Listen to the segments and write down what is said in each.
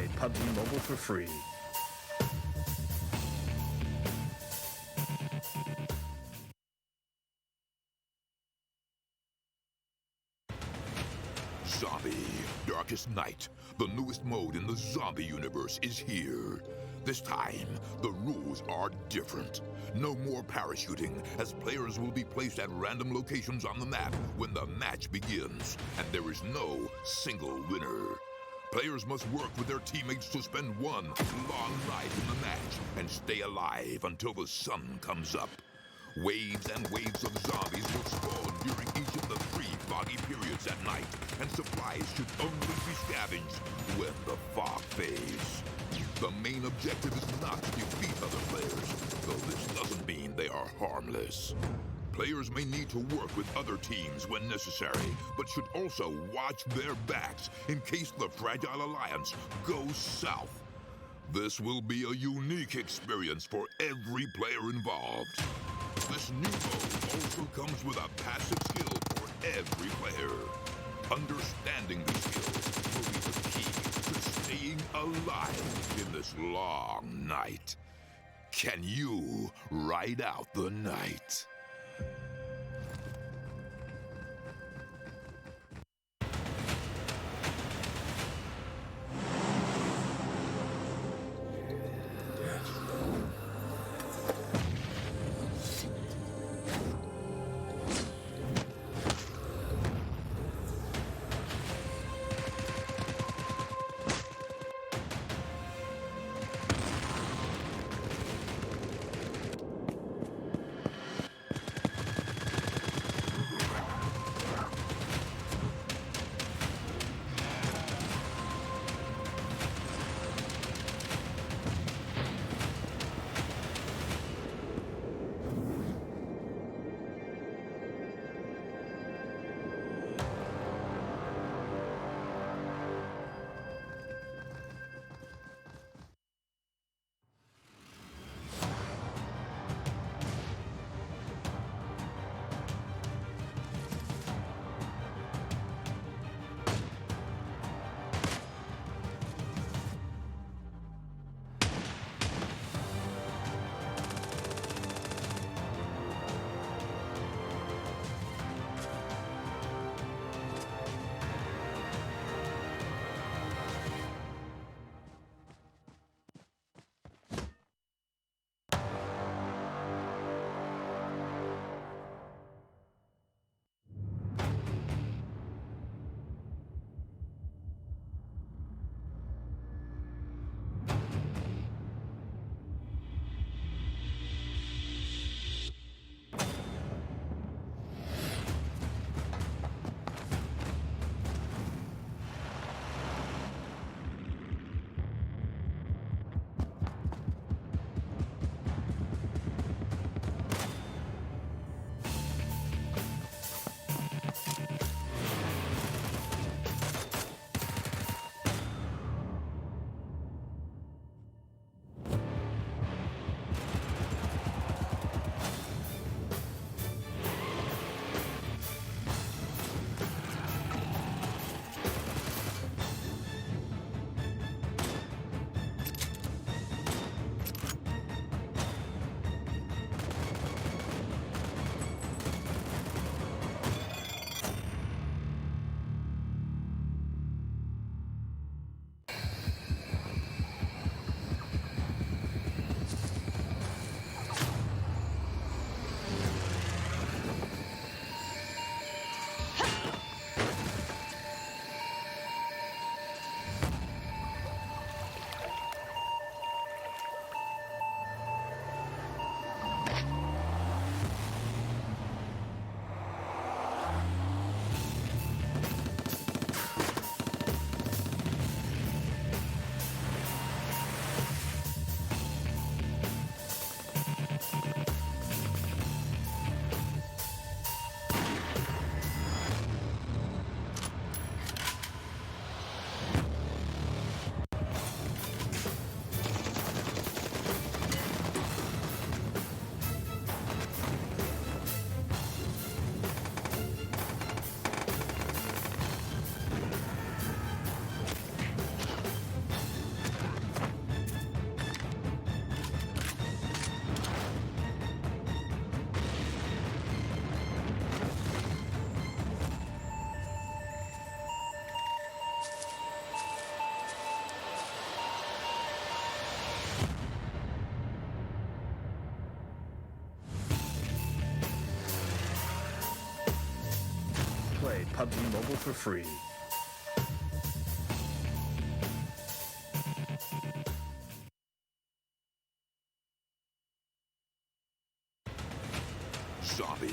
play PUBG Mobile for free. Zombie, Darkest Night, the newest mode in the zombie universe, is here. This time, the rules are different. No more parachuting, as players will be placed at random locations on the map when the match begins, and there is no single winner. Players must work with their teammates to spend one long night in the match and stay alive until the sun comes up. Waves and waves of zombies will spawn during each of the 3 foggy periods at night, and supplies should only be scavenged when the fog fades. The main objective is not to defeat other players, though this doesn't mean they are harmless. Players may need to work with other teams when necessary, but should also watch their backs in case the Fragile Alliance goes south. This will be a unique experience for every player involved. This new mode also comes with a passive skill for every player. Understanding these skills will be the key to staying alive in this long night. Can you ride out the night? play PUBG Mobile for free. Zombie,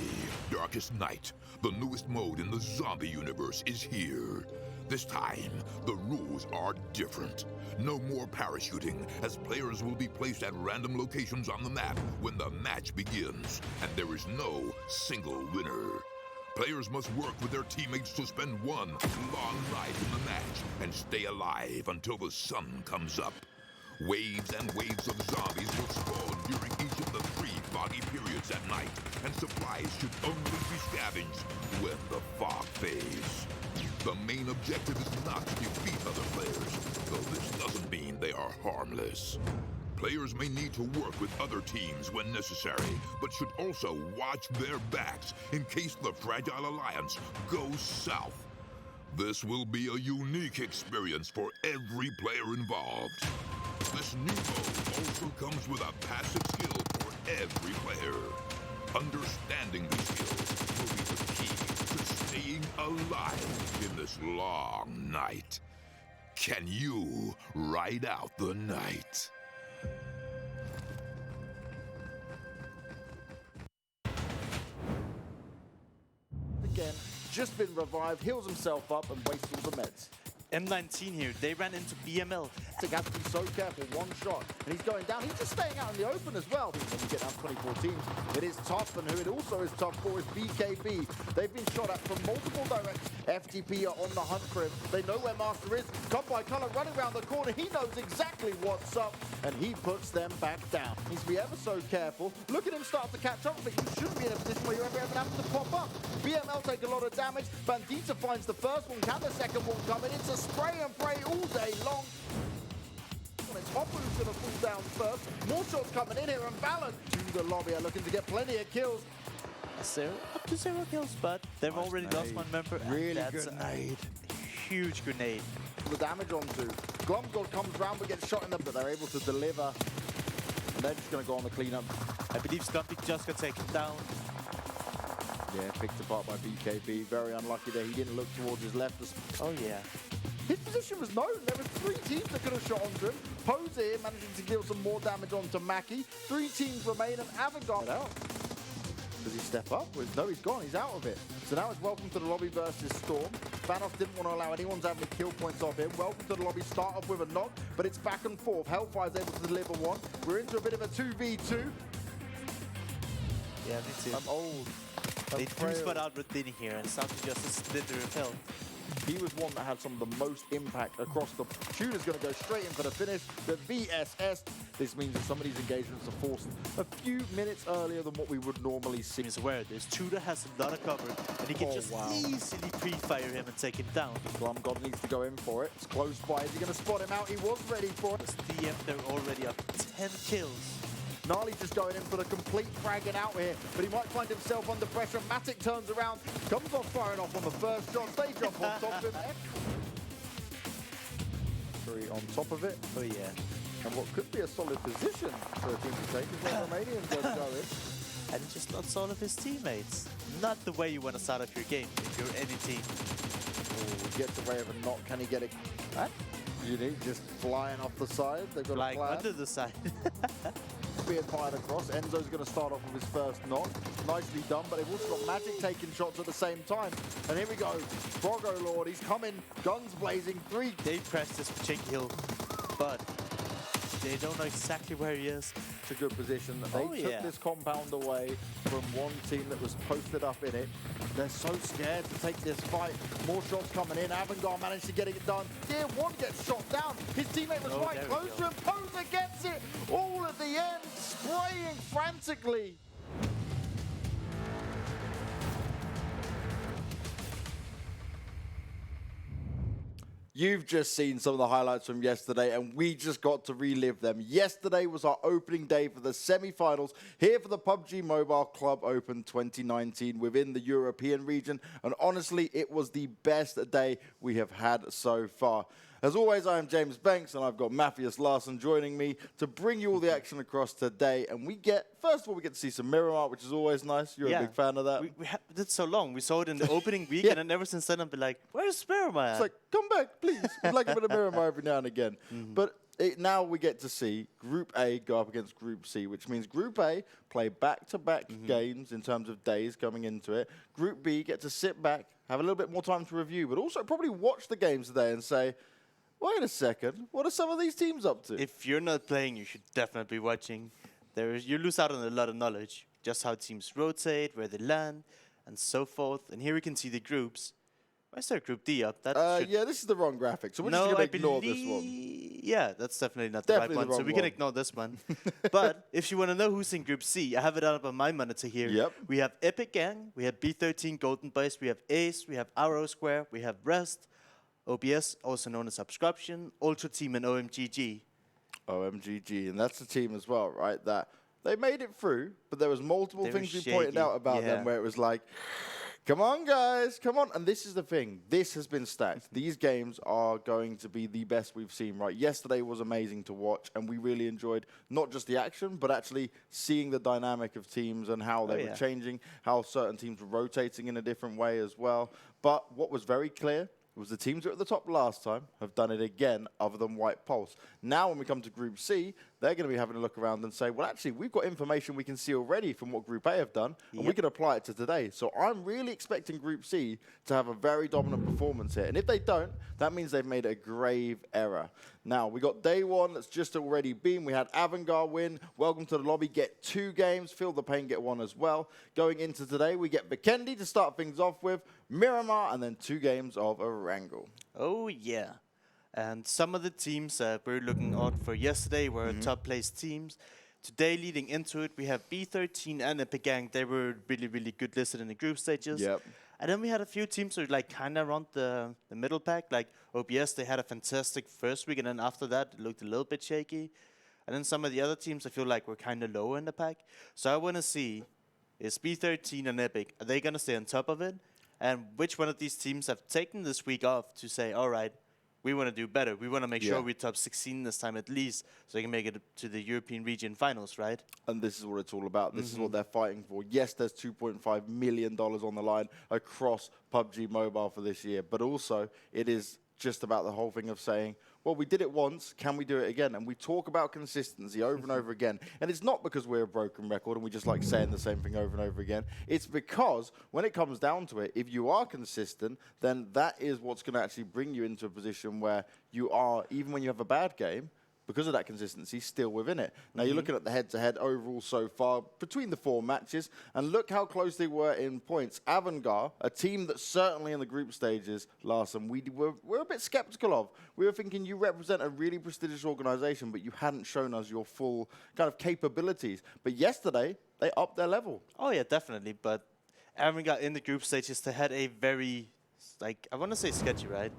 Darkest Night, the newest mode in the zombie universe, is here. This time, the rules are different. No more parachuting, as players will be placed at random locations on the map when the match begins, and there is no single winner. Players must work with their teammates to spend one long night in the match and stay alive until the sun comes up. Waves and waves of zombies will spawn during each of the 3 foggy periods at night, and supplies should only be scavenged when the fog fades. The main objective is not to defeat other players, though this doesn't mean they are harmless. Players may need to work with other teams when necessary, but should also watch their backs in case the Fragile Alliance goes south. This will be a unique experience for every player involved. This new mode also comes with a passive skill for every player. Understanding these skills will be the key to staying alive in this long night. Can you ride out the night? Again, just been revived, heals himself up and wastes all the meds. M19 here, they ran into BML. He has to be so careful, one shot, and he's going down. He's just staying out in the open as well. When you get down 24 teams, it is tough, and who it also is tough for is BKB. They've been shot at from multiple directions. FTP are on the hunt for him. They know where Master is. Come by Color running around the corner. He knows exactly what's up, and he puts them back down. Needs to be ever so careful. Look at him start to catch up, but you shouldn't be in a position where you're ever having to pop up. BML take a lot of damage. Bandita finds the first one. Can the second one come in? It's a spray and pray all day long. It's Hopper who's going to fall down first. More shots coming in here, and Valor to the lobby are looking to get plenty of kills. Up to 0 kills, but they've already lost one member. Really good nade. Huge grenade. The damage onto. Glumgold comes round but gets shot in them, but they're able to deliver. And they're just going to go on the cleanup. I believe Scumpy just got taken down. Yeah, picked apart by BKB. Very unlucky there. He didn't look towards his left. Oh, yeah. His position was known. There were 3 teams that could have shot onto him. Pose here managing to deal some more damage onto Mackie. 3 teams remain, and Avangar out. Does he step up? No, he's gone. He's out of it. So now it's welcome to the lobby versus Storm. Thanos didn't want to allow anyone to have any kill points off him. Welcome to the lobby. Start off with a knock, but it's back and forth. Hellfire's able to deliver one. We're into a bit of a 2v2. Yeah, me too. I'm old. They threw spot out within here, and something just a slither of health. He was one that had some of the most impact across the... Shooter's going to go straight in for the finish. The VSS. This means that some of these engagements are forced a few minutes earlier than what we would normally see. He's aware of this. Shooter has a lot of cover, and he can just easily pre-fire him and take him down. Glumgold needs to go in for it. It's close by. Is he going to spot him out? He was ready for it. This DM, they're already up 10 kills. Gnarly just going in for the complete fragging out here, but he might find himself under pressure. Matic turns around, comes off firing off on the first shot. They jump on top of him. 3 on top of it. Oh, yeah. And what could be a solid position for a team to take is where Romanians are going. And just not all of his teammates. Not the way you want to start off your game if you're any team. Oh, gets away with a knock. Can he get it? Unique just flying off the side. They've got flying a plan. under the side. Being fired across. Enzo's going to start off with his first knock. Nicely done, but they've also got Magic taking shots at the same time. And here we go. Frogo Lord, he's coming. Guns blazing. 3. They pressed this for Chinky Hill, but they don't know exactly where he is. It's a good position. They took this compound away from one team that was posted up in it. They're so scared to take this fight. More shots coming in. Avangar managed to get it done. Tier 1 gets shot down. His teammate was right close to him. Poser gets it. All at the end, spraying frantically. You've just seen some of the highlights from yesterday, and we just got to relive them. Yesterday was our opening day for the semi-finals here for the PUBG Mobile Club Open 2019 within the European region, and honestly, it was the best day we have had so far. As always, I am James Banks, and I've got Matthias Larsson joining me to bring you all the action across today. And first of all, we get to see some Miramar, which is always nice. You're a big fan of that. We did so long. We saw it in the opening week, and then ever since then, I've been like, where's Miramar? It's like, come back, please. We'd like a bit of Miramar every now and again. But now we get to see Group A go up against Group C, which means Group A play back-to-back games in terms of days coming into it. Group B get to sit back, have a little bit more time to review, but also probably watch the games today and say, wait a second, what are some of these teams up to? If you're not playing, you should definitely be watching. You lose out on a lot of knowledge, just how teams rotate, where they land, and so forth. And here we can see the groups. Why is there Group D up? Yeah, this is the wrong graphic, so we're just going to ignore this one. Yeah, that's definitely not the right one, so we can ignore this one. But if you want to know who's in Group C, I have it up on my monitor here. Yep. We have EpicGang, we have B13 Golden Boyz, we have Ace, we have Rosq, we have Rosq, OBS, also known as Obstruction, Ultra Team, and OMGG. OMGG, and that's the team as well, right? That they made it through, but there was multiple things we pointed out about them where it was like, come on, guys, come on. And this is the thing. This has been stacked. These games are going to be the best we've seen, right? Yesterday was amazing to watch, and we really enjoyed not just the action, but actually seeing the dynamic of teams and how they were changing, how certain teams were rotating in a different way as well. But what was very clear was the teams that were at the top last time have done it again, other than White Pulse. Now when we come to Group C, they're going to be having a look around and say, well, actually, we've got information we can see already from what Group A have done, and we can apply it to today. So I'm really expecting Group C to have a very dominant performance here. And if they don't, that means they've made a grave error. Now, we got day one that's just already been. We had Avangar win. Welcome to the lobby. Get 2 games. FeelThePain get 1 as well. Going into today, we get Vikendi to start things off with, Miramar, and then 2 games of Erangel. Oh, yeah. And some of the teams that we're looking out for yesterday were top-placed teams. Today, leading into it, we have B13 and EpicGang. They were really, really good listed in the group stages. Yep. And then we had a few teams who were like kind of around the middle pack. Like OBS, they had a fantastic first week, and then after that, it looked a little bit shaky. And then some of the other teams, I feel like, were kind of lower in the pack. So I want to see, is B13 and Epic, are they going to stay on top of it? And which one of these teams have taken this week off to say, all right, we want to do better. We want to make sure we top 16 this time at least, so they can make it to the European region finals, right? And this is what it's all about. This is what they're fighting for. Yes, there's $2.5 million on the line across PUBG Mobile for this year, but also it is just about the whole thing of saying, well, we did it once, can we do it again? And we talk about consistency over and over again. And it's not because we're a broken record and we just like saying the same thing over and over again. It's because when it comes down to it, if you are consistent, then that is what's going to actually bring you into a position where you are, even when you have a bad game, because of that consistency, still within it. Now, you're looking at the head-to-head overall so far between the 4 matches, and look how close they were in points. Avangar, a team that certainly in the group stages, Larson, we're a bit skeptical of. We were thinking you represent a really prestigious organization, but you hadn't shown us your full kind of capabilities. But yesterday, they upped their level. Oh, yeah, definitely. But Avangar in the group stages, they had a very, like, I want to say sketchy, right?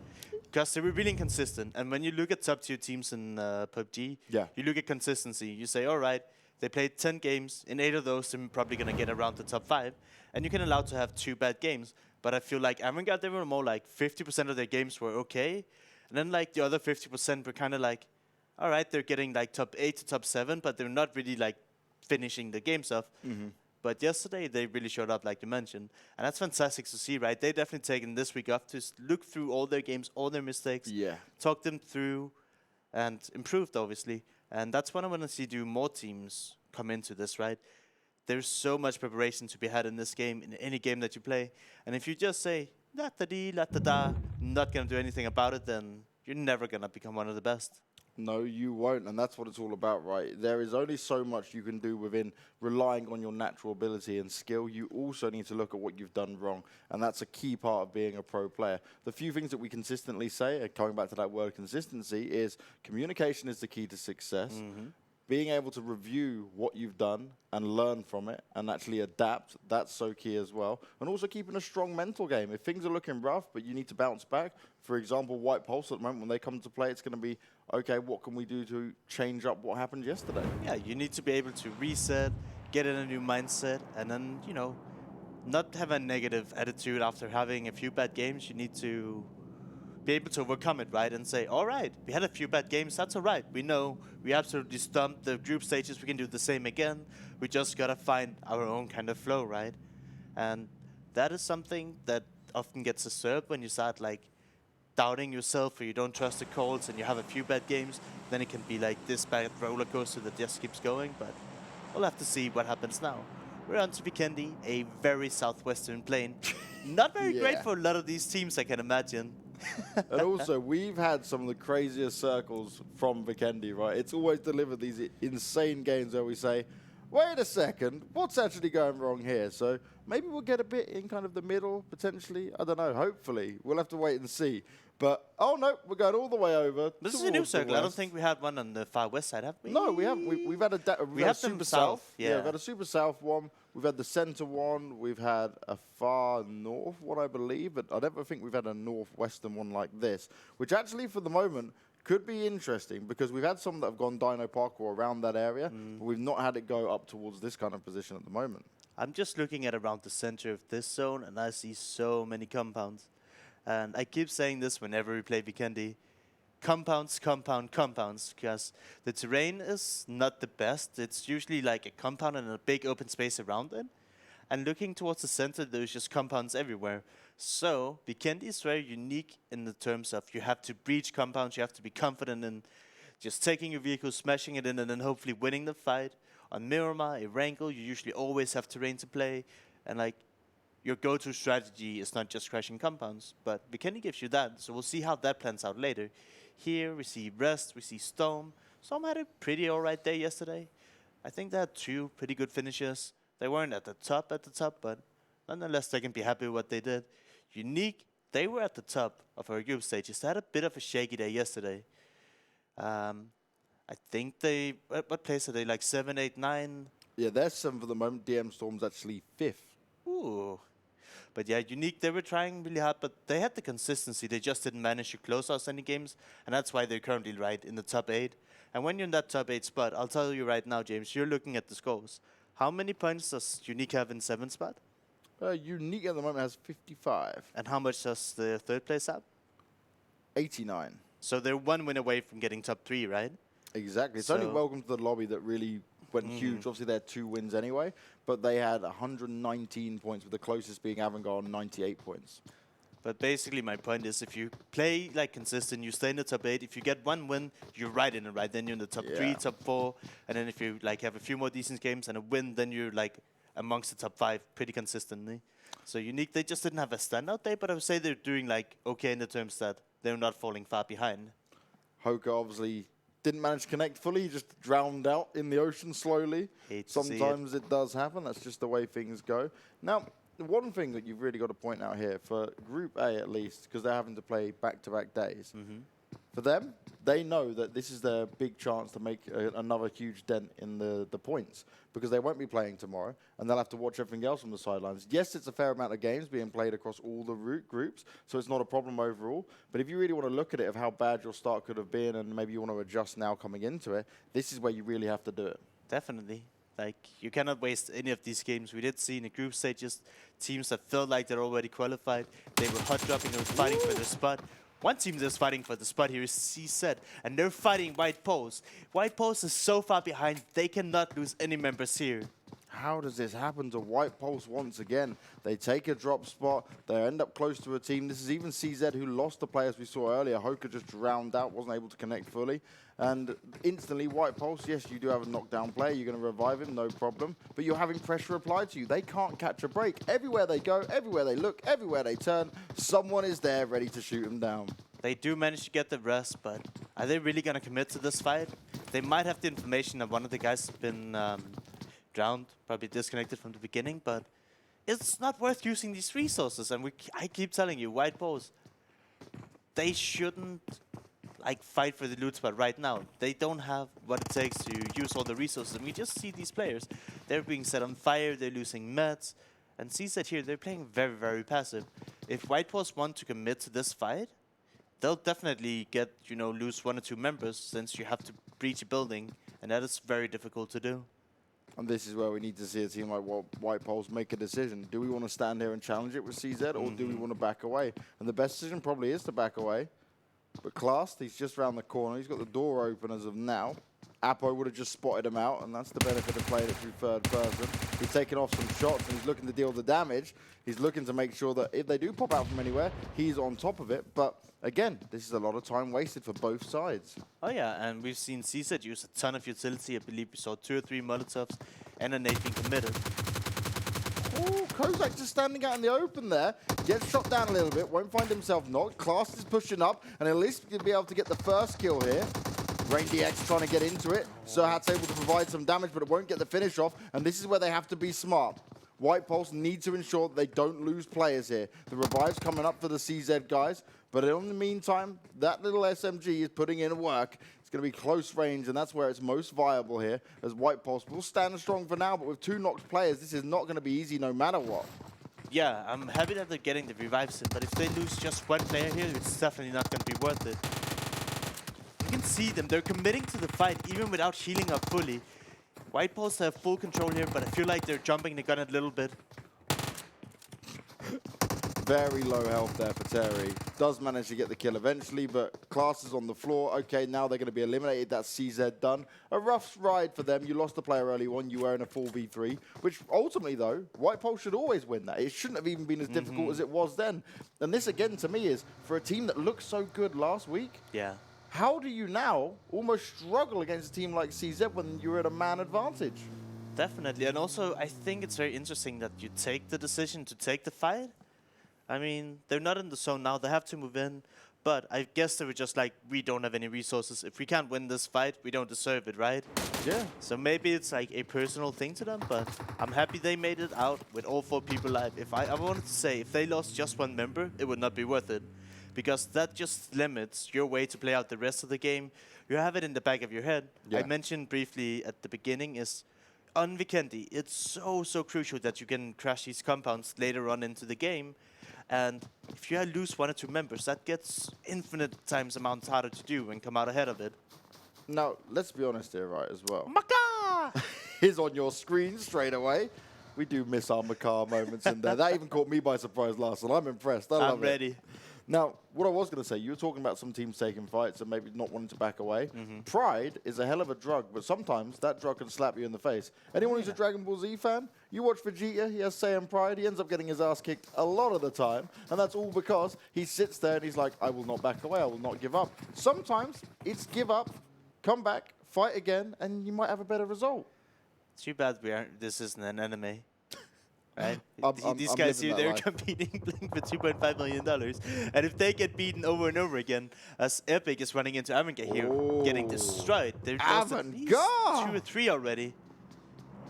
Because they were really inconsistent. And when you look at top-tier teams in PUBG, you look at consistency. You say, all right, they played 10 games. In 8 of those, they're probably going to get around the top 5. And you can allow to have 2 bad games. But I feel like Avangar, they were more like 50% of their games were okay. And then like the other 50% were kind of like, all right, they're getting like top 8 to top 7, but they're not really like finishing the games off. But yesterday, they really showed up, like you mentioned. And that's fantastic to see, right? They definitely taken this week off to look through all their games, all their mistakes, talk them through, and improved, obviously. And that's what I want to see do more teams come into this, right? There's so much preparation to be had in this game, in any game that you play. And if you just say, la-da-dee, la-da-da, not going to do anything about it, then you're never going to become one of the best. No, you won't, and that's what it's all about, right? There is only so much you can do within relying on your natural ability and skill. You also need to look at what you've done wrong, and that's a key part of being a pro player. The few things that we consistently say, coming back to that word consistency, is communication is the key to success. Being able to review what you've done and learn from it and actually adapt, that's so key as well. And also keeping a strong mental game. If things are looking rough, but you need to bounce back, for example, White Pulse at the moment, when they come to play, it's going to be, okay, what can we do to change up what happened yesterday? Yeah, you need to be able to reset, get in a new mindset, and then, you know, not have a negative attitude after having a few bad games. You need to be able to overcome it, right? And say, all right, we had a few bad games, that's all right. We know we absolutely stumped the group stages, we can do the same again. We just gotta find our own kind of flow, right? And that is something that often gets disturbed when you start like doubting yourself or you don't trust the calls and you have a few bad games. Then it can be like this bad roller coaster that just keeps going, but we'll have to see what happens now. We're on to Vikendi, a very southwestern plane. Not very great for a lot of these teams, I can imagine. And also, we've had some of the craziest circles from Vikendi, right? It's always delivered these insane games where we say, wait a second, what's actually going wrong here? So maybe we'll get a bit in kind of the middle, potentially. I don't know, hopefully. We'll have to wait and see. But, oh no, we're going all the way over. This is a new circle. I don't think we had one on the far west side, have we? No, we haven't. We've had we have super them south. Yeah, we've had a super south one. We've had the center one. We've had a far north one, I believe. But I never think we've had a northwestern one like this, which actually, for the moment, could be interesting because we've had some that have gone Dino Parkour around that area, but we've not had it go up towards this kind of position at the moment. I'm just looking at around the center of this zone, and I see so many compounds. And I keep saying this whenever we play Vikendi. Compounds, compounds, because the terrain is not the best. It's usually like a compound and a big open space around it. And looking towards the center, there's just compounds everywhere. So Vikendi is very unique in the terms of you have to breach compounds, you have to be confident in just taking your vehicle, smashing it in, and then hopefully winning the fight. On Miramar, Erangel, you usually always have terrain to play, and like your go-to strategy is not just crashing compounds, but Vikendi gives you that, so we'll see how that plans out later. Here we see Rosq, we see Storm. Storm had a pretty alright day yesterday. I think they had 2 pretty good finishes. They weren't at the top, but nonetheless they can be happy with what they did. Unique, they were at the top of our group stages. They had a bit of a shaky day yesterday. I think they, what place are they, like 7, 8, 9? Yeah, they're 7th at the moment. DMStorm's actually 5th. Ooh. But yeah, Unique, they were trying really hard, but they had the consistency. They just didn't manage to close out any games, and that's why they're currently right in the top 8. And when you're in that top 8 spot, I'll tell you right now, James, you're looking at the scores. How many points does Unique have in 7th spot? Unique at the moment has 55. And how much does the 3rd place have? 89. So they're 1 win away from getting top 3, right? Exactly. It's only Welcome to the Lobby that really went huge. Obviously, they had 2 wins anyway, but they had 119 points, with the closest being Avangar on 98 points. But basically, my point is, if you play like consistent, you stay in the top 8. If you get 1 win, you're right in it, right? Then you're in the top 3, top 4, and then if you like have a few more decent games and a win, then you're like amongst the top 5 pretty consistently. So Unique, they just didn't have a standout day, but I would say they're doing like okay in the terms that they're not falling far behind. Hoka obviously didn't manage to connect fully. He just drowned out in the ocean slowly. Sometimes it does happen. That's just the way things go. Now, one thing that you've really got to point out here, for Group A at least, because they're having to play back-to-back days, for them, they know that this is their big chance to make another huge dent in the points, because they won't be playing tomorrow, and they'll have to watch everything else from the sidelines. Yes, it's a fair amount of games being played across all the groups, so it's not a problem overall. But if you really want to look at it of how bad your start could have been, and maybe you want to adjust now coming into it, this is where you really have to do it. Definitely. Like, you cannot waste any of these games. We did see in the group stages teams that felt like they're already qualified. They were hot dropping, they were fighting for their spot. One team that's fighting for the spot here is CZ, and they're fighting White Pulse. White Pulse is so far behind, they cannot lose any members here. How does this happen to White Pulse once again? They take a drop spot, they end up close to a team. This is even CZ who lost the players we saw earlier. Hoka just drowned out, wasn't able to connect fully. And instantly, White Pulse, yes, you do have a knockdown player. You're going to revive him, no problem. But you're having pressure applied to you. They can't catch a break. Everywhere they go, everywhere they look, everywhere they turn, someone is there ready to shoot them down. They do manage to get the rest, but are they really going to commit to this fight? They might have the information that one of the guys has been drowned, probably disconnected from the beginning, but it's not worth using these resources. And I keep telling you, White Pulse, they shouldn't like fight for the loot spot right now. They don't have what it takes to use all the resources. And we just see these players. They're being set on fire, they're losing meds. And CZ here, they're playing very, very passive. If White Pulse want to commit to this fight, they'll definitely get, you know, lose 1 or 2 members, since you have to breach a building, and that is very difficult to do. And this is where we need to see a team like White Pulse make a decision. Do we want to stand here and challenge it with CZ, or do we want to back away? And the best decision probably is to back away. But Classed, he's just around the corner. He's got the door open as of now. Apo would have just spotted him out, and that's the benefit of playing it through third person. He's taking off some shots, and he's looking to deal the damage. He's looking to make sure that if they do pop out from anywhere, he's on top of it. But again, this is a lot of time wasted for both sides. Oh yeah, and we've seen CZ use a ton of utility. I believe we saw 2 or 3 Molotovs and a nade being committed. Oh, Kozak just standing out in the open there. Gets shot down a little bit, won't find himself knocked. Class is pushing up, and at least he'll be able to get the first kill here. Rain DX trying to get into it. Serhat's able to provide some damage, but it won't get the finish off, and this is where they have to be smart. White Pulse need to ensure that they don't lose players here. The revive's coming up for the CZ guys, but in the meantime, that little SMG is putting in work. It's going to be close range, and that's where it's most viable here, as White Pulse will stand strong for now, but with 2 knocked players, this is not going to be easy no matter what. Yeah, I'm happy that they're getting the revives in, but if they lose just 1 player here, it's definitely not going to be worth it. You can see them, they're committing to the fight even without healing up fully. White Pulse have full control here, but I feel like they're jumping the gun a little bit. Very low health there for Terry. Does manage to get the kill eventually, but Class is on the floor. Okay, now they're going to be eliminated. That's CZ done. A rough ride for them. You lost the player early on. You were in a 4v3, which ultimately, though, White Pulse should always win that. It shouldn't have even been as difficult as it was then. And this, again, to me, is for a team that looked so good last week. Yeah. How do you now almost struggle against a team like CZ when you're at a man advantage? Definitely, and also I think it's very interesting that you take the decision to take the fight. I mean, they're not in the zone now, they have to move in, but I guess they were just like, we don't have any resources. If we can't win this fight, we don't deserve it, right? Yeah. So maybe it's like a personal thing to them, but I'm happy they made it out with all 4 people alive. If I wanted to say, if they lost just 1 member, it would not be worth it. Because that just limits your way to play out the rest of the game. You have it in the back of your head. Yeah. I mentioned briefly at the beginning is on Vikendi, it's so crucial that you can crash these compounds later on into the game. And if you lose 1 or 2 members, that gets infinite times amount harder to do and come out ahead of it. Now, let's be honest here, right, as well. Maka! Is on your screen straight away. We do miss our Makar moments in there. That even caught me by surprise last, and I'm impressed. I'm ready. Now, what I was going to say, you were talking about some teams taking fights and maybe not wanting to back away. Pride is a hell of a drug, but sometimes that drug can slap you in the face. Anyone who's a Dragon Ball Z fan, you watch Vegeta, he has Saiyan Pride, he ends up getting his ass kicked a lot of the time, and that's all because he sits there and he's like, I will not back away, I will not give up. Sometimes it's give up, come back, fight again, and you might have a better result. Too bad this isn't an anime. Right? These I'm guys here, they're life. competing for $2.5 million. And if they get beaten over and over again, as Epic is running into Avangar here, getting destroyed, they're just at least 2 or 3 already.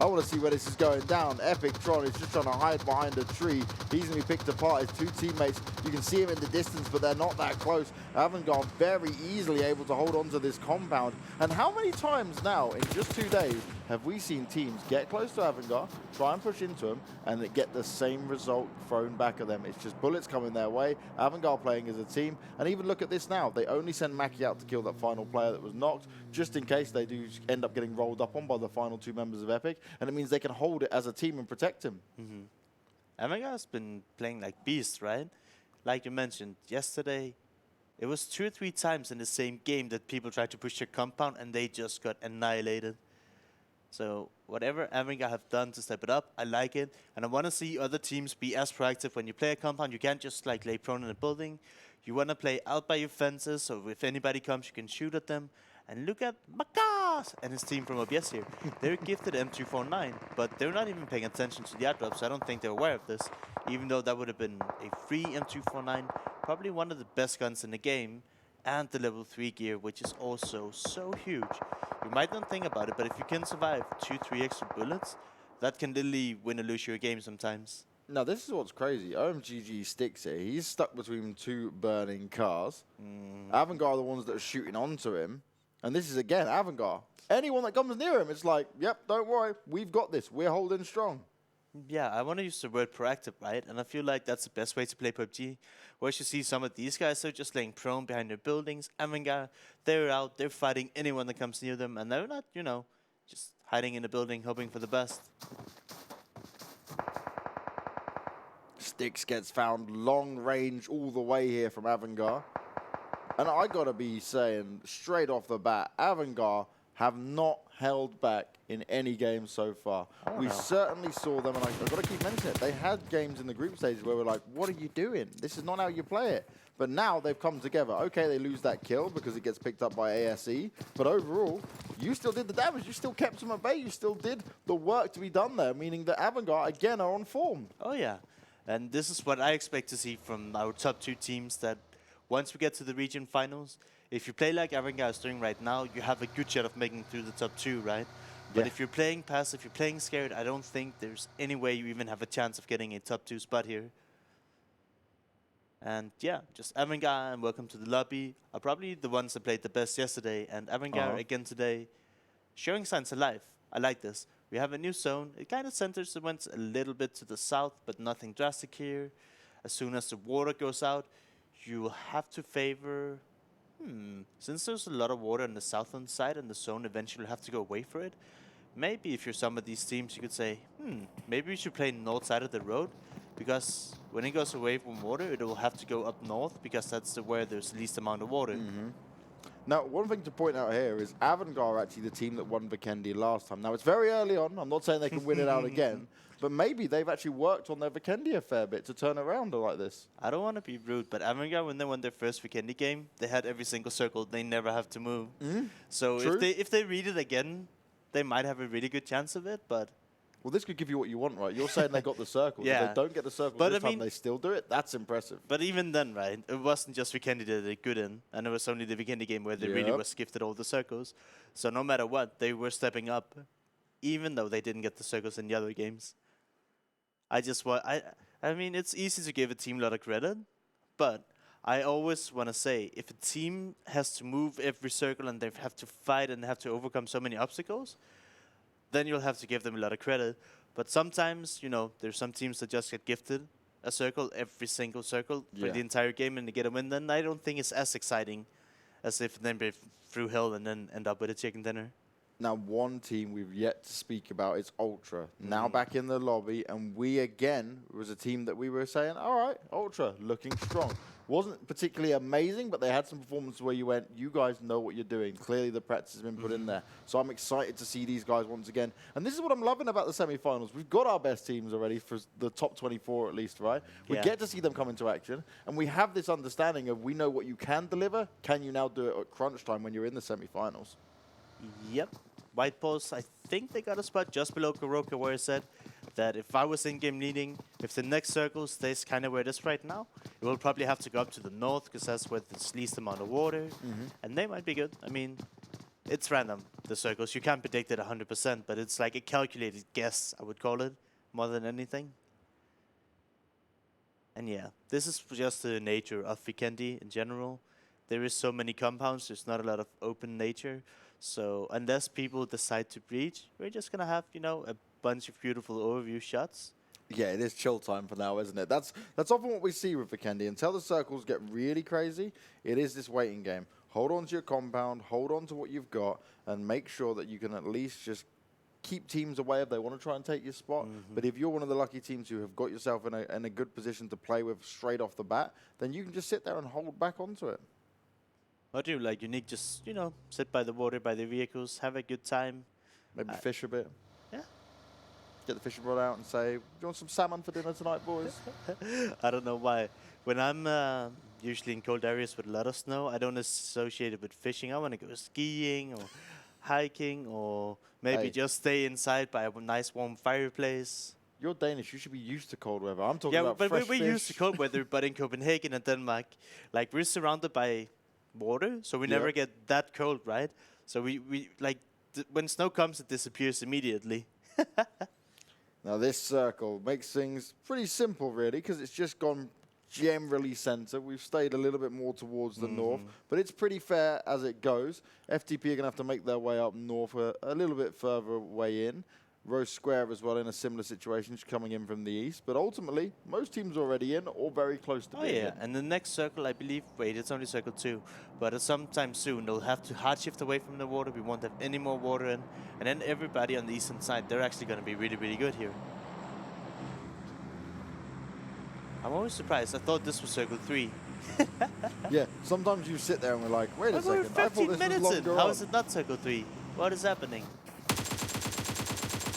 I want to see where this is going down. Epic Tron is just trying to hide behind a tree. He's going to be picked apart. His 2 teammates, you can see him in the distance, but they're not that close. Avangar very easily able to hold on to this compound. And how many times now, in just 2 days, have we seen teams get close to Avangar, try and push into him, and they get the same result thrown back at them? It's just bullets coming their way. Avangar playing as a team. And even look at this now. They only send Maki out to kill that final player that was knocked, just in case they do end up getting rolled up on by the final 2 members of Epic. And it means they can hold it as a team and protect him. Avangar's been playing like beasts, right? Like you mentioned, yesterday, it was 2 or 3 times in the same game that people tried to push their compound and they just got annihilated. So whatever Avangar have done to step it up, I like it. And I want to see other teams be as proactive. When you play a compound, you can't just like lay prone in a building. You want to play out by your fences, so if anybody comes, you can shoot at them. And look at Makas and his team from OBS here. They're gifted M249, but they're not even paying attention to the airdrop, so I don't think they're aware of this. Even though that would have been a free M249, probably one of the best guns in the game, and the level 3 gear, which is also so huge. You might not think about it, but if you can survive 2-3 extra bullets, that can literally win or lose your game sometimes. Now, this is what's crazy. OMGG sticks here. He's stuck between 2 burning cars. Avangar are the ones that are shooting onto him. And this is, again, Avangar. Anyone that comes near him, it's like, yep, don't worry. We've got this. We're holding strong. Yeah, I want to use the word proactive, right? And I feel like that's the best way to play PUBG. Whereas you see some of these guys are just laying prone behind their buildings. Avangar, they're out, they're fighting anyone that comes near them. And they're not, you know, just hiding in the building, hoping for the best. Styx gets found long range all the way here from Avangar. And I gotta be saying, straight off the bat, Avangar have not held back in any game so far. We certainly saw them, and I've got to keep mentioning it. They had games in the group stages where we're like, what are you doing? This is not how you play it. But now they've come together. Okay, they lose that kill because it gets picked up by ASE. But overall, you still did the damage. You still kept them at bay. You still did the work to be done there, meaning that Avangar, again, are on form. Oh, yeah. And this is what I expect to see from our top 2 teams, that once we get to the region finals, if you play like Avangar is doing right now, you have a good shot of making it through the top 2, right? But if you're playing passive, if you're playing scared, I don't think there's any way you even have a chance of getting a top 2 spot here. And yeah, just Avangar and welcome to the lobby are probably the ones that played the best yesterday. And Avangar again today, showing signs of life. I like this. We have a new zone. It kind of centers the went a little bit to the south, but nothing drastic here. As soon as the water goes out, you will have to favor... Since there's a lot of water on the southern side and the zone eventually will have to go away for it, maybe if you're some of these teams, you could say, maybe we should play north side of the road, because when it goes away from water, it will have to go up north, because that's where there's the least amount of water. Now, one thing to point out here is Avangar are actually the team that won Vikendi last time. Now, it's very early on. I'm not saying they can win it out again, but maybe they've actually worked on their Vikendi a fair bit to turn around like this. I don't want to be rude, but Avangar, when they won their first Vikendi game, they had every single circle. They never have to move. So if they read it again, they might have a really good chance of it, but... Well, this could give you what you want, right? You're saying they got the circles. Yeah. If they don't get the circles this time, they still do it. That's impressive. But even then, right, it wasn't just Vikendi that they good in, and it was only the Vikendi game where they really was gifted all the circles. So no matter what, they were stepping up, even though they didn't get the circles in the other games. I mean, it's easy to give a team a lot of credit, but I always want to say, if a team has to move every circle and they have to fight and have to overcome so many obstacles, then you'll have to give them a lot of credit. But sometimes, you know, there's some teams that just get gifted a circle, every single circle, for the entire game, and they get a win. Then I don't think it's as exciting as if they be through hell and then end up with a chicken dinner. Now, one team we've yet to speak about is Ultra. Now back in the lobby, and we again was a team that we were saying, all right, Ultra, looking strong. Wasn't particularly amazing, but they had some performances where you went, you guys know what you're doing. Clearly the practice has been put in there. So I'm excited to see these guys once again. And this is what I'm loving about the semifinals. We've got our best teams already for the top 24 at least, right? We get to see them come into action, and we have this understanding of we know what you can deliver. Can you now do it at crunch time when you're in the semifinals? Yep. White Balls, I think they got a spot just below Kuroka, where I said that if I was in-game leading, if the next circle stays kind of where it is right now, it will probably have to go up to the north, because that's where there's least amount of water, and they might be good. I mean, it's random, the circles. You can't predict it 100%, but it's like a calculated guess, I would call it, more than anything. And yeah, this is just the nature of Vikendi in general. There is so many compounds, there's not a lot of open nature. So unless people decide to breach, we're just going to have, you know, a bunch of beautiful overview shots. Yeah, it is chill time for now, isn't it? That's often what we see with Vikendi. Until the circles get really crazy, it is this waiting game. Hold on to your compound, hold on to what you've got, and make sure that you can at least just keep teams away if they want to try and take your spot. But if you're one of the lucky teams who have got yourself in a good position to play with straight off the bat, then you can just sit there and hold back onto it. What do you like? Unique, just, you know, sit by the water, by the vehicles, have a good time. Maybe fish a bit. Yeah. Get the fishing rod out and say, do you want some salmon for dinner tonight, boys? I don't know why. When I'm usually in cold areas with a lot of snow, I don't associate it with fishing. I want to go skiing or hiking, or maybe just stay inside by a nice warm fireplace. You're Danish. You should be used to cold weather. I'm talking about fresh we're fish. used to cold weather, but in Copenhagen and Denmark, like, we're surrounded by water, so we never get that cold, right? So we like, when snow comes, it disappears immediately. Now this circle makes things pretty simple, really, because it's just gone generally center. We've stayed a little bit more towards the north, but it's pretty fair as it goes. FTP are going to have to make their way up north a little bit further way in. Rosq as well in a similar situation, just coming in from the east. But ultimately, most teams are already in or very close to being in. And the next circle, I believe, wait, it's only circle 2. But sometime soon, they'll have to hard shift away from the water. We won't have any more water in. And then everybody on the eastern side, they're actually going to be really, really good here. I'm always surprised. I thought this was circle 3. Yeah, sometimes you sit there and we're like, wait a second, I thought 15 this minutes was in. longer How on. is it not circle 3? What is happening?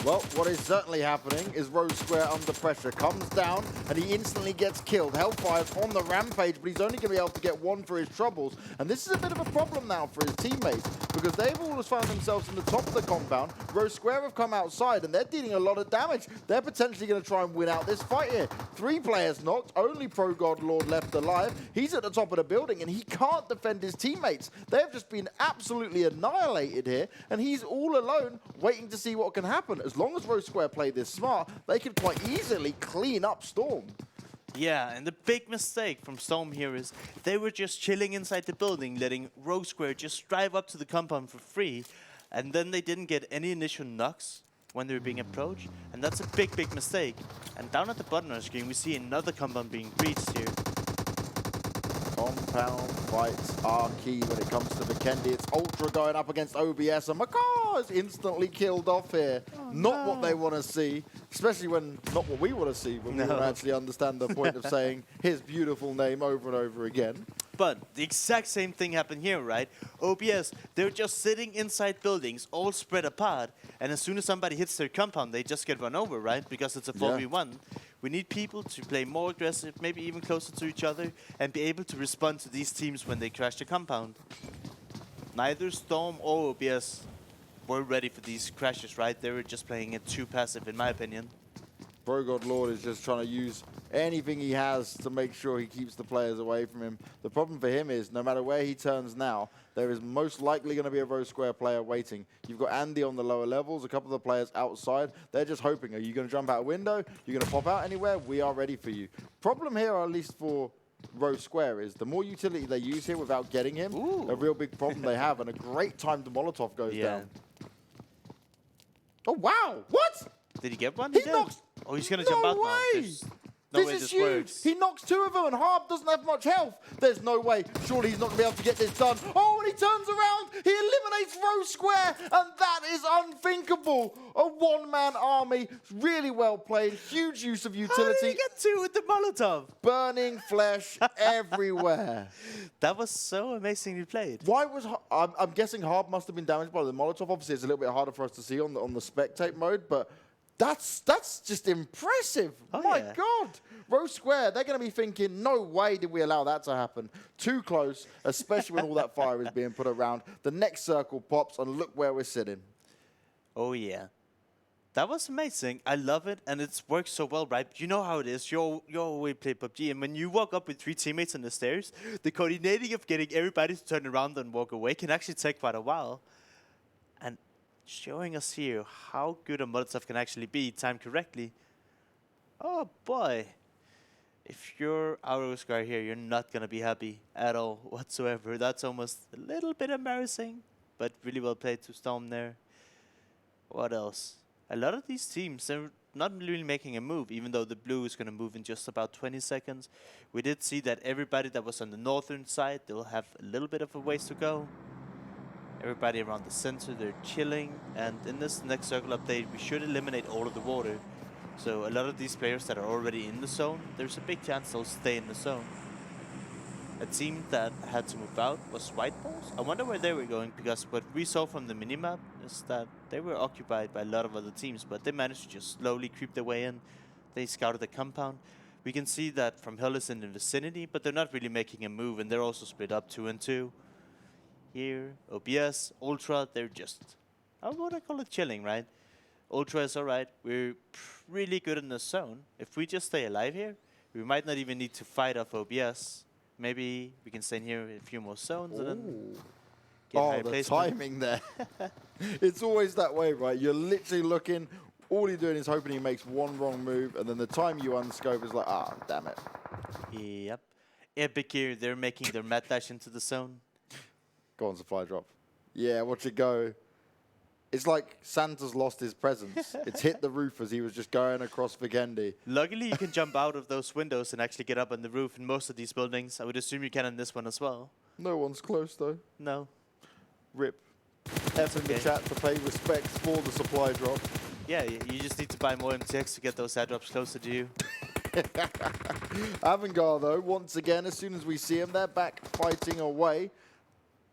Well, what is certainly happening is Rosq under pressure comes down and he instantly gets killed. Hellfire's on the rampage, but he's only going to be able to get one for his troubles. And this is a bit of a problem now for his teammates because they've always found themselves in the top of the compound. Rosq have come outside and they're dealing a lot of damage. They're potentially going to try and win out this fight here. 3 players knocked, only Pro God Lord left alive. He's at the top of the building and he can't defend his teammates. They've just been absolutely annihilated here and he's all alone waiting to see what can happen. As long as Rosq play this smart, they could quite easily clean up Storm. Yeah, and the big mistake from Storm here is they were just chilling inside the building, letting Rosq just drive up to the compound for free, and then they didn't get any initial knocks when they were being approached, and that's a big, big mistake. And down at the bottom of the screen, we see another compound being breached here. Compound fights are key when it comes to Vikendi. It's Ultra going up against OBS, and Macaw is instantly killed off here. Not what they want to see, especially when not what we want to see when we don't actually understand the point of saying his beautiful name over and over again. But the exact same thing happened here, right? OBS, they're just sitting inside buildings, all spread apart, and as soon as somebody hits their compound, they just get run over, right? Because it's a 4v1. We need people to play more aggressive, maybe even closer to each other, and be able to respond to these teams when they crash the compound. Neither Storm or OBS were ready for these crashes, right? They were just playing it too passive, in my opinion. Pro God Lord is just trying to use anything he has to make sure he keeps the players away from him. The problem for him is no matter where he turns now, there is most likely going to be a Rosq player waiting. You've got Andy on the lower levels, a couple of the players outside. They're just hoping, are you going to jump out a window? You're going to pop out anywhere? We are ready for you. Problem here, at least for Rosq, is the more utility they use here without getting him, a real big problem they have, and a great time the Molotov goes down. Oh, wow! What? Did he get one? He knocks... Oh, he's going to jump out now. There's no way this huge. works. He knocks 2 of them, and Harb doesn't have much health. There's no way. Surely he's not going to be able to get this done. Oh, and he turns around. He eliminates Rosq, and that is unthinkable. A one-man army. Really well played. Huge use of utility. How did he get 2 with the Molotov? Burning flesh everywhere. That was so amazingly played. Why was... I'm guessing Harb must have been damaged by the Molotov. Obviously, it's a little bit harder for us to see on the spectate mode, but... That's just impressive. Oh, My God. Rosq, they're going to be thinking, no way did we allow that to happen. Too close, especially when all that fire is being put around. The next circle pops, and look where we're sitting. Oh, yeah. That was amazing. I love it, and it's worked so well, right? You know how it is. You always play PUBG, and when you walk up with 3 teammates on the stairs, the coordinating of getting everybody to turn around and walk away can actually take quite a while. And showing us here how good a Molotov can actually be timed correctly. Oh boy. If you're our Rosq here, you're not going to be happy at all whatsoever. That's almost a little bit embarrassing, but really well played to Storm there. What else? A lot of these teams, they're not really making a move, even though the blue is going to move in just about 20 seconds. We did see that everybody that was on the northern side, they'll have a little bit of a ways to go. Everybody around the center, they're chilling. And in this next circle update, we should eliminate all of the water. So a lot of these players that are already in the zone, there's a big chance they'll stay in the zone. A team that had to move out was White Balls. I wonder where they were going, because what we saw from the minimap is that they were occupied by a lot of other teams, but they managed to just slowly creep their way in. They scouted the compound. We can see that FromHell is in the vicinity, but they're not really making a move, and they're also split up 2 and 2. Here, OBS, Ultra, they're just, how would I call it, chilling, right? Ultra is alright. We're really good in the zone. If we just stay alive here, we might not even need to fight off OBS. Maybe we can stay in here a few more zones and then get high placement. Timing there. It's always that way, right? You're literally looking, all you're doing is hoping he makes one wrong move, and then the time you unscope is like, ah, damn it. Yep. Epic here, they're making their mad dash into the zone. Go on, supply drop. Yeah, watch it go. It's like Santa's lost his presents. It's hit the roof as he was just going across Vikendi. Luckily, you can jump out of those windows and actually get up on the roof in most of these buildings. I would assume you can in this one as well. No one's close, though. No. Rip. F in the chat to pay respects for the supply drop. Yeah, you just need to buy more MTX to get those airdrops closer to you. Avangar, though, once again, as soon as we see him, they're back fighting away,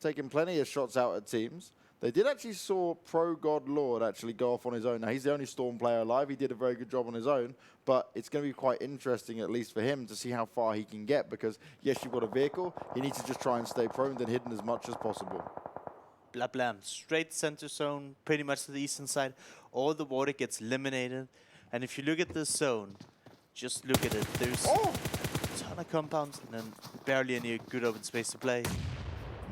taking plenty of shots out at teams. They did actually saw Pro God Lord actually go off on his own. Now, he's the only Storm player alive. He did a very good job on his own, but it's going to be quite interesting, at least for him, to see how far he can get because, yes, you've got a vehicle. He needs to just try and stay prone and hidden as much as possible. Blah, blah. Straight center zone, pretty much to the eastern side. All the water gets eliminated. And if you look at this zone, just look at it. There's a ton of compounds and then barely any good open space to play.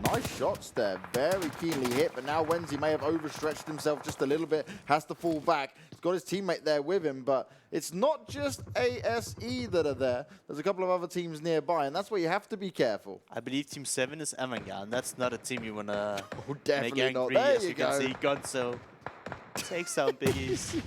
Nice shots there, very keenly hit, but now Wenzy may have overstretched himself just a little bit, has to fall back. He's got his teammate there with him, but it's not just ASE that are there. There's a couple of other teams nearby, and that's where you have to be careful. I believe Team 7 is Avangar, and that's not a team you want to definitely make not. angry, There as you you go. can see. Gonzo takes some biggies.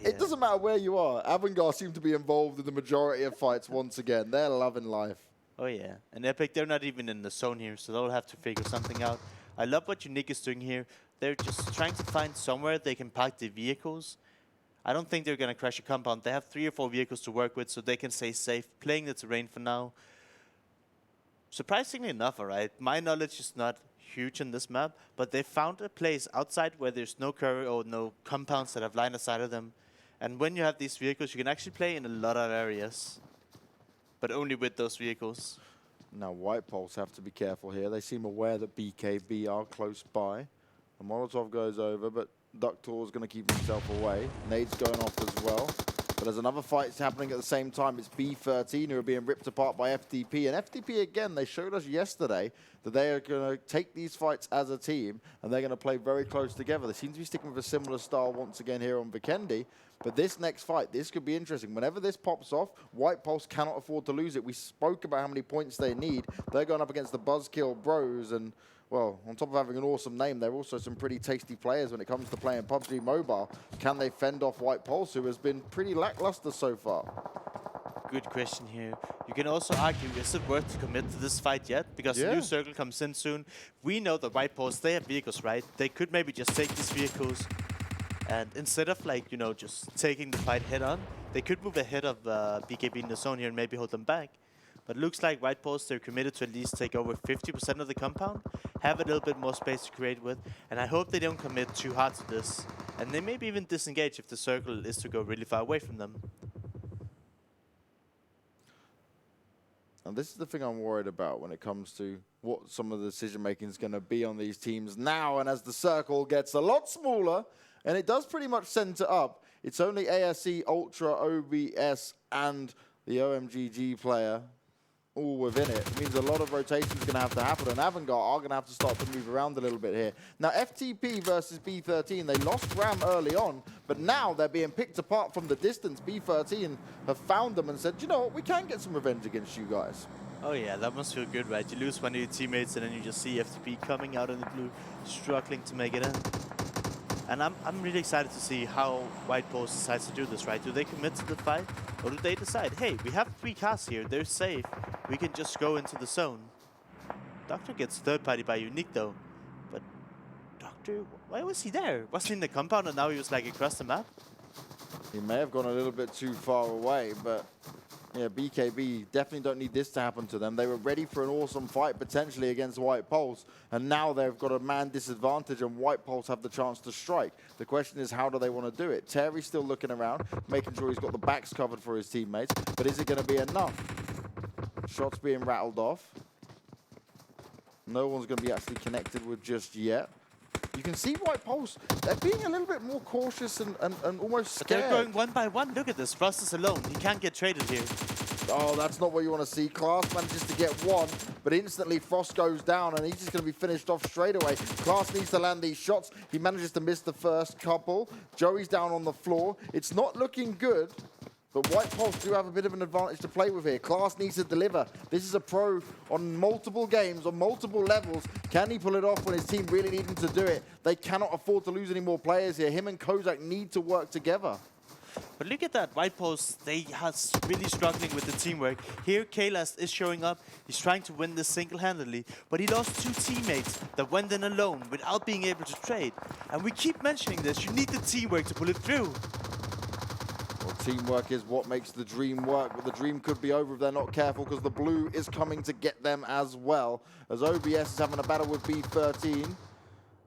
It doesn't matter where you are. Avangar seem to be involved in the majority of fights once again. They're loving life. Oh yeah, and Epic, they're not even in the zone here, so they'll have to figure something out. I love what Unique is doing here. They're just trying to find somewhere they can park the vehicles. I don't think they're going to crash a compound. They have 3 or 4 vehicles to work with, so they can stay safe, playing the terrain for now. Surprisingly enough, alright, my knowledge is not huge in this map, but they found a place outside where there's no cover or no compounds that have line of sight of them. And when you have these vehicles, you can actually play in a lot of areas. But only with those vehicles. Now, White Pulse have to be careful here. They seem aware that BKB are close by. The Molotov goes over, but Ductor's going to keep himself away. Nade's going off as well. But there's another fight happening at the same time. It's B13 who are being ripped apart by FTP. And FTP, again, they showed us yesterday that they are going to take these fights as a team, and they're going to play very close together. They seem to be sticking with a similar style once again here on Vikendi. But this next fight, this could be interesting. Whenever this pops off, White Pulse cannot afford to lose it. We spoke about how many points they need. They're going up against the BuzzKillBros, and, well, on top of having an awesome name, they're also some pretty tasty players when it comes to playing PUBG Mobile. Can they fend off White Pulse, who has been pretty lackluster so far? Good question here. You can also argue, is it worth to commit to this fight yet? Because the new circle comes in soon. We know that White Pulse, they have vehicles, right? They could maybe just take these vehicles, and instead of, like, you know, just taking the fight head on, they could move ahead of BKB in the zone here and maybe hold them back. But it looks like White Pulse, they're committed to at least take over 50% of the compound, have a little bit more space to create with, and I hope they don't commit too hard to this. And they maybe even disengage if the circle is to go really far away from them. And this is the thing I'm worried about when it comes to what some of the decision-making is going to be on these teams now. And as the circle gets a lot smaller, and it does pretty much center up, it's only ASE, Ultra, OBS, and the OMGG player all within it. It means a lot of rotation is going to have to happen, and Avangar are going to have to start to move around a little bit here. Now, FTP versus B13, they lost Ram early on, but now they're being picked apart from the distance. B13 have found them and said, you know what, we can get some revenge against you guys. Oh yeah, that must feel good, right? You lose one of your teammates and then you just see FTP coming out in the blue, struggling to make it in. And I'm really excited to see how White Pulse decides to do this, right? Do they commit to the fight? Or do they decide, hey, we have 3 cars here, they're safe, we can just go into the zone? Doctor gets third party by Unique though. But Doctor, why was he there? Wasn't he in the compound and now he was like across the map? He may have gone a little bit too far away, but yeah, BKB definitely don't need this to happen to them. They were ready for an awesome fight potentially against White Pulse, and now they've got a man disadvantage and White Pulse have the chance to strike. The question is, how do they want to do it? Terry's still looking around, making sure he's got the backs covered for his teammates, but is it going to be enough? Shots being rattled off. No one's going to be actually connected with just yet. You can see White Pulse, they're being a little bit more cautious and almost scared. But they're going one by one. Look at this. Frost is alone. He can't get traded here. Oh, that's not what you want to see. Class manages to get one, but instantly Frost goes down, and he's just going to be finished off straight away. Class needs to land these shots. He manages to miss the first couple. Joey's down on the floor. It's not looking good, But White Pulse do have a bit of an advantage to play with here. Class needs to deliver. This is a pro on multiple games, on multiple levels. Can he pull it off when his team really need him to do it? They cannot afford to lose any more players here. Him and Kozak need to work together. But look at that, White Pulse, they are really struggling with the teamwork. Here, Kailas is showing up. He's trying to win this single-handedly, but he lost 2 teammates that went in alone without being able to trade. And we keep mentioning this, you need the teamwork to pull it through. Well, teamwork is what makes the dream work, but the dream could be over if they're not careful, because the blue is coming to get them as well. As OBS is having a battle with B13.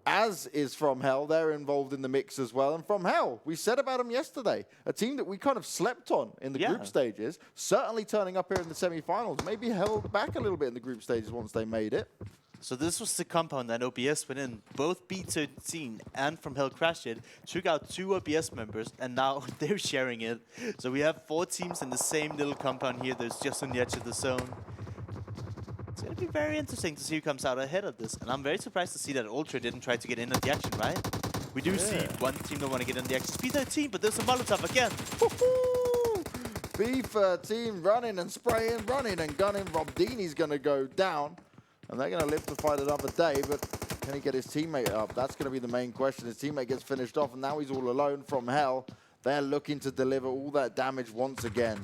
As is FromHell, they're involved in the mix as well. And FromHell, we said about them yesterday, a team that we kind of slept on in the group stages, certainly turning up here in the semi-finals, maybe held back a little bit in the group stages once they made it. So this was the compound that OBS went in. Both B13 and FromHell crashed it, took out 2 OBS members, and now they're sharing it. So we have 4 teams in the same little compound here that's just on the edge of the zone. It's going to be very interesting to see who comes out ahead of this. And I'm very surprised to see that Ultra didn't try to get in on the action, right? We do see one team that want to get in the action. It's B13, but there's a Molotov again. B13 running and spraying, running and gunning. Robdini's going to go down. And they're going to live to fight another day, but can he get his teammate up? That's going to be the main question. His teammate gets finished off, and now he's all alone from hell. They're looking to deliver all that damage once again.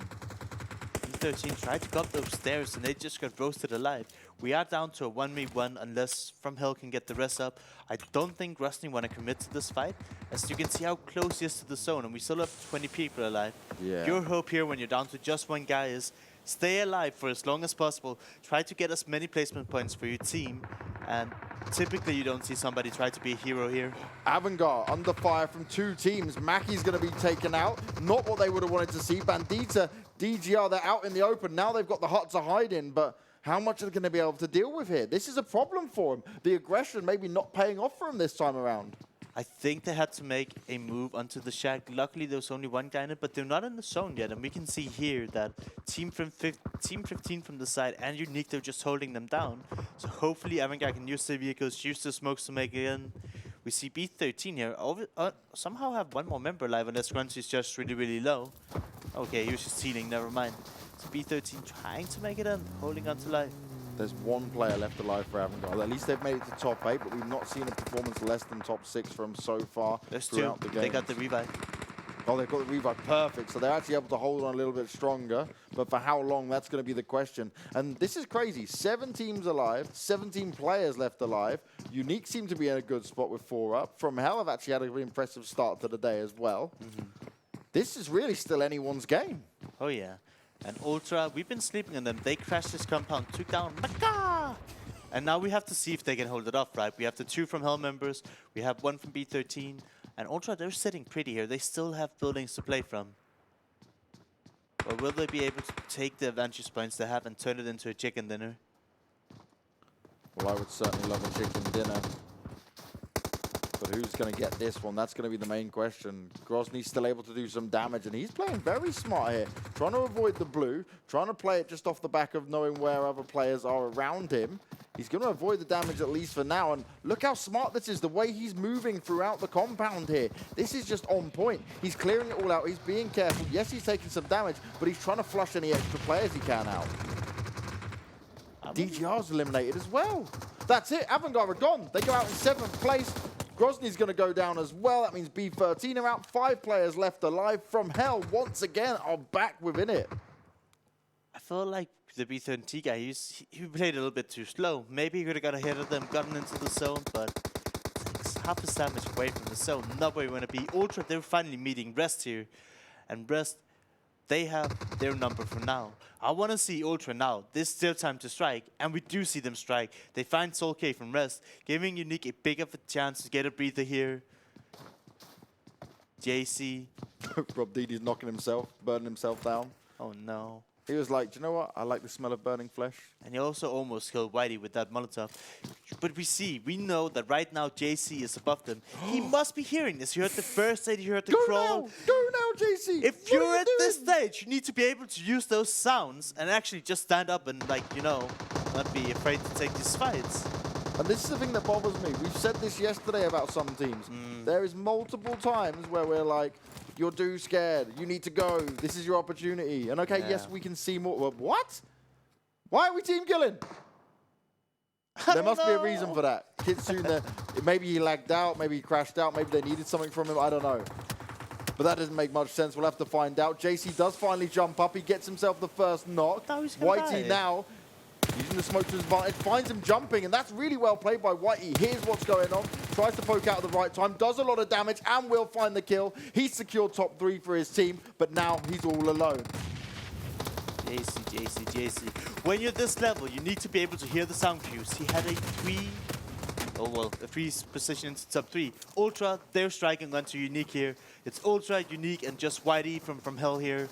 B13 tried to go up those stairs, and they just got roasted alive. We are down to a 1v1 unless FromHell can get the rest up. I don't think Rosq want to commit to this fight, as you can see how close he is to the zone, and we still have 20 people alive. Yeah. Your hope here when you're down to just 1 guy is stay alive for as long as possible. Try to get as many placement points for your team. And typically you don't see somebody try to be a hero here. Avangar under fire from 2 teams. Mackey's going to be taken out. Not what they would have wanted to see. Bandita, DGR, they're out in the open. Now they've got the hut to hide in, but how much are they going to be able to deal with here? This is a problem for them. The aggression maybe not paying off for them this time around. I think they had to make a move onto the shack. Luckily, there was only 1 guy in it, but they're not in the zone yet. And we can see here that Team 15 from the side and Unique, they're just holding them down. So hopefully, Avangar can use their vehicles, use the smokes to make it in. We see B13 here somehow have 1 more member alive, unless Grunty is just really, really low. Okay, he was just healing, never mind. So B13 trying to make it in, holding on to life. There's 1 player left alive for Avangar. At least they've made it to top 8, but we've not seen a performance less than top 6 from so far. There's 2. They got the revive. Oh, they've got the revive. Perfect. So they're actually able to hold on a little bit stronger. But for how long, that's going to be the question. And this is crazy. 7 teams alive, 17 players left alive. Unique seem to be in a good spot with 4 up. FromHell have actually had a really impressive start to the day as well. This is really still anyone's game. Oh, yeah. And Ultra, we've been sleeping on them. They crashed this compound, took down Maka! And now we have to see if they can hold it off, right? We have the 2 FromHell members. We have 1 from B13. And Ultra, they're sitting pretty here. They still have buildings to play from. Or will they be able to take the advantage points they have and turn it into a chicken dinner? Well, I would certainly love a chicken dinner. But who's going to get this one? That's going to be the main question. Grozny's still able to do some damage, and he's playing very smart here. Trying to avoid the blue, trying to play it just off the back of knowing where other players are around him. He's going to avoid the damage at least for now, and look how smart this is, the way he's moving throughout the compound here. This is just on point. He's clearing it all out. He's being careful. Yes, he's taking some damage, but he's trying to flush any extra players he can out. DGR's eliminated as well. That's it. Avangar are gone. They go out in 7th place. Grozny's going to go down as well. That means B13 are out. 5 players left alive. FromHell, once again, are back within it. I feel like the B13 guy, he played a little bit too slow. Maybe he could have got ahead of them, gotten into the zone, but takes half his damage away from the zone. Not where you want to be. Ultra, they're finally meeting Rosq here. And Rosq, they have their number for now. I want to see Ultra now. There's still time to strike, and we do see them strike. They find Soul K from Rosq, giving Unique a big of a chance to get a breather here. JC. Robdini's knocking himself, burning himself down. Oh no. He was like, do you know what? I like the smell of burning flesh. And he also almost killed Whitey with that Molotov. But we know that right now JC is above them. He must be hearing this. You heard the first aid, you heard the crawl. Go now, JC! If you're at this stage, you need to be able to use those sounds and actually just stand up and, like, you know, not be afraid to take these fights. And this is the thing that bothers me. We've said this yesterday about some teams. There is multiple times where we're like, you're too scared. You need to go. This is your opportunity. And okay, yes, we can see more. What? Why are we team killing? There must be a reason for that. Kitsune, maybe he lagged out, maybe he crashed out, maybe they needed something from him, I don't know. But that doesn't make much sense. We'll have to find out. JC does finally jump up. He gets himself the first knock. Whitey now, using the smoke to his advantage, finds him jumping, and that's really well played by Whitey. Here's what's going on. Tries to poke out at the right time, does a lot of damage, and will find the kill. He's secured top 3 for his team, but now he's all alone. JC. When you're this level, you need to be able to hear the sound cues. He had a 3 position into top 3. Ultra, they're striking onto Unique here. It's Ultra, Unique, and just Whitey from Hell here.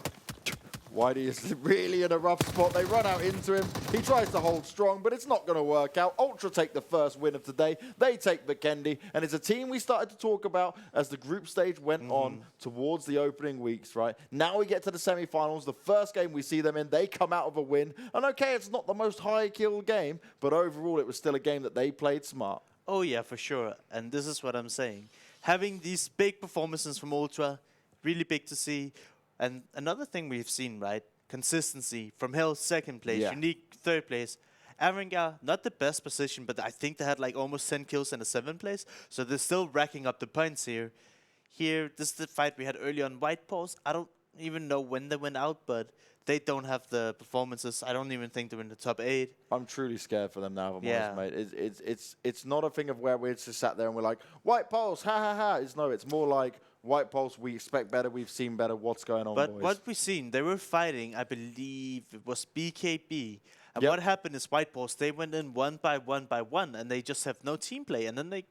Whitey is really in a rough spot. They run out into him. He tries to hold strong, but it's not going to work out. Ultra take the first win of today. They take Vikendi, and it's a team we started to talk about as the group stage went on towards the opening weeks, right? Now we get to the semifinals. The first game we see them in, they come out of a win. And okay, it's not the most high kill game, but overall it was still a game that they played smart. Oh yeah, for sure. And this is what I'm saying. Having these big performances from Ultra, really big to see. And another thing we've seen, right? Consistency. From Hell, 2nd place. Unique, 3rd place. Avangar, not the best position, but I think they had like almost 10 kills in the 7th place. So they're still racking up the points here. Here, this is the fight we had early on White Pulse. I don't even know when they went out, but they don't have the performances. I don't even think they're in the top 8. I'm truly scared for them now, if I'm honest, mate. It's not a thing of where we just sat there and we're like, White Pulse, ha ha ha. It's more like, White Pulse, we expect better, we've seen better, what's going on, but boys? What we've seen, they were fighting, I believe it was BKB. And what happened is White Pulse, they went in one by one, and they just have no team play. And then they,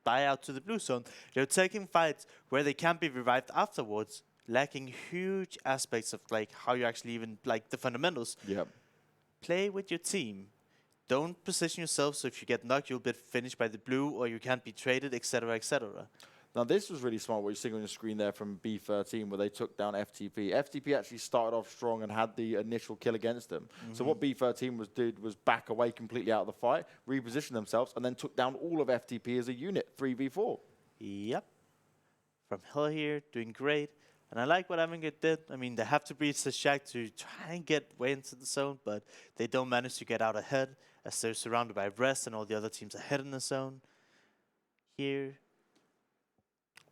buy out to the blue zone. They're taking fights where they can't be revived afterwards, lacking huge aspects of like how you actually even, like the fundamentals. Play with your team. Don't position yourself so if you get knocked, you'll be finished by the blue, or you can't be traded, etc., etc. Now, this was really smart, what you're seeing on your screen there from B13, where they took down FTP. FTP actually started off strong and had the initial kill against them. So what B13 did was back away completely out of the fight, reposition themselves, and then took down all of FTP as a unit, 3v4. Yep. From Hell here, doing great. And I like what Avangar did. I mean, they have to breach the shack to try and get way into the zone, but they don't manage to get out ahead as they're surrounded by Rest and all the other teams ahead in the zone. Here.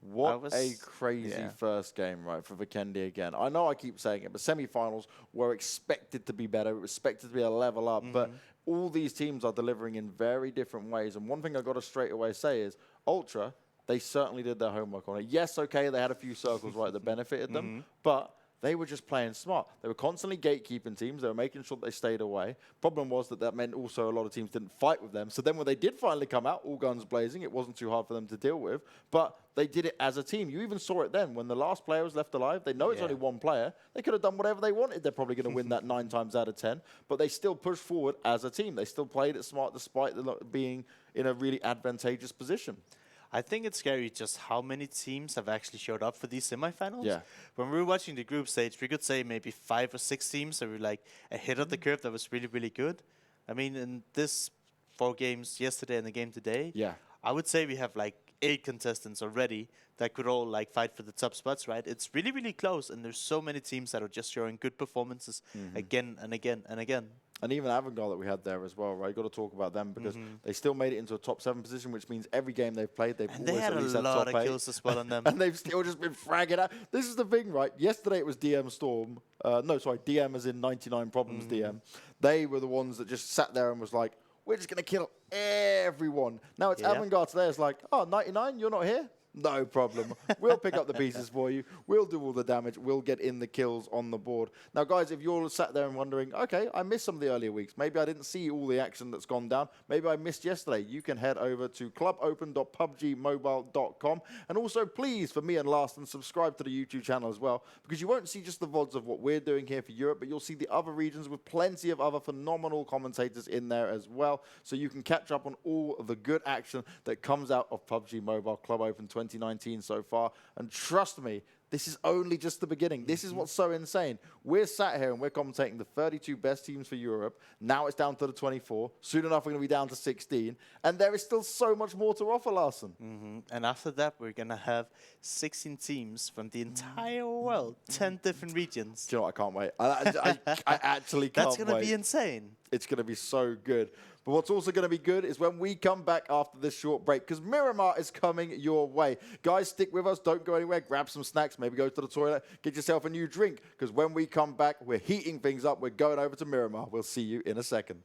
What a crazy first game, right, for Vikendi again. I know I keep saying it, but semifinals were expected to be better. It was expected to be a level up, but all these teams are delivering in very different ways. And one thing I got to straight away say is, Ultra, they certainly did their homework on it. Yes, okay, they had a few circles, right, that benefited them, but they were just playing smart. They were constantly gatekeeping teams. They were making sure that they stayed away. Problem was that meant also a lot of teams didn't fight with them. So then when they did finally come out, all guns blazing, it wasn't too hard for them to deal with. But they did it as a team. You even saw it then. When the last player was left alive, they know it's only one player. They could have done whatever they wanted. They're probably going to win that 9 times out of 10. But they still pushed forward as a team. They still played it smart despite being in a really advantageous position. I think it's scary just how many teams have actually showed up for these semifinals. Yeah. When we were watching the group stage, we could say maybe 5 or 6 teams that were like ahead of the curve that was really, really good. I mean, in this 4 games yesterday and the game today, I would say we have like 8 contestants already that could all like fight for the top spots, right? It's really, really close, and there's so many teams that are just showing good performances again and again and again. And even Avangar that we had there as well, right? You've got to talk about them because they still made it into a top 7 position, which means every game they've played, they've always had at least a had lot top of 8. kills as well on them. And they've still just been fragging out. This is the thing, right? Yesterday it was DMStorm. DM as in 99 Problems DM. They were the ones that just sat there and was like, we're just going to kill everyone. Now it's Avangar today. It's like, oh, 99, you're not here? No problem. We'll pick up the pieces for you. We'll do all the damage. We'll get in the kills on the board. Now, guys, if you're sat there and wondering, okay, I missed some of the earlier weeks. Maybe I didn't see all the action that's gone down. Maybe I missed yesterday. You can head over to clubopen.pubgmobile.com. And also, please, for me and Larson, subscribe to the YouTube channel as well, because you won't see just the VODs of what we're doing here for Europe, but you'll see the other regions with plenty of other phenomenal commentators in there as well. So you can catch up on all of the good action that comes out of PUBG Mobile Club Open 2019 so far. And trust me, This is only just the beginning. This is what's so insane. We're sat here and we're commentating the 32 best teams for Europe. Now it's down to the 24. Soon enough, we're going to be down to 16. And there is still so much more to offer, Larson. And after that, we're going to have 16 teams from the entire world, 10 different regions. Do you know what? I can't wait. I actually can't wait. That's going to be insane. It's going to be so good. But what's also going to be good is when we come back after this short break, because Miramar is coming your way. Guys, stick with us. Don't go anywhere. Grab some snacks. Maybe go to the toilet. Get yourself a new drink. Because when we come back, we're heating things up. We're going over to Miramar. We'll see you in a second.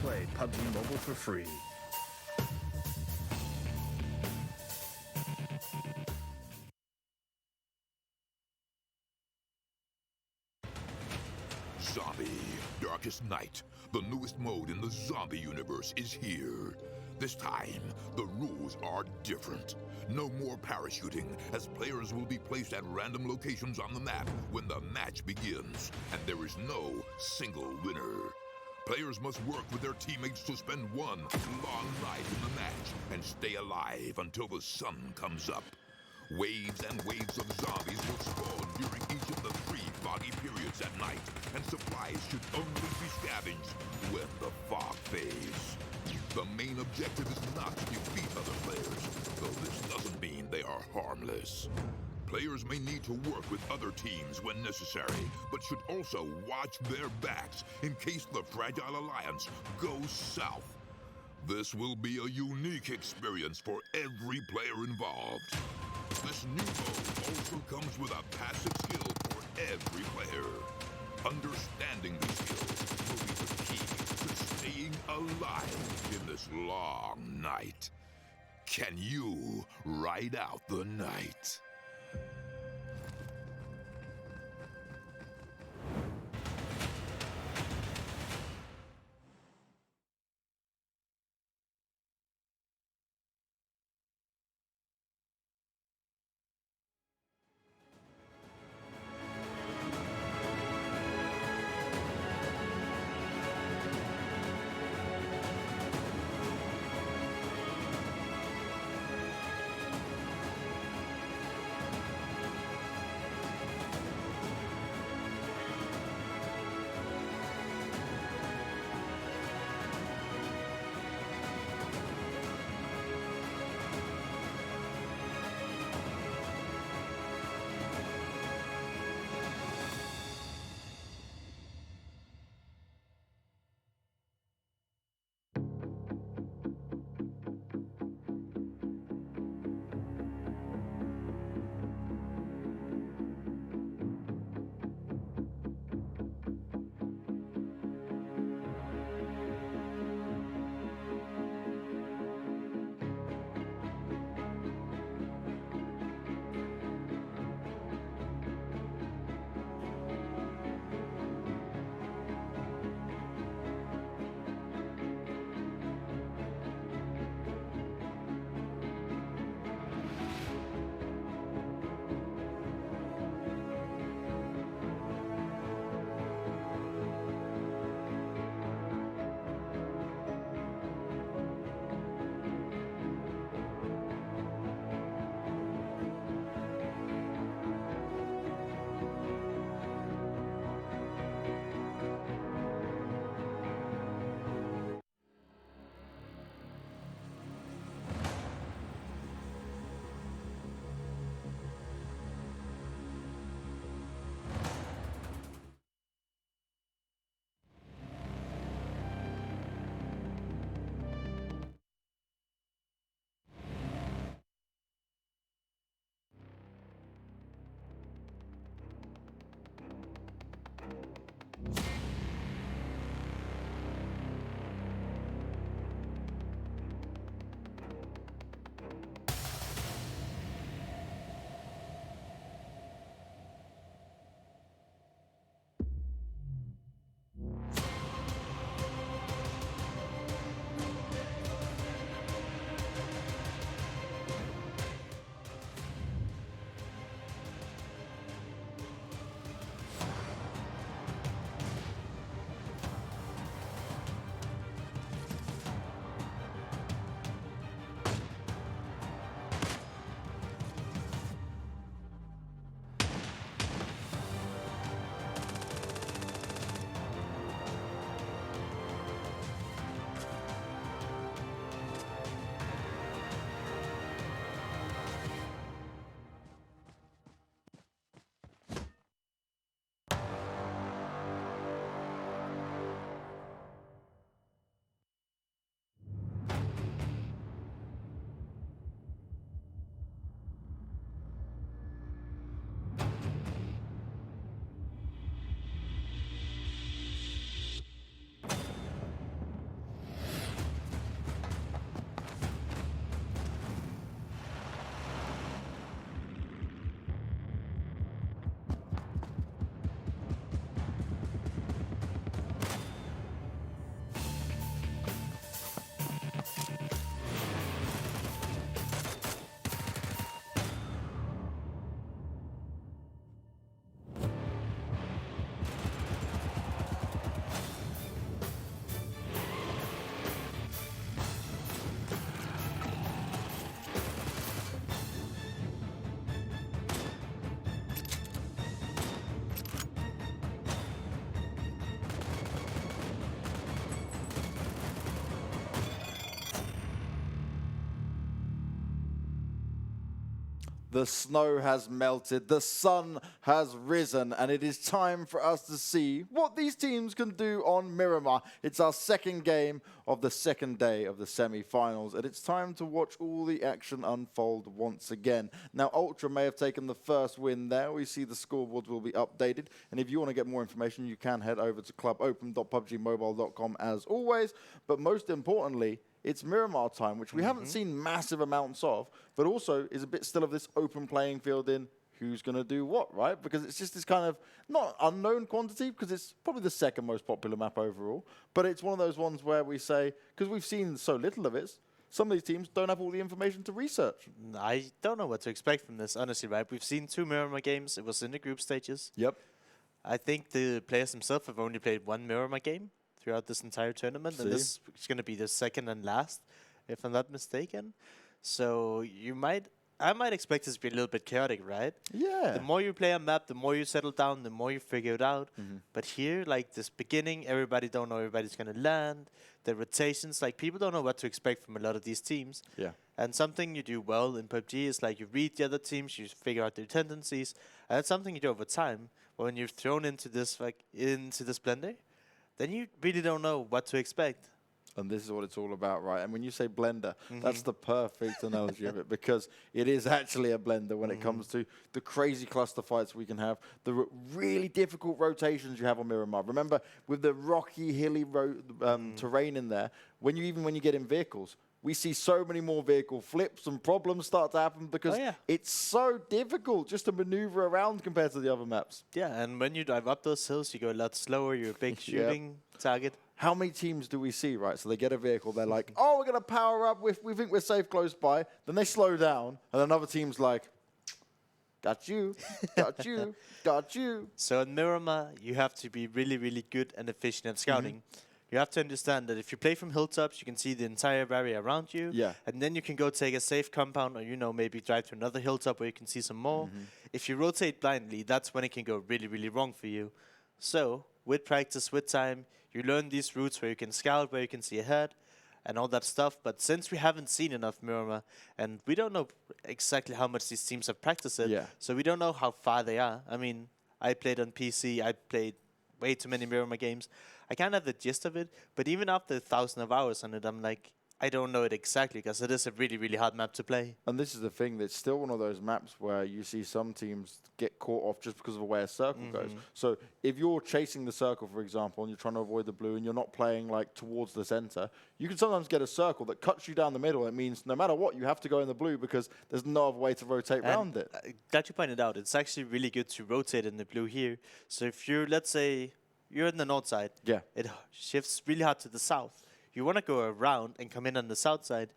Play PUBG Mobile for free. Zombie, Darkest Night, the newest mode in the zombie universe, is here. This time, the rules are different. No more parachuting, as players will be placed at random locations on the map when the match begins, and there is no single winner. Players must work with their teammates to spend one long night in the match and stay alive until the sun comes up. Waves and waves of zombies will spawn during each of the 3 foggy periods at night, and supplies should only be scavenged when the fog fades. The main objective is not to defeat other players, though this doesn't mean they are harmless. Players may need to work with other teams when necessary, but should also watch their backs in case the Fragile Alliance goes south. This will be a unique experience for every player involved. This new mode also comes with a passive skill for every player. Understanding the skills will be the key to staying alive in this long night. Can you ride out the night? The snow has melted, the sun has risen, and it is time for us to see what these teams can do on Miramar. It's our second game of the second day of the semi-finals, and it's time to watch all the action unfold once again. Now, Ultra may have taken the first win there. We see the scoreboards will be updated, and if you want to get more information, you can head over to clubopen.pubgmobile.com as always. But most importantly, it's Miramar time, which we haven't seen massive amounts of, but also is a bit still of this open playing field in who's going to do what, right? Because it's just this kind of, not unknown quantity, because it's probably the second most popular map overall, but it's one of those ones where we say, because we've seen so little of it, some of these teams don't have all the information to research. I don't know what to expect from this, honestly, right? We've seen 2 Miramar games. It was in the group stages. Yep. I think the players themselves have only played 1 Miramar game throughout this entire tournament, and this is going to be the second and last, if I'm not mistaken. So I might expect this to be a little bit chaotic, right? Yeah. The more you play a map, the more you settle down, the more you figure it out. But here, like this beginning, everybody don't know everybody's going to land. The rotations, like people don't know what to expect from a lot of these teams. Yeah. And something you do well in PUBG is like you read the other teams, you figure out their tendencies, and that's something you do over time. But when you're thrown into this blender, then you really don't know what to expect. And this is what it's all about, right? And when you say blender, that's the perfect analogy of it, because it is actually a blender when it comes to the crazy cluster fights we can have, the really difficult rotations you have on Miramar. Remember, with the rocky, hilly terrain in there, when you get in vehicles, we see so many more vehicle flips and problems start to happen because it's so difficult just to maneuver around compared to the other maps. Yeah, and when you drive up those hills, you go a lot slower. You're a big shooting target. How many teams do we see, right? So they get a vehicle, they're like, oh, we're going to power up, we think we're safe close by. Then they slow down, and another team's like, got you, got you, got you. So in Miramar, you have to be really, really good and efficient at scouting. You have to understand that if you play from hilltops, you can see the entire area around you. Yeah. And then you can go take a safe compound, or, maybe drive to another hilltop where you can see some more. If you rotate blindly, that's when it can go really, really wrong for you. So with practice, with time, you learn these routes where you can scout, where you can see ahead, and all that stuff. But since we haven't seen enough Miramar, and we don't know exactly how much these teams have practiced it, so we don't know how far they are. I mean, I played on PC, I played way too many Miramar games. I kind of have the gist of it, but even after 1,000 of hours on it, I'm like, I don't know it exactly, because it is a really, really hard map to play. And this is the thing, that's still one of those maps where you see some teams get caught off just because of where a circle goes. So if you're chasing the circle, for example, and you're trying to avoid the blue, and you're not playing like towards the center, you can sometimes get a circle that cuts you down the middle. It means no matter what, you have to go in the blue because there's no other way to rotate around it. Glad you pointed out, it's actually really good to rotate in the blue here. So if you're, let's say, you're in the north side, it shifts really hard to the south. You want to go around and come in on the south side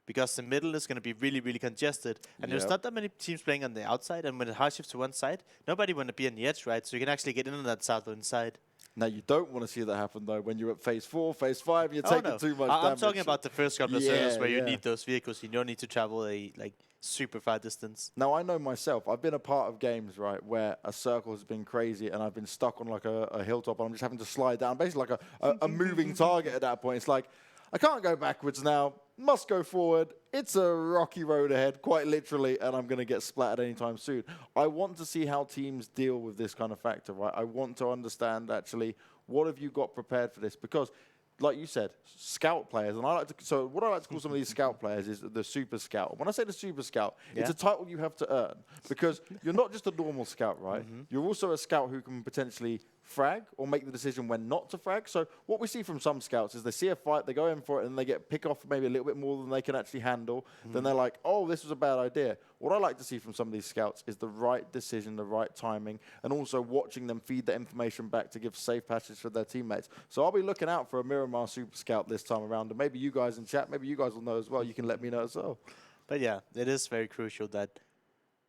because the middle is going to be really, really congested. And there's not that many teams playing on the outside. And when it hard shifts to one side, nobody want to be on the edge, right? So you can actually get in on that southern side. Now, you don't want to see that happen, though, when you're at phase 4, phase 5, you're taking too much damage. I'm talking about the first couple of servers where you need those vehicles. You don't need to travel a super far distance. Now, I know myself. I've been a part of games, right, where a circle has been crazy and I've been stuck on like a hilltop and I'm just having to slide down, basically like a moving target at that point. It's like, I can't go backwards now, must go forward. It's a rocky road ahead, quite literally, and I'm going to get splattered anytime soon. I want to see how teams deal with this kind of factor, right? I want to understand, actually, what have you got prepared for this? Because, like you said, scout players, and so what I like to call some of these scout players is the super scout. When I say the super scout, it's a title you have to earn, because you're not just a normal scout, right? You're also a scout who can potentially frag or make the decision when not to frag. So what we see from some scouts is they see a fight, they go in for it, and they get pick off maybe a little bit more than they can actually handle. Then they're like, oh, this was a bad idea. What I like to see from some of these scouts is the right decision, the right timing, and also watching them feed the information back to give safe passage for their teammates. So I'll be looking out for a Miramar Super Scout this time around, and maybe you guys in chat, maybe you guys will know as well. You can let me know as well. But yeah, it is very crucial that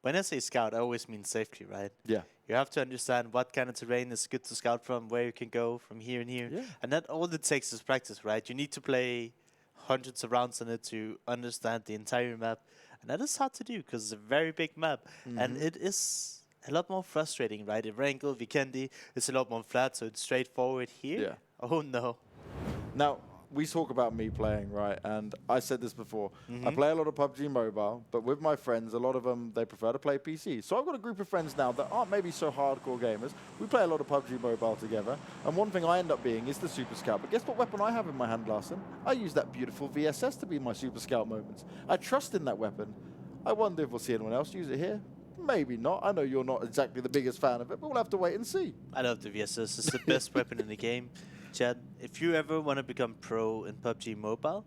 when I say scout, I always mean safety, right? Yeah. You have to understand what kind of terrain is good to scout from, where you can go from here and here. And that all it takes is practice, right? You need to play hundreds of rounds on it to understand the entire map. And that is hard to do because it's a very big map. And it is a lot more frustrating, right? Erangel, Vikendi, it's a lot more flat, so it's straightforward here. Oh, no. Now, we talk about me playing, right? And I said this before. I play a lot of PUBG Mobile, but with my friends, a lot of them, they prefer to play PC. So I've got a group of friends now that aren't maybe so hardcore gamers. We play a lot of PUBG Mobile together. And one thing I end up being is the Super Scout. But guess what weapon I have in my hand, Larson? I use that beautiful VSS to be my Super Scout moments. I trust in that weapon. I wonder if we'll see anyone else use it here. Maybe not. I know you're not exactly the biggest fan of it, but we'll have to wait and see. I love the VSS. It's the best weapon in the game. Chad, if you ever want to become pro in PUBG Mobile,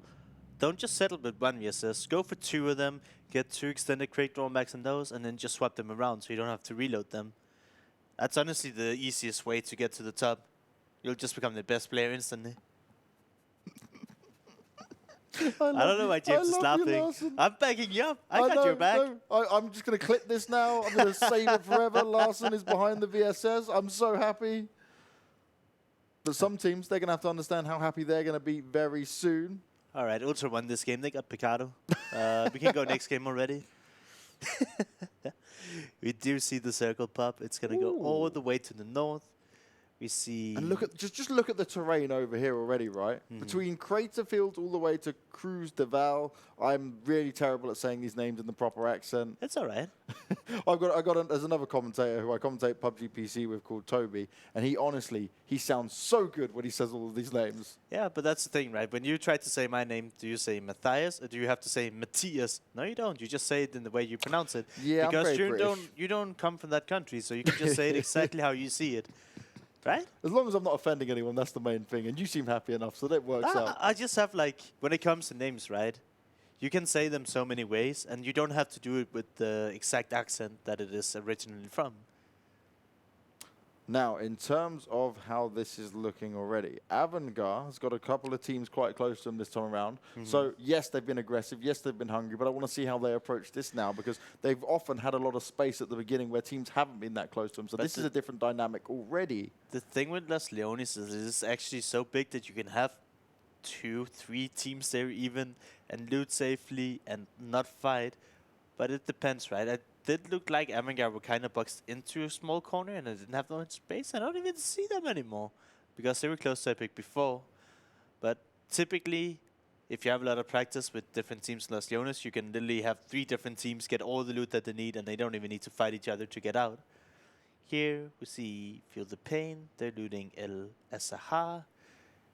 don't just settle with one VSS. Go for 2 of them, get 2 extended crate drawbacks on those, and then just swap them around so you don't have to reload them. That's honestly the easiest way to get to the top. You'll just become the best player instantly. I don't know why James is laughing. I'm backing you up. I got your back. I'm just going to clip this now. I'm going to save it forever. Larson is behind the VSS. I'm so happy. But some teams, they're going to have to understand how happy they're going to be very soon. All right, Ultra won this game. They got Picado. We can go next game already. We do see the circle pop. It's going to go all the way to the north. We see... And look at just look at the terrain over here already, right? Between Crater Fields all the way to Cruz de Val. I'm really terrible at saying these names in the proper accent. It's all right. There's another commentator who I commentate PUBG PC with called Toby, and he sounds so good when he says all of these names. Yeah, but that's the thing, right? When you try to say my name, do you say Matthias or do you have to say Matthias? No, you don't. You just say it in the way you pronounce it. Yeah, because I'm very British. You don't come from that country, so you can just say it exactly how you see it. Right? As long as I'm not offending anyone, that's the main thing. And you seem happy enough, so that works out. I just have, like, when it comes to names, right? You can say them so many ways, and you don't have to do it with the exact accent that it is originally from. Now, in terms of how this is looking already, Avangar has got a couple of teams quite close to them this time around. So, yes, they've been aggressive. Yes, they've been hungry. But I want to see how they approach this now because they've often had a lot of space at the beginning where teams haven't been that close to them. So, this is a different dynamic already. The thing with Los Leones is it's actually so big that you can have 2, 3 teams there even and loot safely and not fight. But it depends, right? It did look like Avangar were kind of boxed into a small corner and I didn't have no space. I don't even see them anymore because they were close to Epic before. But typically, if you have a lot of practice with different teams in Los Leones, you can literally have 3 different teams get all the loot that they need and they don't even need to fight each other to get out. Here we see FeelThePain. They're looting El Asaha.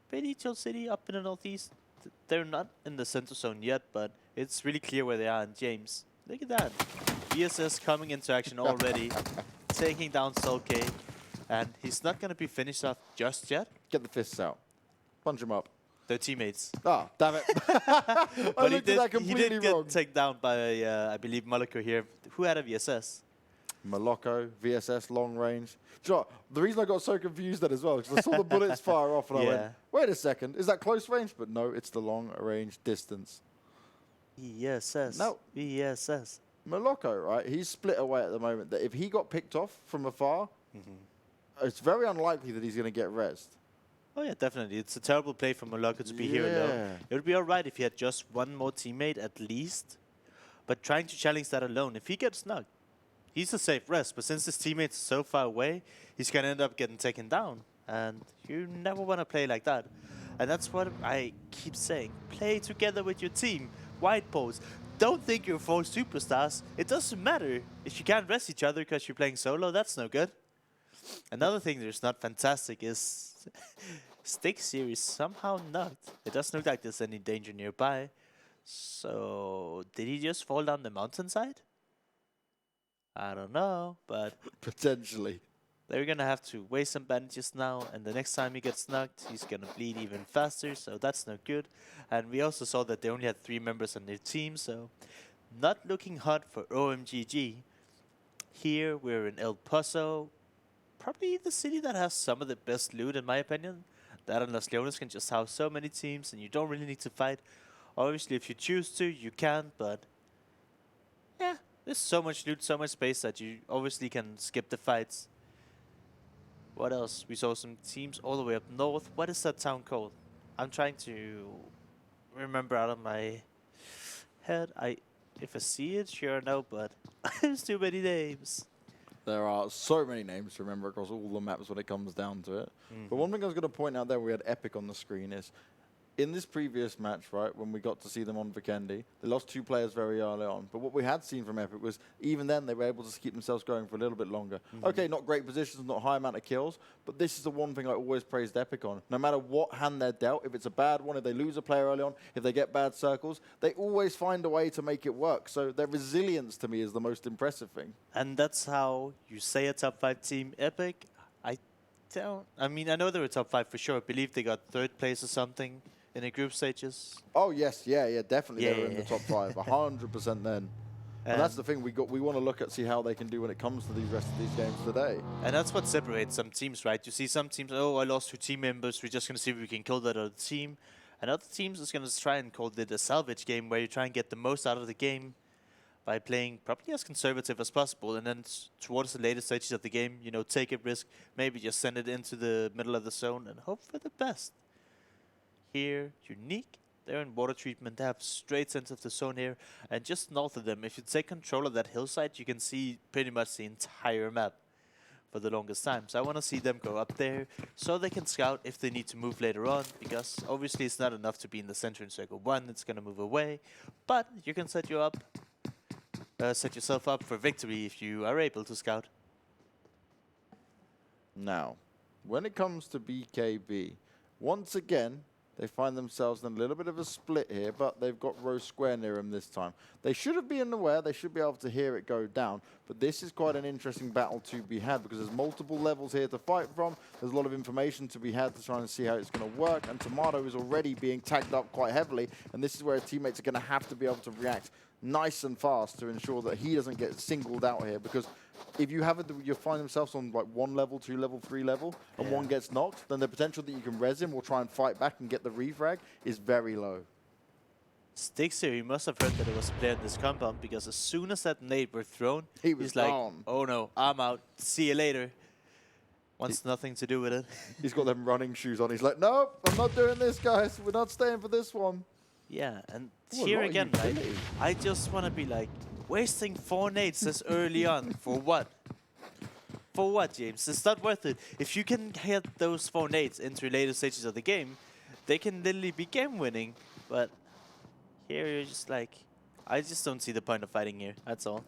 Pretty chill city up in the northeast. They're not in the center zone yet, but it's really clear where they are. And James, look at that. VSS coming into action already, taking down Solkay, and he's not going to be finished off just yet. Get the fists out. Punch him up. They're teammates. Ah, damn it. But he did get taken down by, I believe, Moloko here, who had a VSS. Moloko, VSS, long range. Do you know what? The reason I got so confused then as well, because I saw the bullets fire off and I went, wait a second, is that close range? But no, it's the long range distance. VSS. No. VSS. Moloko, right, he's split away at the moment. That if he got picked off from afar, it's very unlikely that he's going to get rezzed. Oh, yeah, definitely. It's a terrible play for Moloko to be here alone. It would be all right if he had just one more teammate at least. But trying to challenge that alone, if he gets knocked, he's a safe rest. But since his teammate's so far away, he's going to end up getting taken down. And you never want to play like that. And that's what I keep saying. Play together with your team. White pose. Don't think you're 4 superstars. It doesn't matter. If you can't rest each other because you're playing solo, that's no good. Another thing that's not fantastic is Sticks here is somehow knocked. It doesn't look like there's any danger nearby. So, did he just fall down the mountainside? I don't know, but... Potentially. They're going to have to waste some bandages now, and the next time he gets knocked, he's going to bleed even faster, so that's not good. And we also saw that they only had 3 members on their team, so not looking hot for OMGG. Here, we're in El Paso, probably the city that has some of the best loot, in my opinion. That and Los Leones can just house so many teams, and you don't really need to fight. Obviously, if you choose to, you can, but yeah, there's so much loot, so much space that you obviously can skip the fights. What else? We saw some teams all the way up north. What is that town called? I'm trying to remember out of my head. If I see it, sure, no, but there's too many names. There are so many names to remember across all the maps when it comes down to it. But one thing I was going to point out there, we had Epic on the screen, is in this previous match, right, when we got to see them on Vikendi, they lost 2 players very early on. But what we had seen from Epic was even then they were able to keep themselves going for a little bit longer. Okay, not great positions, not high amount of kills, but this is the one thing I always praised Epic on. No matter what hand they're dealt, if it's a bad one, if they lose a player early on, if they get bad circles, they always find a way to make it work. So their resilience to me is the most impressive thing. And that's how you say a top 5 team. Epic, I mean, I know they're a top 5 for sure. I believe they got 3rd place or something in the group stages. Oh yes, yeah, definitely they were in the top 5, 100% then. And that's the thing we want to look at, see how they can do when it comes to these rest of these games today. And that's what separates some teams, right? You see some teams, oh, I lost 2 team members, we're just going to see if we can kill that other team. And other teams is going to try and call it a salvage game where you try and get the most out of the game by playing probably as conservative as possible. And then towards the later stages of the game, you know, take a risk, maybe just send it into the middle of the zone and hope for the best. Here, Unique, they're in water treatment, they have straight sense of the zone here, and just north of them, if you take control of that hillside, you can see pretty much the entire map for the longest time. So I want to see them go up there, so they can scout if they need to move later on, because obviously it's not enough to be in the center in circle 1, it's going to move away, but you can set yourself up for victory if you are able to scout. Now, when it comes to BKB, once again, they find themselves in a little bit of a split here, but they've got Rosq near them this time. They should have been aware, they should be able to hear it go down, but this is quite an interesting battle to be had because there's multiple levels here to fight from. There's a lot of information to be had to try and see how it's going to work, and Tomato is already being tagged up quite heavily, and this is where teammates are going to have to be able to react nice and fast to ensure that he doesn't get singled out here, because if you find themselves on like 1 level, 2 level, 3 level, and one gets knocked, then the potential that you can res him or try and fight back and get the refrag is very low. Stix here, he must have heard that it was a player in this compound, because as soon as that nade were thrown, he's like, oh no, I'm out, see you later. Wants nothing to do with it. He's got them running shoes on, he's like, nope, I'm not doing this, guys, we're not staying for this one. Yeah, and here again, right, I just want to be like, wasting 4 nades this early on, for what? For what, James? It's not worth it. If you can hit those 4 nades into later stages of the game, they can literally be game winning. But here you're just like, I just don't see the point of fighting here, that's all.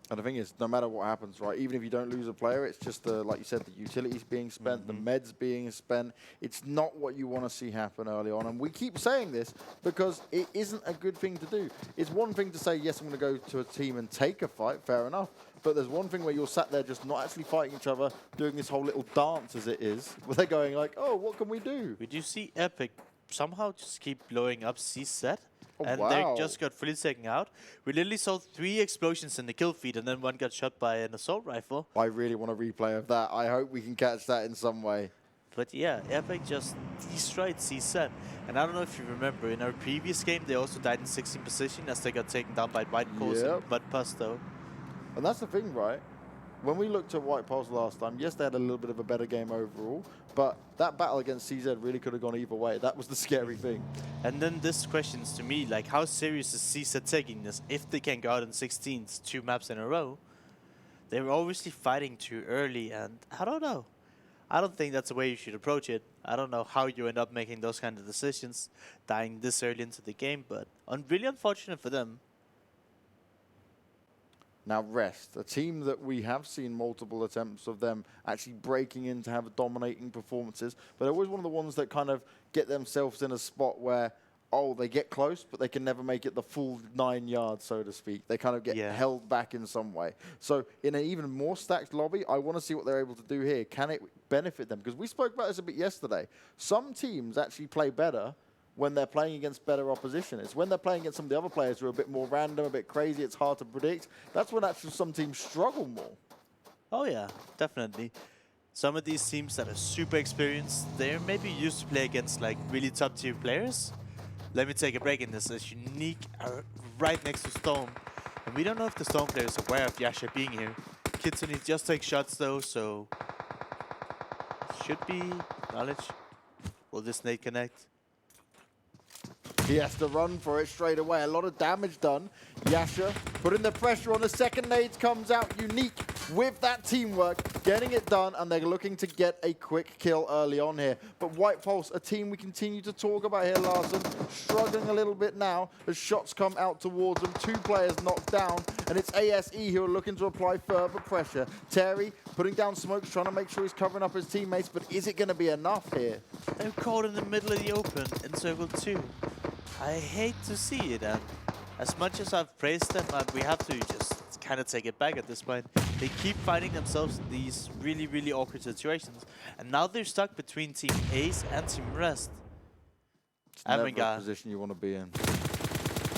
And the thing is, no matter what happens, right, even if you don't lose a player, it's just, like you said, the utilities being spent, the meds being spent. It's not what you want to see happen early on. And we keep saying this because it isn't a good thing to do. It's one thing to say, yes, I'm going to go to a team and take a fight, fair enough. But there's one thing where you're sat there just not actually fighting each other, doing this whole little dance as it is, where they're going like, oh, what can we do? Did you see Epic somehow just keep blowing up CZ? Oh, and wow. they just got fully taken out. We literally saw 3 explosions in the kill feed, and then 1 got shot by an assault rifle. I really want a replay of that. I hope we can catch that in some way. But yeah, Epic just destroyed CZ. And I don't know if you remember, in our previous game, they also died in 16th position as they got taken down by White Pulse and Bud Pusto. And that's the thing, right? When we looked at White Pulse last time, yes, they had a little bit of a better game overall, but that battle against CZ really could have gone either way. That was the scary thing. And then this questions to me, like, how serious is CZ taking this if they can go out in 16th 2 maps in a row? They were obviously fighting too early, and I don't know. I don't think that's the way you should approach it. I don't know how you end up making those kind of decisions, dying this early into the game, but really unfortunate for them. Now Rest, a team that we have seen multiple attempts of them actually breaking in to have dominating performances, but they're always one of the ones that kind of get themselves in a spot where, oh, they get close, but they can never make it the full 9 yards, so to speak. They kind of get held back in some way. So in an even more stacked lobby, I want to see what they're able to do here. Can it benefit them? Because we spoke about this a bit yesterday. Some teams actually play better when they're playing against better opposition. It's when they're playing against some of the other players who are a bit more random, a bit crazy, it's hard to predict. That's when actually some teams struggle more. Oh yeah, definitely. Some of these teams that are super experienced, they're maybe used to play against like really top tier players. Let me take a break in this. As Unique are right next to Storm. And we don't know if the Storm player is aware of Yasha being here. Kitsune just takes shots though, so should be knowledge. Will this nade connect? He has to run for it straight away. A lot of damage done. Yasha putting the pressure on. The second nade comes out. Unique with that teamwork, getting it done, and they're looking to get a quick kill early on here. But White Pulse, a team we continue to talk about here, Larson, struggling a little bit now as shots come out towards them. 2 players knocked down, and it's ASE who are looking to apply further pressure. Terry putting down smokes, trying to make sure he's covering up his teammates, but is it going to be enough here? They're caught in the middle of the open in circle 2. I hate to see it, and as much as I've praised them, we have to just kind of take it back at this point. They keep finding themselves in these really, really awkward situations, and now they're stuck between Team Ace and Team Rest. It's never a position you want to be in.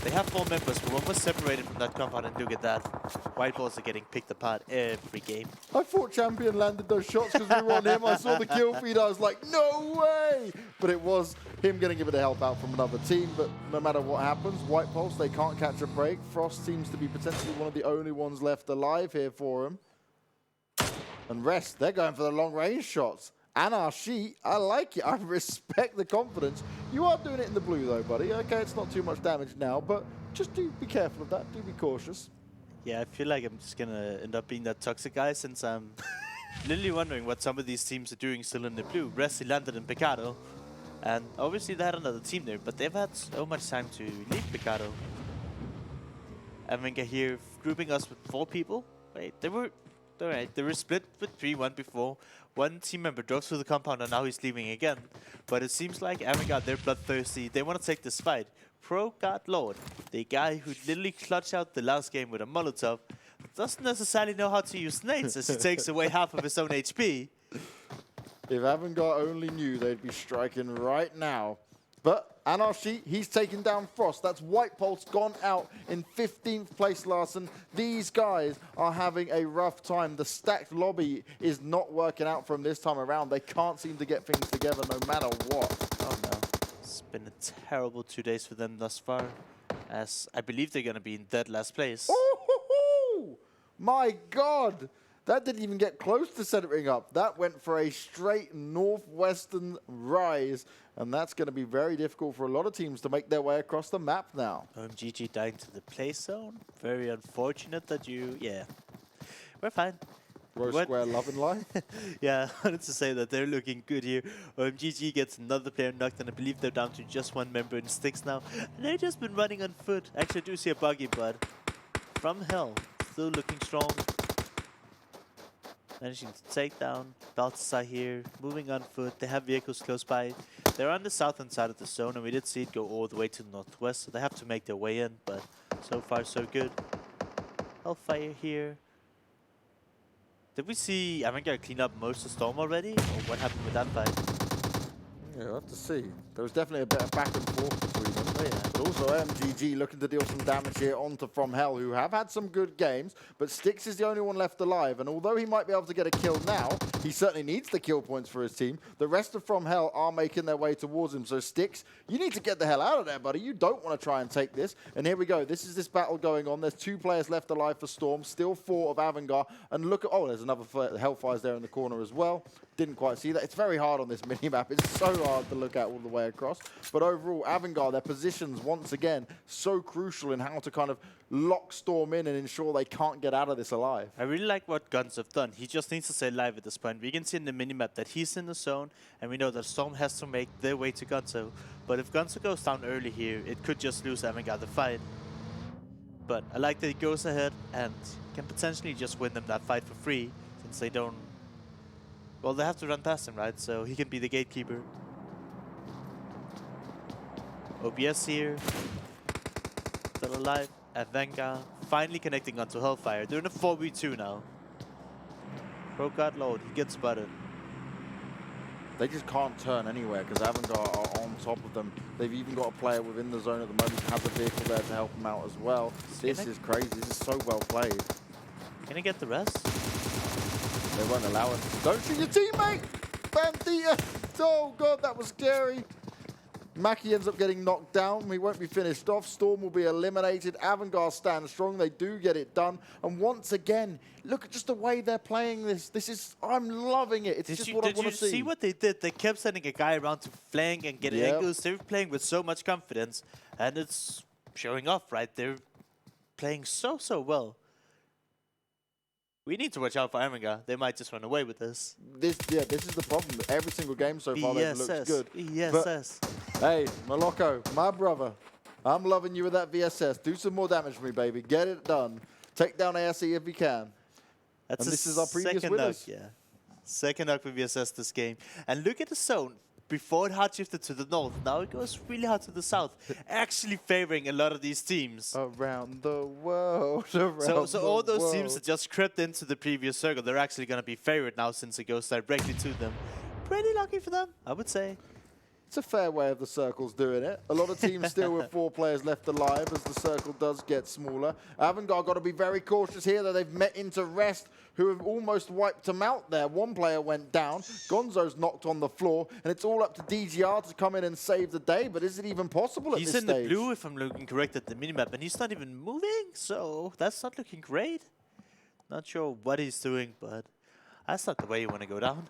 They have 4 members, but one was separated from that compound, and look at that. White balls are getting picked apart every game. I thought Champion landed those shots because we were on him. I saw the kill feed, I was like, no way! But it was him getting a bit of help out from another team. But no matter what happens, White Pulse, they can't catch a break. Frost seems to be potentially one of the only ones left alive here for him. And Rest, they're going for the long range shots. Anarchy, I like it. I respect the confidence. You are doing it in the blue though, buddy. Okay, it's not too much damage now, but just do be careful of that. Do be cautious. Yeah, I feel like I'm just going to end up being that toxic guy since I'm literally wondering what some of these teams are doing still in the blue. Resi landed in Picado, and obviously they had another team there, but they've had so much time to leave Picado. Avangar here grouping us with 4 people. Wait, they were split with 3-1 before. One team member drove through the compound and now he's leaving again. But it seems like Avangar, they're bloodthirsty. They want to take this fight. Pro God Lord, the guy who literally clutched out the last game with a Molotov, doesn't necessarily know how to use nades as he takes away half of his own HP. If Avangar only knew, they'd be striking right now. But Anarchy, he's taken down Frost. That's White Pulse gone out in 15th place, Larson. These guys are having a rough time. The stacked lobby is not working out for them this time around. They can't seem to get things together no matter what. Oh no. It's been a terrible 2 days for them thus far, as I believe they're going to be in dead last place. Oh, my God. That didn't even get close to centering up. That went for a straight northwestern rise. And that's going to be very difficult for a lot of teams to make their way across the map now. OMGG dying to the play zone. Very unfortunate that yeah. We're fine. Rosq square love and life. Yeah, I wanted to say that they're looking good here. OMGG gets another player knocked, and I believe they're down to just 1 member in sticks now. And they've just been running on foot. Actually, I do see a buggy, but FromHell still looking strong. Managing to take down Balthasar here, moving on foot. They have vehicles close by. They're on the southern side of the zone, and we did see it go all the way to the northwest, so they have to make their way in, but so far so good. Hellfire here. Did we see Avangar clean up most of Storm already, or what happened with that fight? Yeah, we'll have to see. There was definitely a bit of back and forth between them. Oh, yeah. But also OMGG looking to deal some damage here onto FromHell, who have had some good games, but Styx is the only one left alive. And although he might be able to get a kill now, he certainly needs the kill points for his team. The rest of FromHell are making their way towards him. So Styx, you need to get the hell out of there, buddy. You don't want to try and take this. And here we go. This is this battle going on. There's 2 players left alive for Storm, still 4 of Avangar. And look at, oh, there's another Hellfire's there in the corner as well. Didn't quite see that. It's very hard on this minimap. It's so hard to look at all the way across. But overall, Avangar, their positions, once again, so crucial in how to kind of lock Storm in and ensure they can't get out of this alive. I really like what Guns have done. He just needs to stay alive at this point. We can see in the minimap that he's in the zone, and we know that Storm has to make their way to Gunso. But if Gunso goes down early here, it could just lose Avangar the fight. But I like that he goes ahead and can potentially just win them that fight for free, since they don't... Well, they have to run past him, right? So he can be the gatekeeper. OBS here. Still alive. Avangar finally connecting onto Hellfire. They're in a 4v2 now. Pro God Lord, he gets spotted. They just can't turn anywhere because Avangar are on top of them. They've even got a player within the zone at the moment who has a vehicle there to help them out as well. This is crazy. This is so well played. Can I get the rest? They won't allow it. Don't shoot your teammate! Bandita! Oh god, that was scary. Mackie ends up getting knocked down. He won't be finished off. Storm will be eliminated. Avangar stand strong. They do get it done. And once again, look at just the way they're playing this. This is, I'm loving it. It's just what I want to see. Did you see what they did? They kept sending a guy around to flank and get angles. They were playing with so much confidence. And it's showing off, right? They're playing so well. We need to watch out for Avangar. They might just run away with this. This is the problem. Every single game so far, they've looked good. VSS. But, hey, Moloko, my brother, I'm loving you with that VSS. Do some more damage for me, baby. Get it done. Take down ASE if you can. That's and this is our previous winners. Yeah. Second knock for VSS this game. And look at the zone. Before it hard shifted to the north, now it goes really hard to the south, actually favoring a lot of these teams. Around the world, So all those teams that just crept into the previous circle, they're actually going to be favored now since it goes directly to them. Pretty lucky for them, I would say. It's a fair way of the circles doing it. A lot of teams still with 4 players left alive as the circle does get smaller. Avangar got to be very cautious here, though. They've met into Rest, who have almost wiped them out there. One player went down. Gonzo's knocked on the floor, and it's all up to DGR to come in and save the day. But is it even possible at this stage? He's in the blue, if I'm looking correct, at the minimap, and he's not even moving, so that's not looking great. Not sure what he's doing, but that's not the way you want to go down.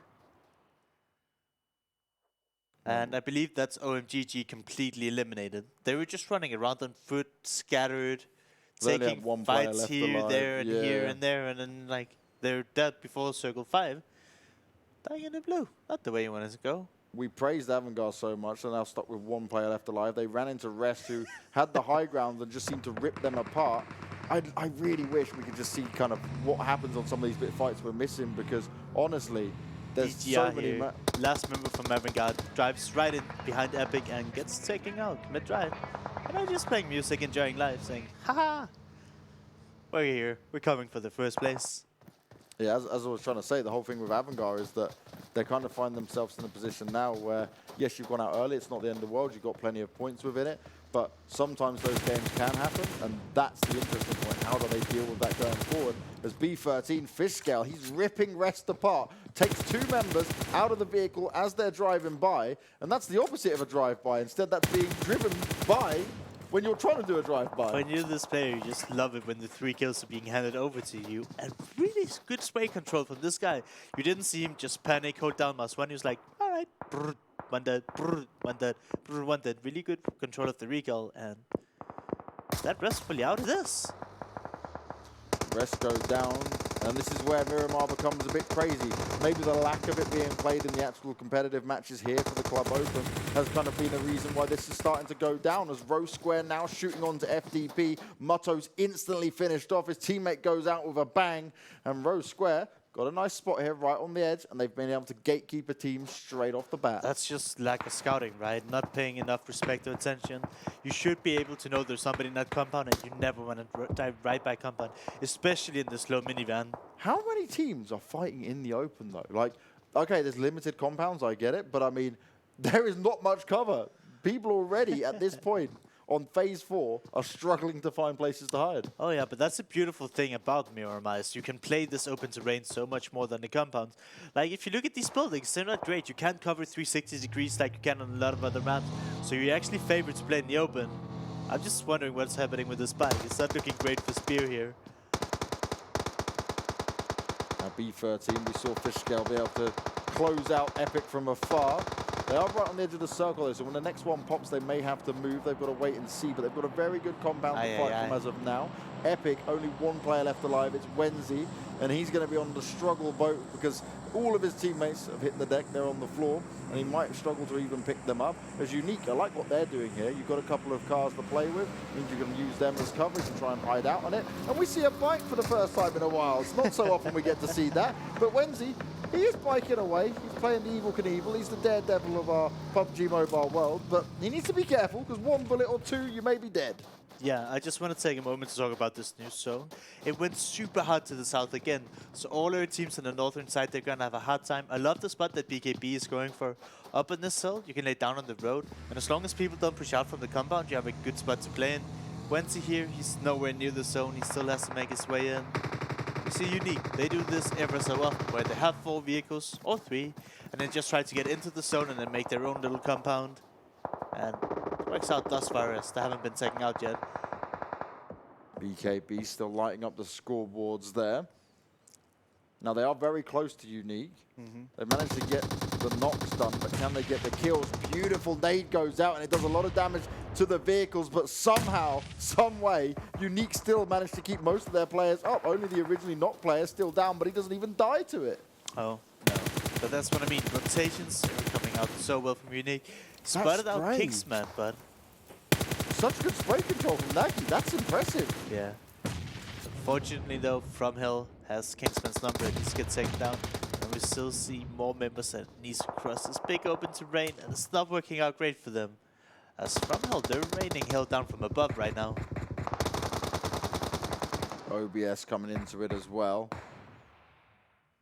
And I believe that's OMGG completely eliminated. They were just running around on foot, scattered, taking fights here, there, and here and there, and then like they're dead before Circle 5. Dying in the blue. Not the way you want it to go. We praised Avangar so much, they're now stuck with 1 player left alive. They ran into Rest, who had the high ground and just seemed to rip them apart. I really wish we could just see kind of what happens on some of these bit fights we're missing, because honestly, there's so many. Last member from Avangar drives right in behind Epic and gets taken out mid-drive. And I'm just playing music, enjoying life, saying, haha, we're here, we're coming for the first place. Yeah, as I was trying to say, the whole thing with Avangar is that they kind of find themselves in a position now where, yes, you've gone out early, it's not the end of the world, you've got plenty of points within it, but sometimes those games can happen, and that's the interesting point. How do they deal with that going forward? As B13, Fish Scale, he's ripping Rest apart, takes 2 members out of the vehicle as they're driving by, and that's the opposite of a drive-by. Instead, that's being driven by when you're trying to do a drive-by. When you're this player, you just love it when the 3 kills are being handed over to you. And really good spray control from this guy. You didn't see him just panic, hold down mouse 1. He was like, all right, brrr, 1 dead, brrr, 1 dead, brrr, 1 dead. Really good control of the recall, and that restfully out of this. Rest goes down, and this is where Miramar becomes a bit crazy. Maybe the lack of it being played in the actual competitive matches here for the Club Open has kind of been a reason why this is starting to go down, as Rosq now shooting onto FDP. Mutto's instantly finished off. His teammate goes out with a bang, and Rosq got a nice spot here right on the edge, and they've been able to gatekeep a team straight off the bat. That's just lack of scouting, right? Not paying enough respect or attention. You should be able to know there's somebody in that compound, and you never want to dive right by compound, especially in this low minivan. How many teams are fighting in the open, though? Like, okay, there's limited compounds, I get it, but I mean, there is not much cover. People already, at this point, on phase 4, are struggling to find places to hide. Oh yeah, but that's a beautiful thing about Miramar, is you can play this open terrain so much more than the compounds. Like, if you look at these buildings, they're not great. You can't cover 360 degrees like you can on a lot of other maps, so you're actually favored to play in the open. I'm just wondering what's happening with this bike. It's not looking great for Spear here. Now B13, we saw Fish Scale be able to close out Epic from afar. They are right on the edge of the circle, though, so when the next one pops, they may have to move. They've got to wait and see, but they've got a very good compound to fight from as of now. Epic, only 1 player left alive. It's Wenzy, and he's going to be on the struggle boat because all of his teammates have hit the deck. They're on the floor, and he might struggle to even pick them up. As Unique, I like what they're doing here. You've got a couple of cars to play with. Means you can use them as coverage and try and hide out on it. And we see a bike for the first time in a while. It's not so often we get to see that. But Wenzy, he is biking away. He's playing the Evil Knievel. He's the daredevil of our PUBG Mobile world. But he needs to be careful, because 1 bullet or 2, you may be dead. Yeah, I just want to take a moment to talk about this new zone. It went super hard to the south again, so all our teams on the northern side, they're going to have a hard time. I love the spot that BKB is going for. Up in this hill, you can lay down on the road, and as long as people don't push out from the compound, you have a good spot to play in. Wenzy here, he's nowhere near the zone, he still has to make his way in. You see Unique, they do this ever so often, where they have 4 vehicles, or 3, and then just try to get into the zone and then make their own little compound. And it works out thus far, as they haven't been taken out yet. BKB still lighting up the scoreboards there. Now, they are very close to Unique. They managed to get the knocks done, but can they get the kills? Beautiful nade goes out, and it does a lot of damage to the vehicles, but somehow, some way, Unique still managed to keep most of their players up. Only the originally knocked player still down, but he doesn't even die to it. Oh, no. But that's what I mean. Rotations are coming out so well from Unique. Spotted out Kingsman, but... Such good spray control from Nagi. That's impressive. Yeah. Unfortunately, though, FromHell has Kingsman's number and he's get taken down. And we still see more members that needs to cross this big open terrain, and it's not working out great for them. As FromHell, they're raining hell down from above right now. OBS coming into it as well.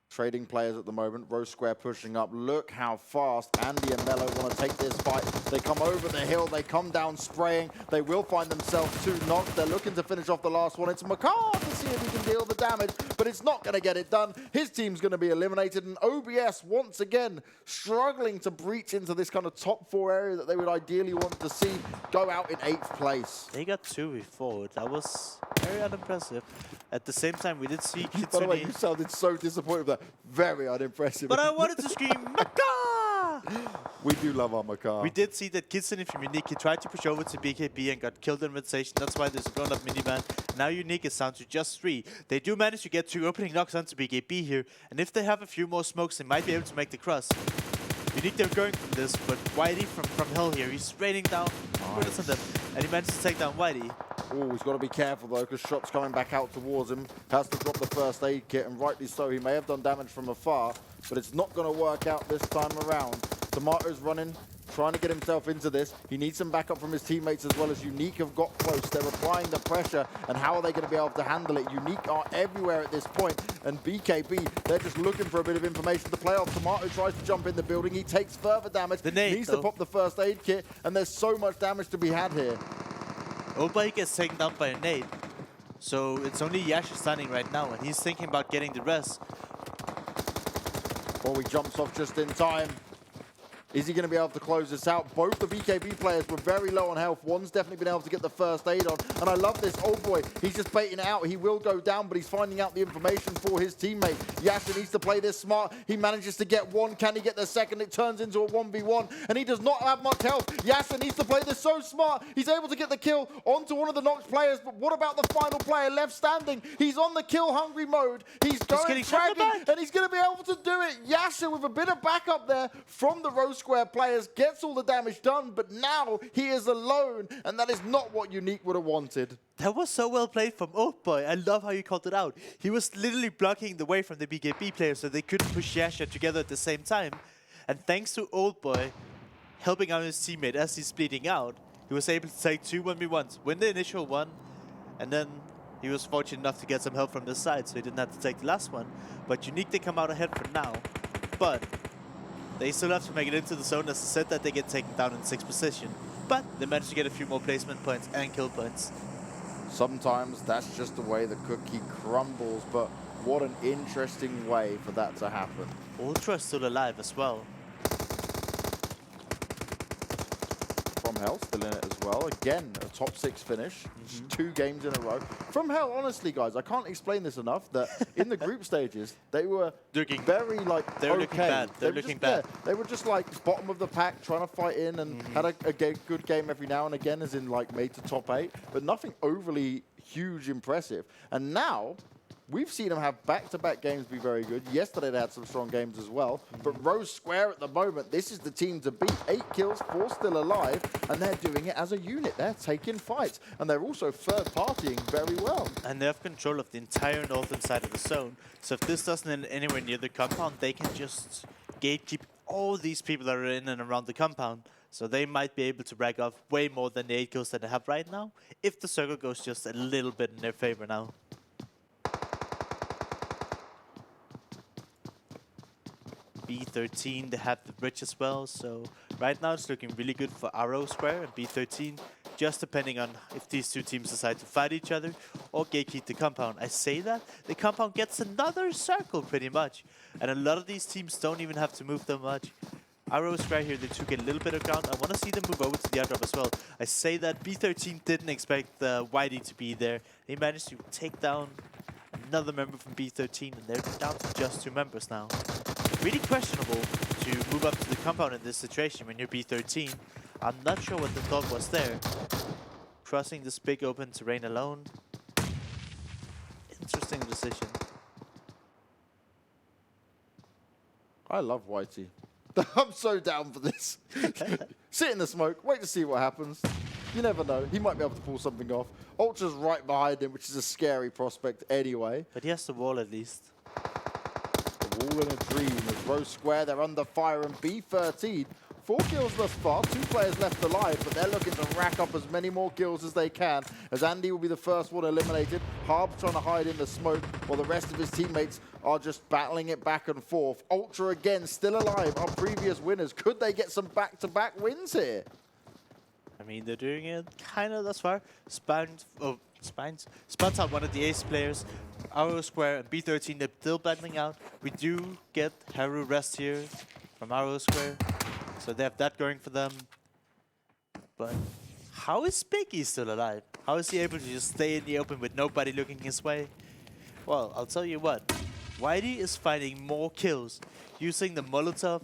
Trading players at the moment. Rosq pushing up. Look how fast Andy and Mello want to take this fight. They come over the hill. They come down spraying. They will find themselves 2 knocks. They're looking to finish off the last one. It's Makar to see if he can deal the damage, but it's not going to get it done. His team's going to be eliminated, and OBS once again struggling to breach into this kind of top 4 area that they would ideally want to see go out in 8th place. They got 2v4. That was very unimpressive. At the same time, we did see Kitsune. By the way, you sounded so disappointed with that. Very unimpressive. But I wanted to scream, Makar! We do love our Makar. We did see that Kitsune from Unique, he tried to push over to BKB and got killed in rotation. That's why there's a blown up minivan. Now Unique is down to just 3. They do manage to get 2 opening knocks onto BKB here. And if they have a few more smokes, they might be able to make the cross. Unique, they're going for this, but Whitey from Hell here, he's raining down. Nice. And he managed to take down Whitey. Oh, he's got to be careful though, because shots coming back out towards him. Has to drop the first aid kit, and rightly so. He may have done damage from afar, but it's not going to work out this time around. Tomato's running, trying to get himself into this. He needs some backup from his teammates as well, as Unique have got close. They're applying the pressure, and how are they going to be able to handle it? Unique are everywhere at this point, and BKB, they're just looking for a bit of information to play off. Tomato tries to jump in the building. He takes further damage. The nade, needs to pop the first aid kit, and there's so much damage to be had here. Oldboy gets taken down by a nade. So it's only Yasha standing right now, and he's thinking about getting the rest. Oh, he jumps off just in time. Is he going to be able to close this out? Both the BKB players were very low on health. One's definitely been able to get the first aid on. And I love this old boy. He's just baiting it out. He will go down, but he's finding out the information for his teammate. Yasha needs to play this smart. He manages to get 1. Can he get the second? It turns into a 1v1. And he does not have much health. Yasha needs to play this so smart. He's able to get the kill onto one of the knocked players. But what about the final player left standing? He's on the kill-hungry mode. He's going dragging, and he's going to be able to do it. Yasha, with a bit of backup there from the Rosq players, gets all the damage done, but now he is alone, and that is not what Unique would have wanted. That was so well played from Oldboy. I love how you called it out. He was literally blocking the way from the BKB players so they couldn't push Yasha together at the same time. And thanks to Oldboy helping out his teammate as he's bleeding out, he was able to take 2 1v1s, win the initial one, and then he was fortunate enough to get some help from the side, so he didn't have to take the last one. But Unique, they come out ahead for now. But they still have to make it into the zone, as I said, that they get taken down in 6th position. But they managed to get a few more placement points and kill points. Sometimes that's just the way the cookie crumbles, but what an interesting way for that to happen. Ultra's still alive as well. FromHell still in it as well. Again, a top 6 finish. 2 games in a row. FromHell, honestly, guys, I can't explain this enough, that in the group stages, they were very, like, They're looking bad. They're looking bad. They were just, like, bottom of the pack, trying to fight in, and had a good game every now and again, as in, like, made to top 8, but nothing overly huge impressive. And now, we've seen them have back-to-back games be very good. Yesterday they had some strong games as well. But Rosq at the moment, this is the team to beat. 8 kills, 4 still alive, and they're doing it as a unit. They're taking fights, and they're also third-partying very well. And they have control of the entire northern side of the zone. So if this doesn't end anywhere near the compound, they can just gatekeep all these people that are in and around the compound. So they might be able to rack off way more than the 8 kills that they have right now, if the circle goes just a little bit in their favor now. B13, they have the bridge as well, so right now it's looking really good for Rosq and B13, just depending on if these 2 teams decide to fight each other or gatekeep the compound. I say that, the compound gets another circle pretty much, and a lot of these teams don't even have to move that much. Rosq here, they took a little bit of ground. I want to see them move over to the airdrop as well. I say that B13 didn't expect Whitey to be there. He managed to take down another member from B13, and they're down to just 2 members now. Really questionable to move up to the compound in this situation when you're B13. I'm not sure what the thought was there. Crossing this big open terrain alone. Interesting decision. I love Whitey. I'm so down for this. Sit in the smoke, wait to see what happens. You never know, he might be able to pull something off. Ultra's right behind him, which is a scary prospect anyway. But he has the wall at least. A wall and a dream as Rosq, they're under fire, and B13. 4 kills thus far, 2 players left alive, but they're looking to rack up as many more kills as they can, as Andy will be the first one eliminated. Harb's trying to hide in the smoke, while the rest of his teammates are just battling it back and forth. Ultra again, still alive, our previous winners. Could they get some back-to-back wins here? I mean, they're doing it kind of thus far. Spans out one of the ace players. Rosq and B13, they're still battling out. We do get Haru rest here from Rosq. So they have that going for them. But how is Biggie still alive? How is he able to just stay in the open with nobody looking his way? Well, I'll tell you what. Whitey is finding more kills using the Molotov.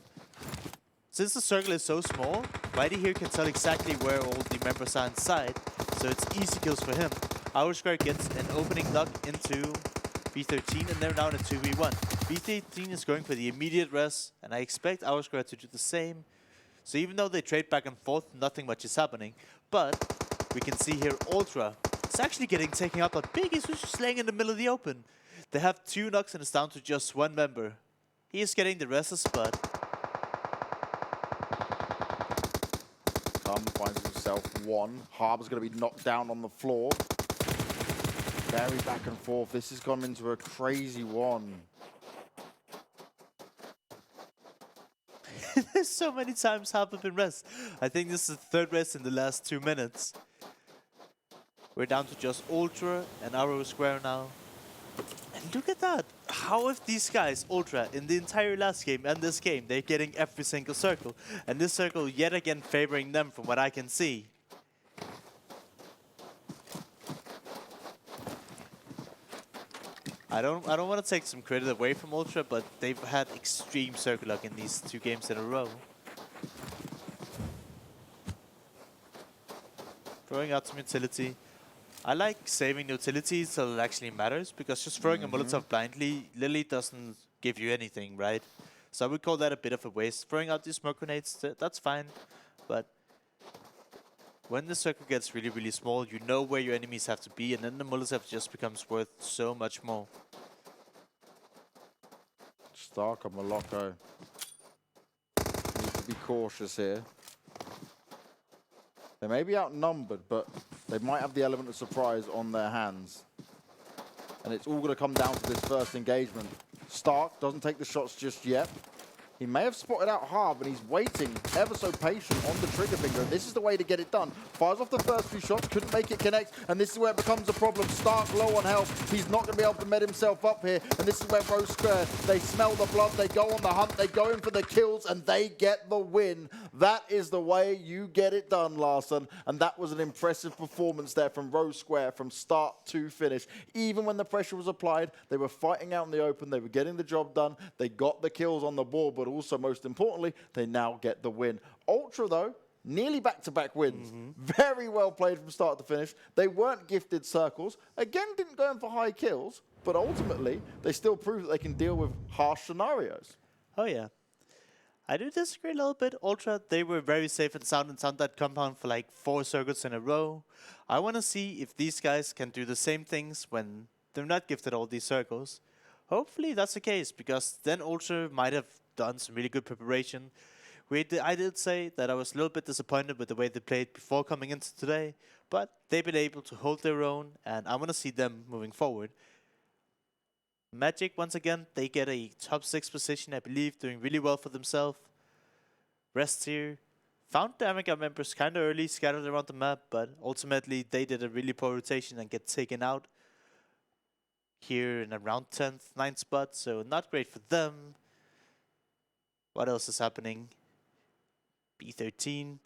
Since the circle is so small, Whitey here can tell exactly where all the members are inside. So it's easy kills for him. Rosq gets an opening knock into B13, and they're now in a 2v1. B13 is going for the immediate res, and I expect Rosq to do the same. So even though they trade back and forth, nothing much is happening. But we can see here Ultra is actually getting taken out by Biggie, who's just laying in the middle of the open. They have 2 knocks and it's down to just 1 member. He is getting the rest of spot. Finds himself 1. Harb's going to be knocked down on the floor. Very back and forth. This has gone into a crazy one. There's so many times Harp have been rest. I think this is the 3rd rest in the last 2 minutes. We're down to just Ultra and Rosq now. And look at that. How have these guys, Ultra, in the entire last game and this game, they're getting every single circle. And this circle yet again favoring them from what I can see. I don't want to take some credit away from Ultra, but they've had extreme circle luck in these 2 games in a row. Throwing out some utility. I like saving the utility till it actually matters, because just throwing a Molotov blindly literally doesn't give you anything, right? So I would call that a bit of a waste. Throwing out these smoke grenades, that's fine, but when the circle gets really, really small, you know where your enemies have to be, and then the Molotov just becomes worth so much more. Stark and Moloko need to be cautious here. They may be outnumbered, but they might have the element of surprise on their hands. And it's all going to come down to this first engagement. Stark doesn't take the shots just yet. He may have spotted out Harb, and he's waiting, ever so patient, on the trigger finger. And this is the way to get it done. Fires off the first few shots, couldn't make it connect, and this is where it becomes a problem. Stark low on health. He's not going to be able to med himself up here. And this is where Rosq, they smell the blood, they go on the hunt, they go in for the kills, and they get the win. That is the way you get it done, Larson. And that was an impressive performance there from Rosq from start to finish. Even when the pressure was applied, they were fighting out in the open, they were getting the job done, they got the kills on the board, but also, most importantly, they now get the win. Ultra, though, nearly back-to-back wins. Very well played from start to finish. They weren't gifted circles. Again, didn't go in for high kills, but ultimately, they still proved that they can deal with harsh scenarios. Oh, yeah. I do disagree a little bit. Ultra, they were very safe and sound that compound for like 4 circuits in a row. I want to see if these guys can do the same things when they're not gifted all these circles. Hopefully that's the case, because then Ultra might have done some really good preparation. I did say that I was a little bit disappointed with the way they played before coming into today, but they've been able to hold their own, and I want to see them moving forward. Magic, once again, they get a top 6 position, I believe, doing really well for themselves. Rest here. Found the Avangar members kind of early, scattered around the map, but ultimately they did a really poor rotation and get taken out here in around 10th, 9th spot, so not great for them. What else is happening? B13,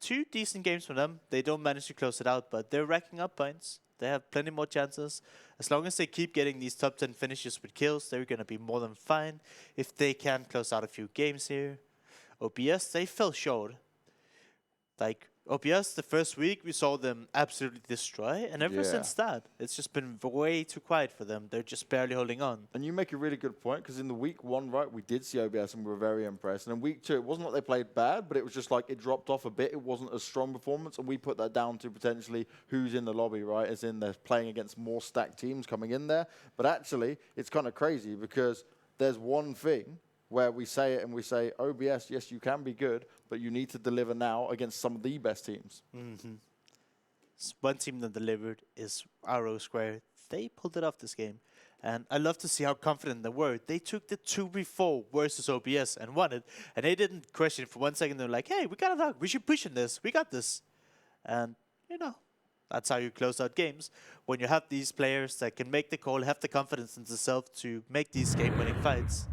2 decent games from them. They don't manage to close it out, but they're racking up points. They have plenty more chances. As long as they keep getting these top 10 finishes with kills, they're going to be more than fine. If they can close out a few games here. OBS, they fell short. Like, OBS, the first week, we saw them absolutely destroy. And ever since that, it's just been way too quiet for them. They're just barely holding on. And you make a really good point, because in the week 1, right, we did see OBS and we were very impressed. And in week 2, it wasn't like they played bad, but it was just like it dropped off a bit. It wasn't a strong performance. And we put that down to potentially who's in the lobby, right? As in they're playing against more stacked teams coming in there. But actually, it's kind of crazy, because there's one thing where we say it and we say, OBS, yes, you can be good, but you need to deliver now against some of the best teams. One team that delivered is Rosq. They pulled it off this game. And I love to see how confident they were. They took the 2v4 versus OBS and won it. And they didn't question it for 1 second. They were like, hey, we got a dog. We should push in this. We got this. And, you know, that's how you close out games. When you have these players that can make the call, have the confidence in themselves to make these game-winning fights.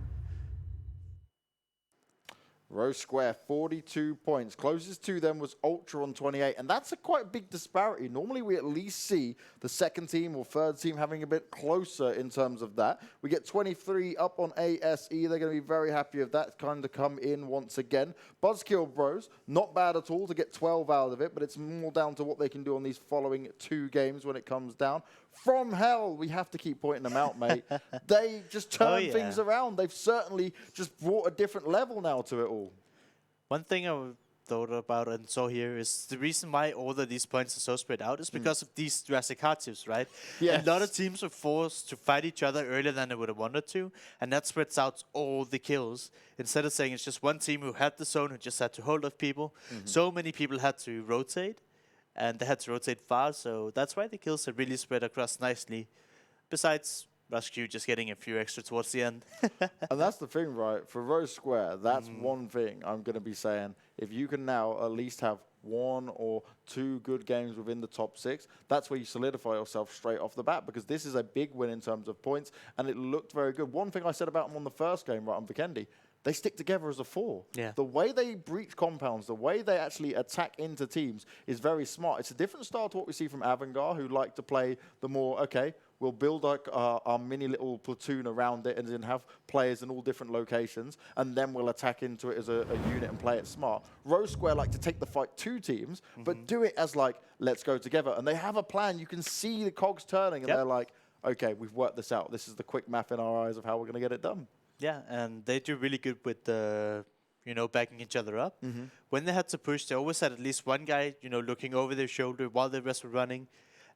Rosq, 42 points. Closest to them was Ultra on 28, and that's a quite big disparity. Normally, we at least see the second team or third team having a bit closer in terms of that. We get 23 up on ASE. They're going to be very happy if that kind of come in once again. BuzzKillBros, not bad at all to get 12 out of it, but it's more down to what they can do on these following 2 games when it comes down. FromHell, we have to keep pointing them out, mate. They just turn things around. They've certainly just brought a different level now to it all. One thing I thought about and saw here is the reason why all of these points are so spread out is because of these Jurassic Hardships, right? Yes. A lot of teams were forced to fight each other earlier than they would have wanted to, and that spreads out all the kills. Instead of saying it's just one team who had the zone, who just had to hold off people, so many people had to rotate. And they had to rotate fast, so that's why the kills have really spread across nicely. Besides Rosq just getting a few extra towards the end. And that's the thing, right? For Rosq, that's one thing I'm going to be saying. If you can now at least have 1 or 2 good games within the top 6, that's where you solidify yourself straight off the bat, because this is a big win in terms of points, and it looked very good. One thing I said about them on the first game, right, on Vikendi, they stick together as a 4. Yeah. The way they breach compounds, the way they actually attack into teams is very smart. It's a different style to what we see from Avangar, who like to play the more, okay, we'll build like our mini little platoon around it and then have players in all different locations, and then we'll attack into it as a unit and play it smart. Rosq like to take the fight 2 teams, but do it as like, let's go together. And they have a plan. You can see the cogs turning, and they're like, okay, we've worked this out. This is the quick math in our eyes of how we're going to get it done. Yeah, and they do really good with you know, backing each other up. When they had to push, they always had at least one guy, you know, looking over their shoulder while the rest were running.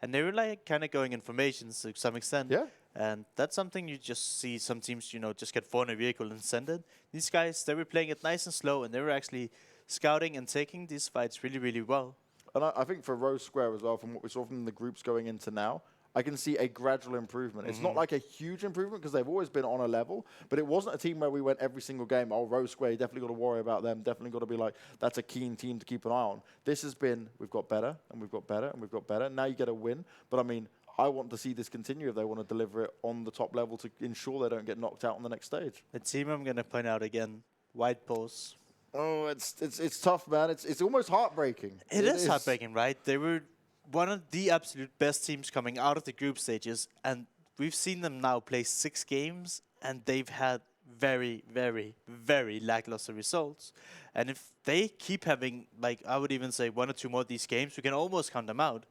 And they were like kind of going in formations to some extent. Yeah. And that's something you just see some teams, you know, just get 4 in a vehicle and send it. These guys, they were playing it nice and slow, and they were actually scouting and taking these fights really, really well. And I think for Rosq as well, from what we saw from the groups going into now, I can see a gradual improvement. It's not like a huge improvement, because they've always been on a level, but it wasn't a team where we went every single game, oh, Rosq, definitely got to worry about them, definitely got to be like, that's a keen team to keep an eye on. This has been, we've got better, and we've got better, and we've got better. Now you get a win, but I mean, I want to see this continue if they want to deliver it on the top level to ensure they don't get knocked out on the next stage. The team I'm going to point out again, White Pulse. Oh, it's tough, man. It's almost heartbreaking. It is heartbreaking, right? They were one of the absolute best teams coming out of the group stages, and we've seen them now play 6 games, and they've had very, very, very lackluster results. And if they keep having, like, I would even say 1 or 2 more of these games, we can almost count them out.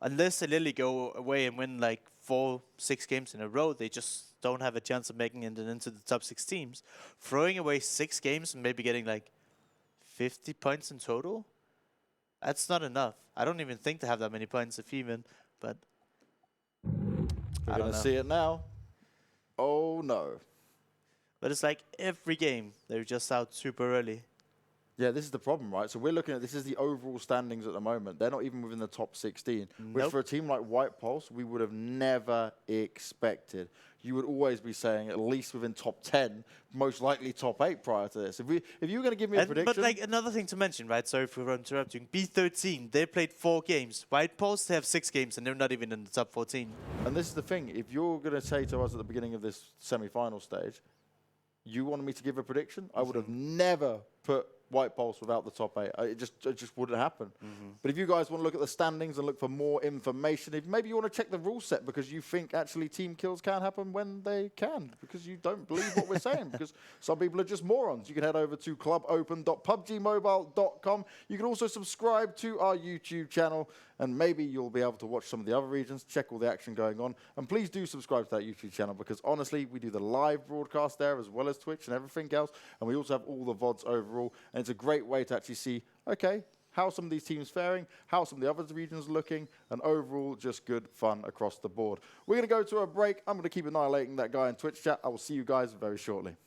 Unless they literally go away and win like 4, 6 games in a row, they just don't have a chance of making it into the top 6 teams. Throwing away 6 games and maybe getting like 50 points in total, that's not enough. I don't even think they have that many points, if even, but we're going to see it now. Oh, no. But it's like every game, they're just out super early. Yeah, this is the problem, right? So we're looking at, this is the overall standings at the moment. They're not even within the top 16. Which for a team like White Pulse, we would have never expected. You would always be saying at least within top 10, most likely top 8 prior to this. If you were going to give me a prediction... But like another thing to mention, right? Sorry for interrupting. B13, they played 4 games. White Pulse, they have 6 games, and they're not even in the top 14. And this is the thing. If you're going to say to us at the beginning of this semi-final stage, you wanted me to give a prediction, I would have never put White Pulse without the top 8. It just wouldn't happen. But if you guys want to look at the standings and look for more information, if maybe you want to check the rule set because you think actually team kills can happen when they can, because you don't believe what we're saying, because some people are just morons, you can head over to clubopen.pubgmobile.com. You can also subscribe to our YouTube channel, and maybe you'll be able to watch some of the other regions, check all the action going on. And please do subscribe to that YouTube channel, because honestly, we do the live broadcast there as well as Twitch and everything else. And we also have all the VODs overall. And it's a great way to actually see, okay, how some of these teams faring, how some of the other regions looking, and overall just good fun across the board. We're going to go to a break. I'm going to keep annihilating that guy in Twitch chat. I will see you guys very shortly.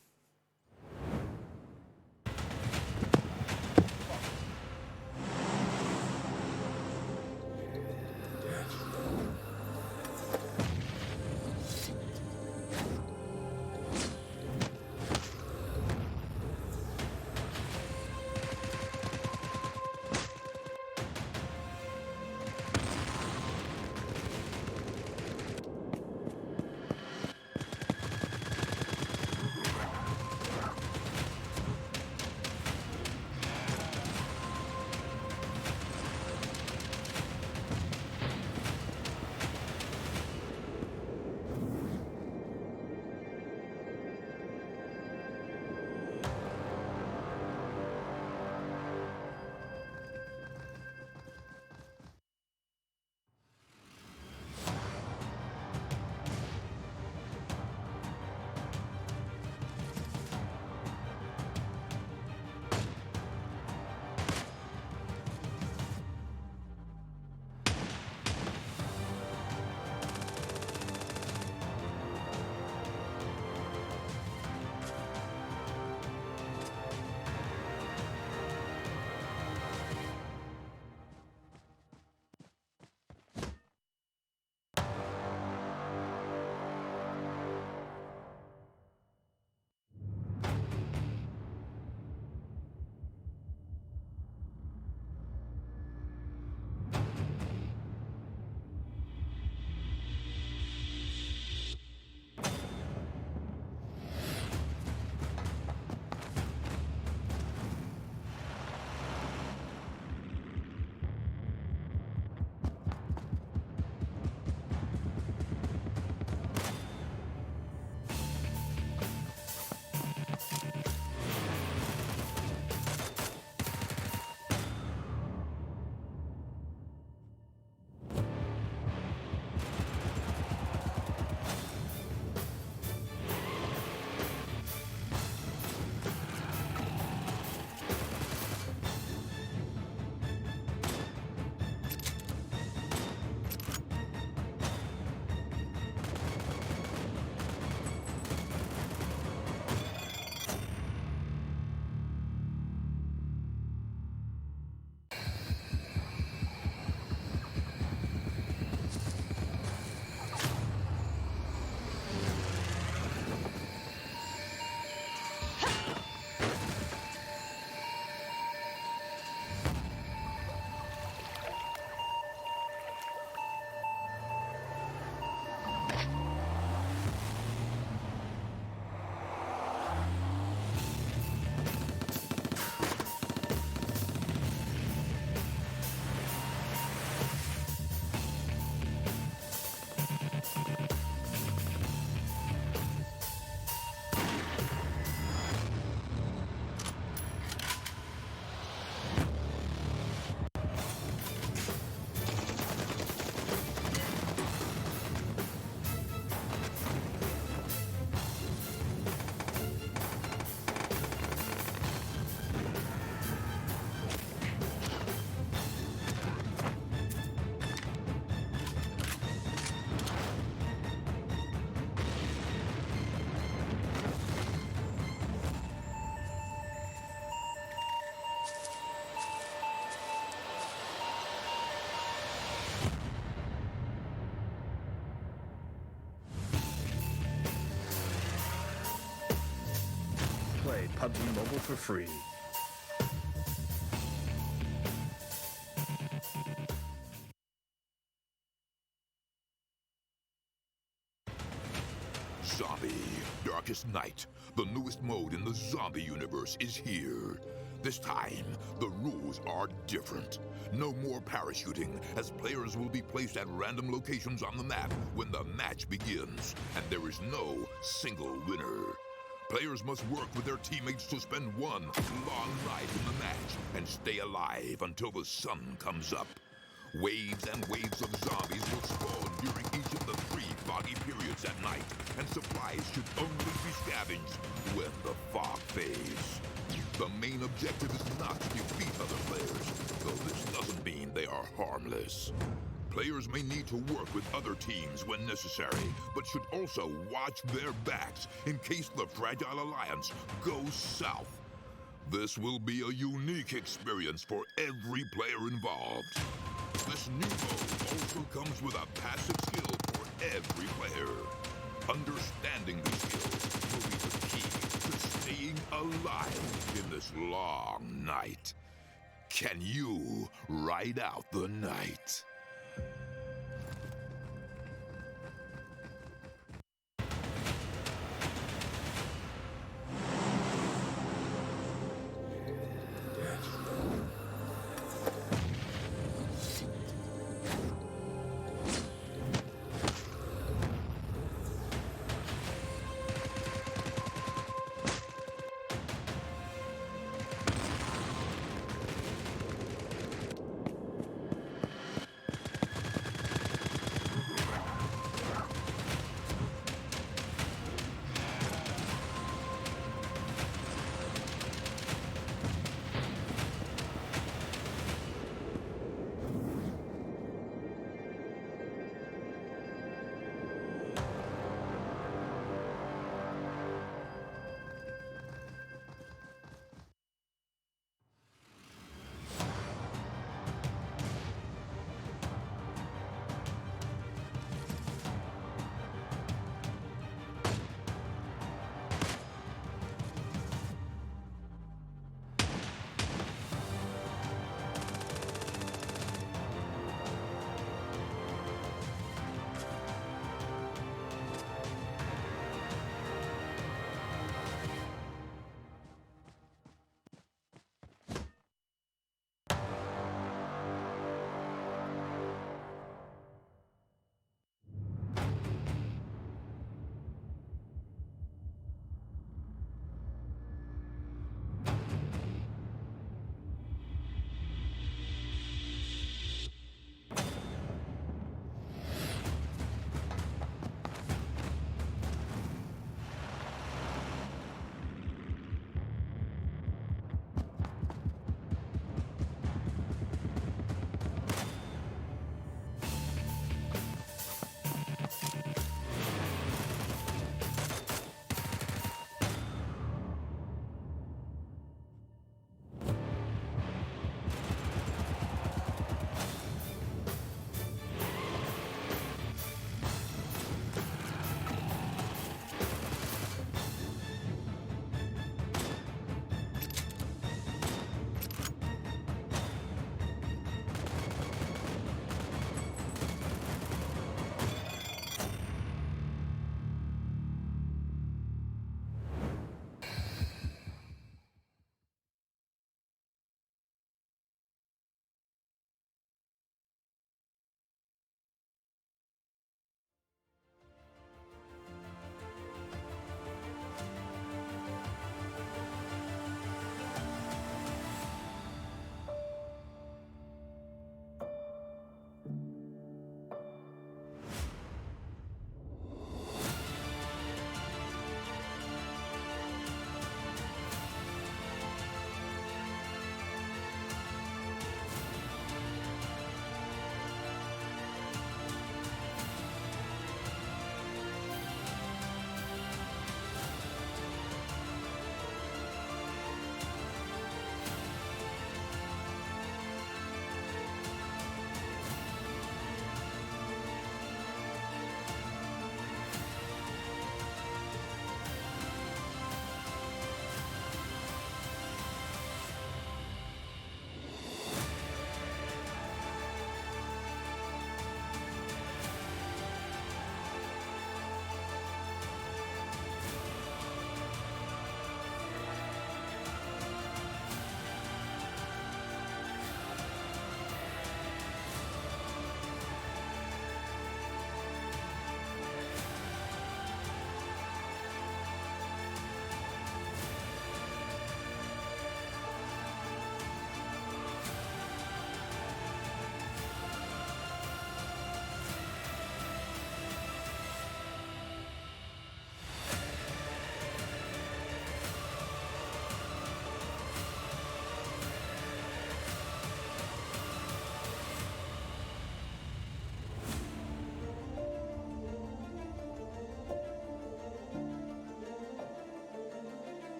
PUBG Mobile for free. Zombie, Darkest Night, the newest mode in the zombie universe, is here. This time, the rules are different. No more parachuting, as players will be placed at random locations on the map when the match begins, and there is no single winner. Players must work with their teammates to spend one long night in the match and stay alive until the sun comes up. Waves and waves of zombies will spawn during each of the 3 foggy periods at night, and supplies should only be scavenged when the fog fades. The main objective is not to defeat other players, though this doesn't mean they are harmless. Players may need to work with other teams when necessary, but should also watch their backs in case the Fragile Alliance goes south. This will be a unique experience for every player involved. This new mode also comes with a passive skill for every player. Understanding these skills will be the key to staying alive in this long night. Can you ride out the night?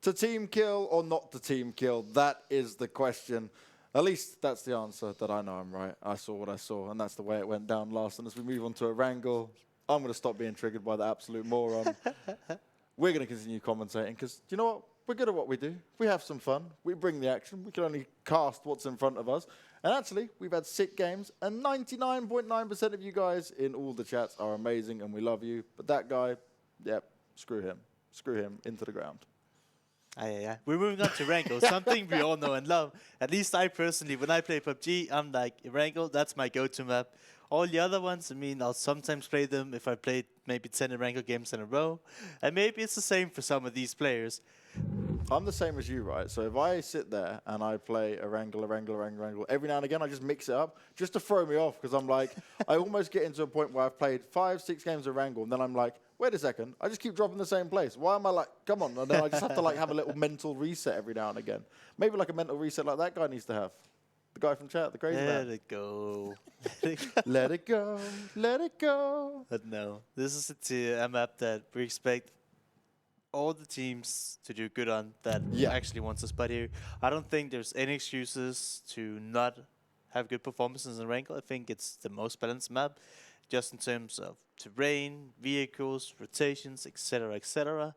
To team kill or not to team kill? That is the question. At least that's the answer that I know I'm right. I saw what I saw, and that's the way it went down last. And as we move on to Erangel, I'm going to stop being triggered by the absolute moron. We're going to continue commentating because, you know what? We're good at what we do. We have some fun. We bring the action. We can only cast what's in front of us. And actually, we've had sick games, and 99.9% of you guys in all the chats are amazing, and we love you. But that guy, yep, screw him. Screw him into the ground. Yeah. We're moving on to Erangel, something we all know and love. At least I personally, when I play PUBG, I'm like, Erangel, that's my go-to map. All the other ones, I mean, I'll sometimes play them if I played maybe 10 Erangel games in a row. And maybe it's the same for some of these players. I'm the same as you, right? So if I sit there and I play Erangel, every now and again I just mix it up just to throw me off because I'm like, I almost get into a point where I've played 5, 6 games of Erangel and then I'm like, wait a second, I just keep dropping the same place. Why am I like, come on? And then I just have to like have a little mental reset every now and again. Maybe like a mental reset like that guy needs to have. The guy from chat, the crazy man. Let it go. Let it go. Let it go. But no, this is a map that we expect all the teams to do good on that actually wants a spot here. I don't think there's any excuses to not have good performances in Erangel. I think it's the most balanced map, just in terms of terrain, vehicles, rotations, etc., etc.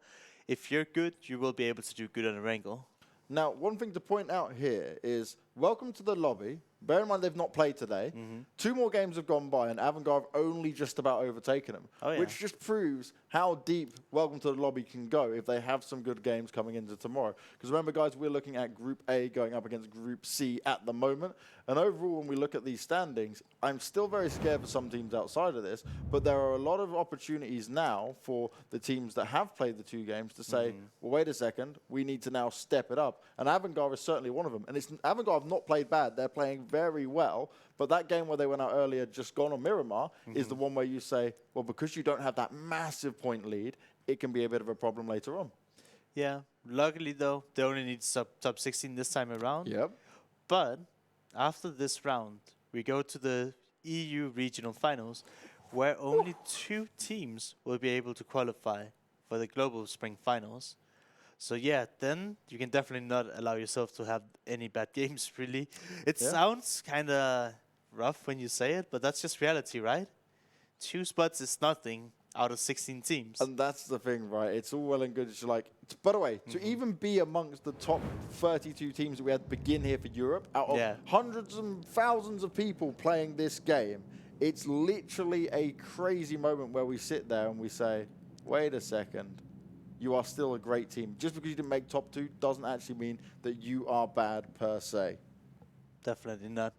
If you're good, you will be able to do good on Erangel. Now, one thing to point out here is, welcome to the lobby. Bear in mind they've not played today. 2 more games have gone by, and Avangar have only just about overtaken them, which just proves how deep Welcome to the Lobby can go if they have some good games coming into tomorrow. Because remember, guys, we're looking at Group A going up against Group C at the moment. And overall, when we look at these standings, I'm still very scared for some teams outside of this, but there are a lot of opportunities now for the teams that have played the 2 games to say, well, wait a second, we need to now step it up. And Avangar is certainly one of them. And Avangar have not played bad. They're playing very well. But that game where they went out earlier, just gone on Miramar, is the one where you say, well, because you don't have that massive point lead, it can be a bit of a problem later on. Yeah. Luckily, though, they only need top 16 this time around. Yep. But after this round, we go to the EU regional finals, where only 2 teams will be able to qualify for the global spring finals. So yeah, then you can definitely not allow yourself to have any bad games, really. It sounds kind of rough when you say it, but that's just reality, right? 2 spots is nothing out of 16 teams. And that's the thing, right? It's all well and good. It's like, by the way, to even be amongst the top 32 teams that we had begin here for Europe, out of hundreds and thousands of people playing this game, it's literally a crazy moment where we sit there and we say, wait a second, you are still a great team. Just because you didn't make top 2 doesn't actually mean that you are bad per se. Definitely not.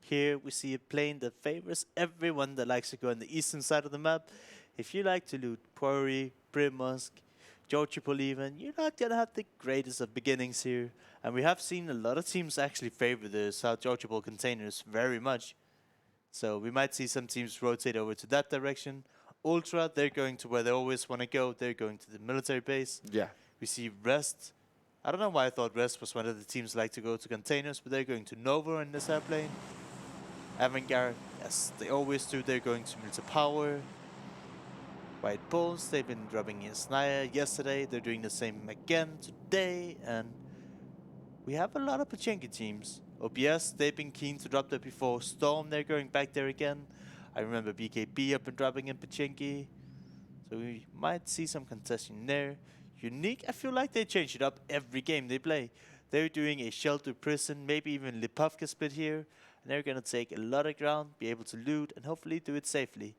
Here we see a plane that favors everyone that likes to go on the eastern side of the map. If you like to loot Quarry, Brimmusk, Georgiopol even, you're not going to have the greatest of beginnings here. And we have seen a lot of teams actually favor the South Georgiopol containers very much. So we might see some teams rotate over to that direction. Ultra, they're going to where they always want to go. They're going to the military base. Yeah. We see Rest. I don't know why I thought Rest was one of the teams like to go to containers, but they're going to Nova in this airplane. Avangar, yes, they always do. They're going to Military Power. White Bulls, they've been dropping in Snaya yesterday. They're doing the same again today. And we have a lot of Pachinki teams. OBS, they've been keen to drop there before. Storm, they're going back there again. I remember BKB have been dropping in Pachinki. So we might see some contesting there. Unique, I feel like they change it up every game they play. They're doing a shelter prison, maybe even Lipovka split here. And they're going to take a lot of ground, be able to loot, and hopefully do it safely.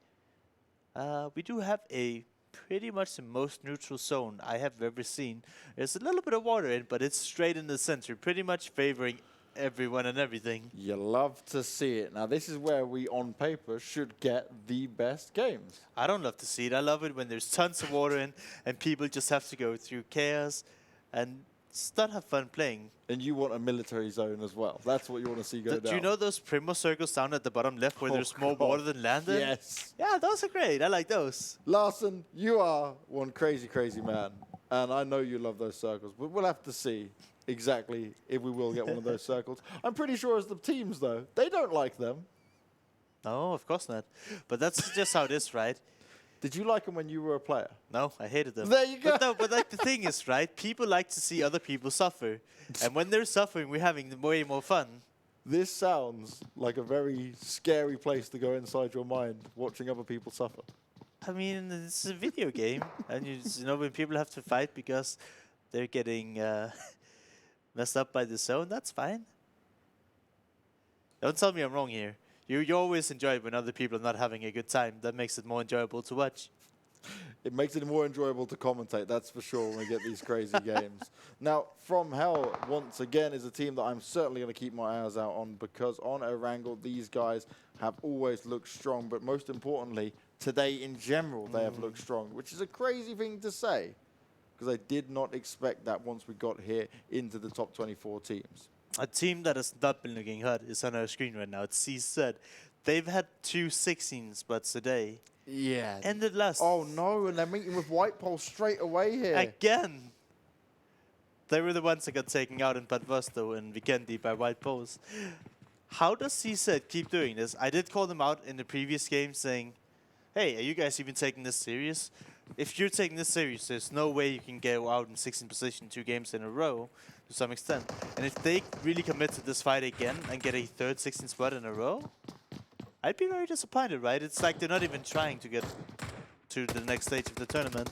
We do have a pretty much the most neutral zone I have ever seen. There's a little bit of water in, but it's straight in the center, pretty much favoring everyone and everything. You love to see it. Now, this is where we, on paper, should get the best games. I don't love to see it. I love it when there's tons of water in and people just have to go through chaos and not have fun playing. And you want a military zone as well. That's what you want to see go down. Do you know those Primo circles down at the bottom left where there's more water than land in? Yes. Yeah, those are great. I like those. Larson, you are one crazy, crazy man. And I know you love those circles. But we'll have to see exactly if we will get one of those circles. I'm pretty sure as the teams, though, they don't like them. No, of course not. But that's just how it is, right? Did you like them when you were a player? No, I hated them. There you go. But, no, but like the thing is, right? People like to see other people suffer. And when they're suffering, we're having way more fun. This sounds like a very scary place to go inside your mind, watching other people suffer. I mean, it's a video game. And you know, when people have to fight because they're getting messed up by the zone, that's fine. Don't tell me I'm wrong here. You always enjoy it when other people are not having a good time. That makes it more enjoyable to watch. It makes it more enjoyable to commentate, that's for sure, when we get these crazy games. Now, FromHell, once again, is a team that I'm certainly going to keep my eyes out on, because on Erangel, these guys have always looked strong. But most importantly, today in general, they have looked strong, which is a crazy thing to say, because I did not expect that once we got here into the top 24 teams. A team that has not been looking hot is on our screen right now. It's CZ. They've had 2 16 spots today. Yeah. Ended last. Oh no, and they're meeting with White Pole straight away here. Again. They were the ones that got taken out in Badvosto and Vikendi by White Poles. How does CZ keep doing this? I did call them out in the previous game saying, hey, are you guys even taking this serious? If you're taking this serious, there's no way you can go out in 16th position 2 games in a row to some extent. And if they really commit to this fight again and get a 3rd 16th spot in a row, I'd be very disappointed, right? It's like they're not even trying to get to the next stage of the tournament.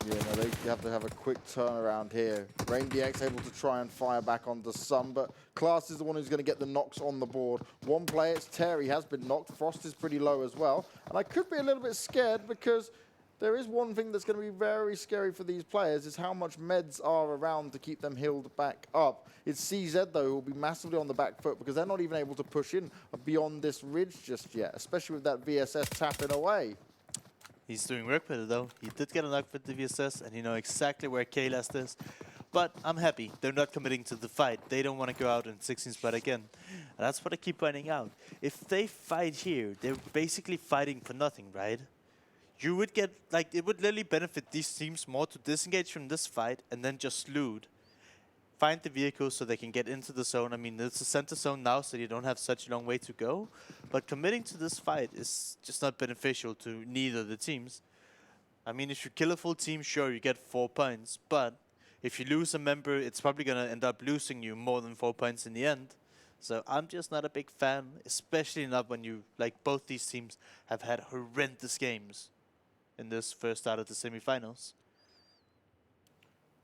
Yeah, no, they have to have a quick turnaround here. Rain DX able to try and fire back onto some, but Class is the one who's going to get the knocks on the board. One player, it's Terry, has been knocked. Frost is pretty low as well. And I could be a little bit scared because there is one thing that's going to be very scary for these players is how much meds are around to keep them healed back up. It's CZ, though, who will be massively on the back foot because they're not even able to push in beyond this ridge just yet, especially with that VSS tapping away. He's doing work with it, though. He did get a knock with the VSS, and you know exactly where K-Last is. But I'm happy. They're not committing to the fight. They don't want to go out in 16 spot again. And that's what I keep pointing out. If they fight here, they're basically fighting for nothing, right? You would get, like, it would literally benefit these teams more to disengage from this fight and then just loot. Find the vehicles so they can get into the zone. I mean, it's a center zone now, so you don't have such a long way to go. But committing to this fight is just not beneficial to neither of the teams. I mean, if you kill a full team, sure, you get 4 points. But if you lose a member, it's probably going to end up losing you more than 4 points in the end. So I'm just not a big fan, especially not when you, like, both these teams have had horrendous games in this first start of the semifinals.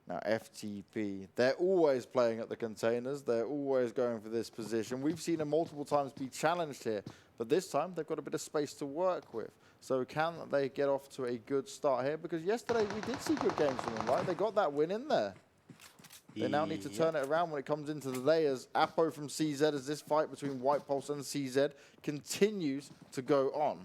Now, FTP, they're always playing at the containers. They're always going for this position. We've seen them multiple times be challenged here, but this time they've got a bit of space to work with. So can they get off to a good start here? Because yesterday we did see good games from them, right? They got that win in there. They now need to turn it around when it comes into the layers. Apo from CZ as this fight between White Pulse and CZ continues to go on.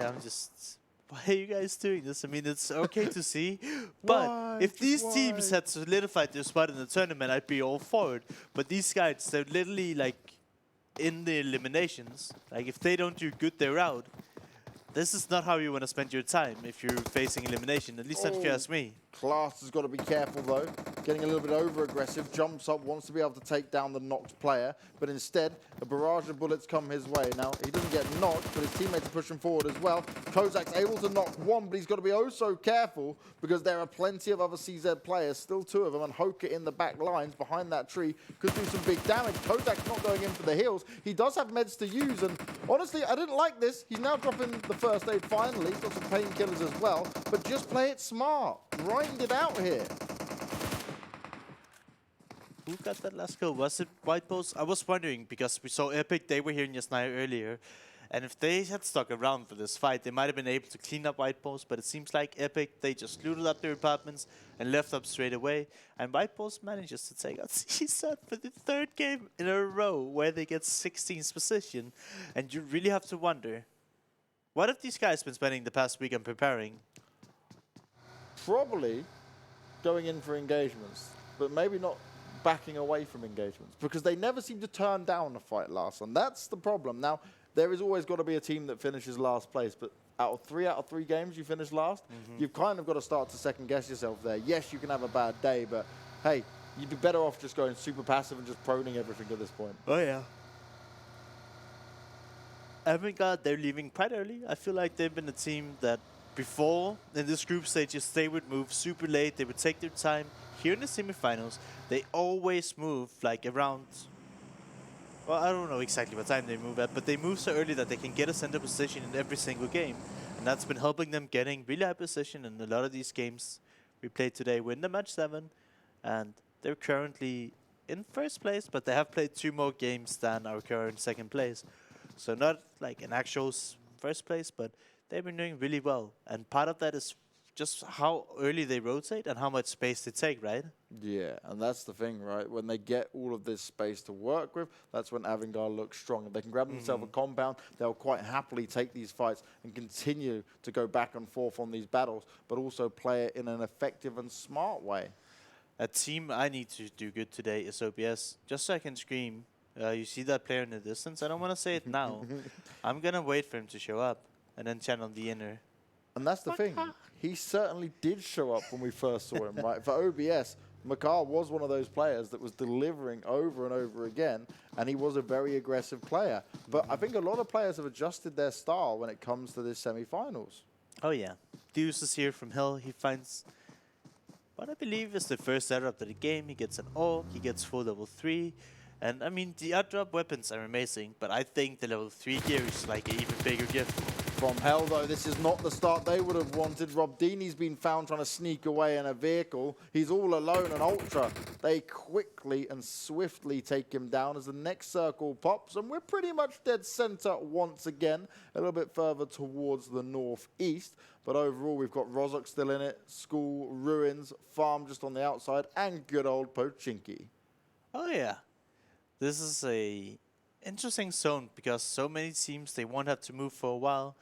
I'm just why are you guys doing this? I mean, it's okay to see, but if these teams had solidified their spot in the tournament, I'd be all for it. But these guys, they're literally like in the eliminations. Like if they don't do good, they're out. This is not how you want to spend your time if you're facing elimination, at least not if you ask me. Class has got to be careful though. Getting a little bit over-aggressive, jumps up, wants to be able to take down the knocked player, but instead, a barrage of bullets come his way. Now, he doesn't get knocked, but his teammates are pushing forward as well. Kozak's able to knock one, but he's got to be oh so careful because there are plenty of other CZ players, still two of them, and Hoka in the back lines behind that tree could do some big damage. Kozak's not going in for the heals. He does have meds to use, and honestly, I didn't like this. He's now dropping the first aid finally. He's got some painkillers as well, but just play it smart. Grind it out here. Who got that last kill? Was it White Post? I was wondering because we saw Epic, they were here in Yasnaya earlier. And if they had stuck around for this fight, they might have been able to clean up White Post. But it seems like Epic, they just looted up their apartments and left up straight away. And White Post manages to take out CZ for the third game in a row where they get 16th position. And you really have to wonder, what have these guys been spending the past week on preparing? Probably going in for engagements, but maybe not backing away from engagements because they never seem to turn down a fight last, and that's the problem. Now, there is always got to be a team that finishes last place, but out of three games you finish last, you've kind of got to start to second guess yourself there. Yes, you can have a bad day, but hey, you'd be better off just going super passive and just proning everything at this point. Oh yeah. Avangar, they're leaving quite early. I feel like they've been a team that before, in this group stages, they would move super late, they would take their time. Here in the semifinals, they always move like around, well, I don't know exactly what time they move at, but they move so early that they can get a center position in every single game. And that's been helping them getting really high position in a lot of these games we played today. Win the match 7, and they're currently in first place, but they have played 2 more games than our current second place. So not like an actual first place, but they've been doing really well. And part of that is just how early they rotate and how much space they take, right? Yeah, and that's the thing, right? When they get all of this space to work with, that's when Avangar looks strong. If they can grab themselves a compound, they'll quite happily take these fights and continue to go back and forth on these battles, but also play it in an effective and smart way. A team I need to do good today is OBS, just so I can scream. You see that player in the distance? I don't want to say it now. I'm going to wait for him to show up and then channel the inner. And that's the thing. He certainly did show up when we first saw him, right? For OBS, Makar was one of those players that was delivering over and over again, and he was a very aggressive player. But I think a lot of players have adjusted their style when it comes to this semi-finals. Oh, yeah. Deuce is here from Hell. He finds what I believe is the first setup of the game. He gets an AUG, he gets full level 3. And I mean, the airdrop weapons are amazing, but I think the level 3 gear is like an even bigger gift. FromHell, though, this is not the start they would have wanted. Rob Deeney's been found trying to sneak away in a vehicle. He's all alone and Ultra. They quickly and swiftly take him down as the next circle pops, and we're pretty much dead center once again, a little bit further towards the northeast. But overall, we've got Rosq still in it, School, Ruins, Farm just on the outside, and good old Pochinki. Oh, yeah. This is a interesting zone because so many teams, they won't have to move for a while.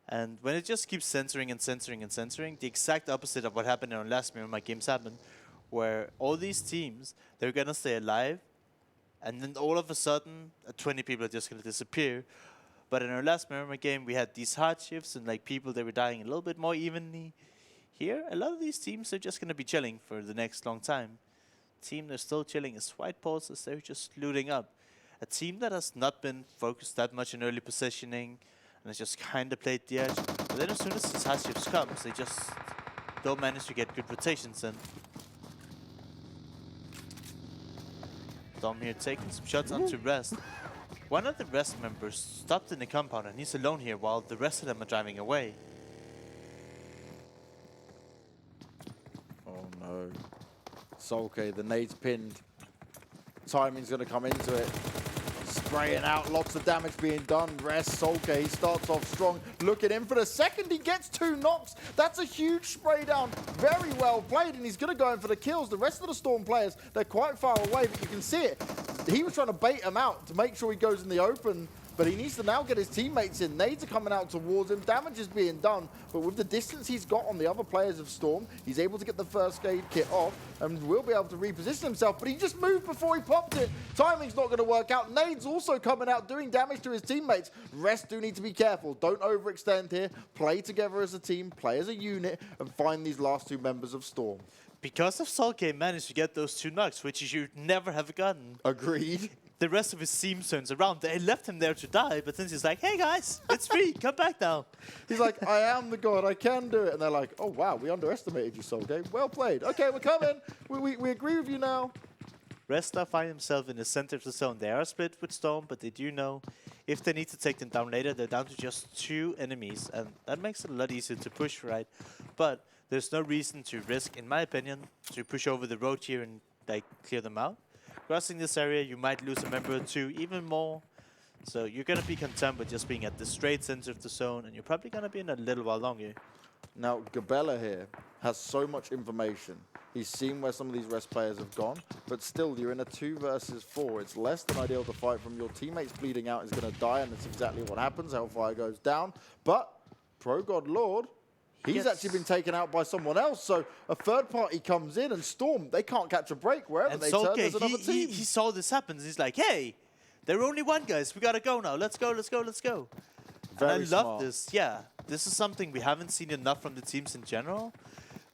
And when it just keeps censoring and censoring and censoring, the exact opposite of what happened in our last Miramar games happened, where all these teams, they're going to stay alive, and then all of a sudden, 20 people are just going to disappear. But in our last Miramar game, we had these hardships and like people, they were dying a little bit more evenly. Here, a lot of these teams are just going to be chilling for the next long time. Team they're still chilling is White Post, as they're just looting up. A team that has not been focused that much in early positioning, and has just kind of played the edge. But then as soon as these hardships comes, they just don't manage to get good rotations in. Dom here taking some shots onto Rest. One of the Rest members stopped in the compound, and he's alone here while the rest of them are driving away. Oh no. Solke, the nade's pinned. Timing's going to come into it. Spraying out, lots of damage being done. Rest, Solke, he starts off strong. Looking in for the second, he gets 2 knocks. That's a huge spray down. Very well played, and he's going to go in for the kills. The rest of the Storm players, they're quite far away, but you can see it. He was trying to bait him out to make sure he goes in the open but he needs to now get his teammates in. Nades are coming out towards him. Damage is being done, but with the distance he's got on the other players of Storm, he's able to get the first aid kit off and will be able to reposition himself, but he just moved before he popped it. Timing's not going to work out. Nades also coming out doing damage to his teammates. Rest do need to be careful. Don't overextend here. Play together as a team, play as a unit, and find these last two members of Storm. Because if Sulke managed to get those 2 knocks, which he should never have gotten. Agreed. The rest of his team turns around. They left him there to die, but then he's like, hey guys, it's free, come back now. He's like, I am the god, I can do it. And they're like, oh wow, we underestimated you, Sulke. Well played. Okay, we're coming. We agree with you now. Rest now find himself in the center of the zone. They are split with Storm, but they do know if they need to take them down later, they're down to just 2 enemies. And that makes it a lot easier to push, right? But there's no reason to risk, in my opinion, to push over the road here and like clear them out. Crossing this area, you might lose a member or 2, even more. So you're going to be content with just being at the straight center of the zone, and you're probably going to be in a little while longer. Now, Gabella here has so much information. He's seen where some of these rest players have gone, but still, you're in a 2 versus 4. It's less than ideal to fight from. Your teammates bleeding out is going to die, and that's exactly what happens. Hellfire goes down, but Pro God Lord, he's actually been taken out by someone else, so a third party comes in, and Storm, they can't catch a break. Wherever and they Sulke, turn, there's another team. He saw this happen. He's like, hey, there are only 1, guys. We got to go now. Let's go, let's go, let's go. Very and I smart. love this. Yeah, this is something we haven't seen enough from the teams in general.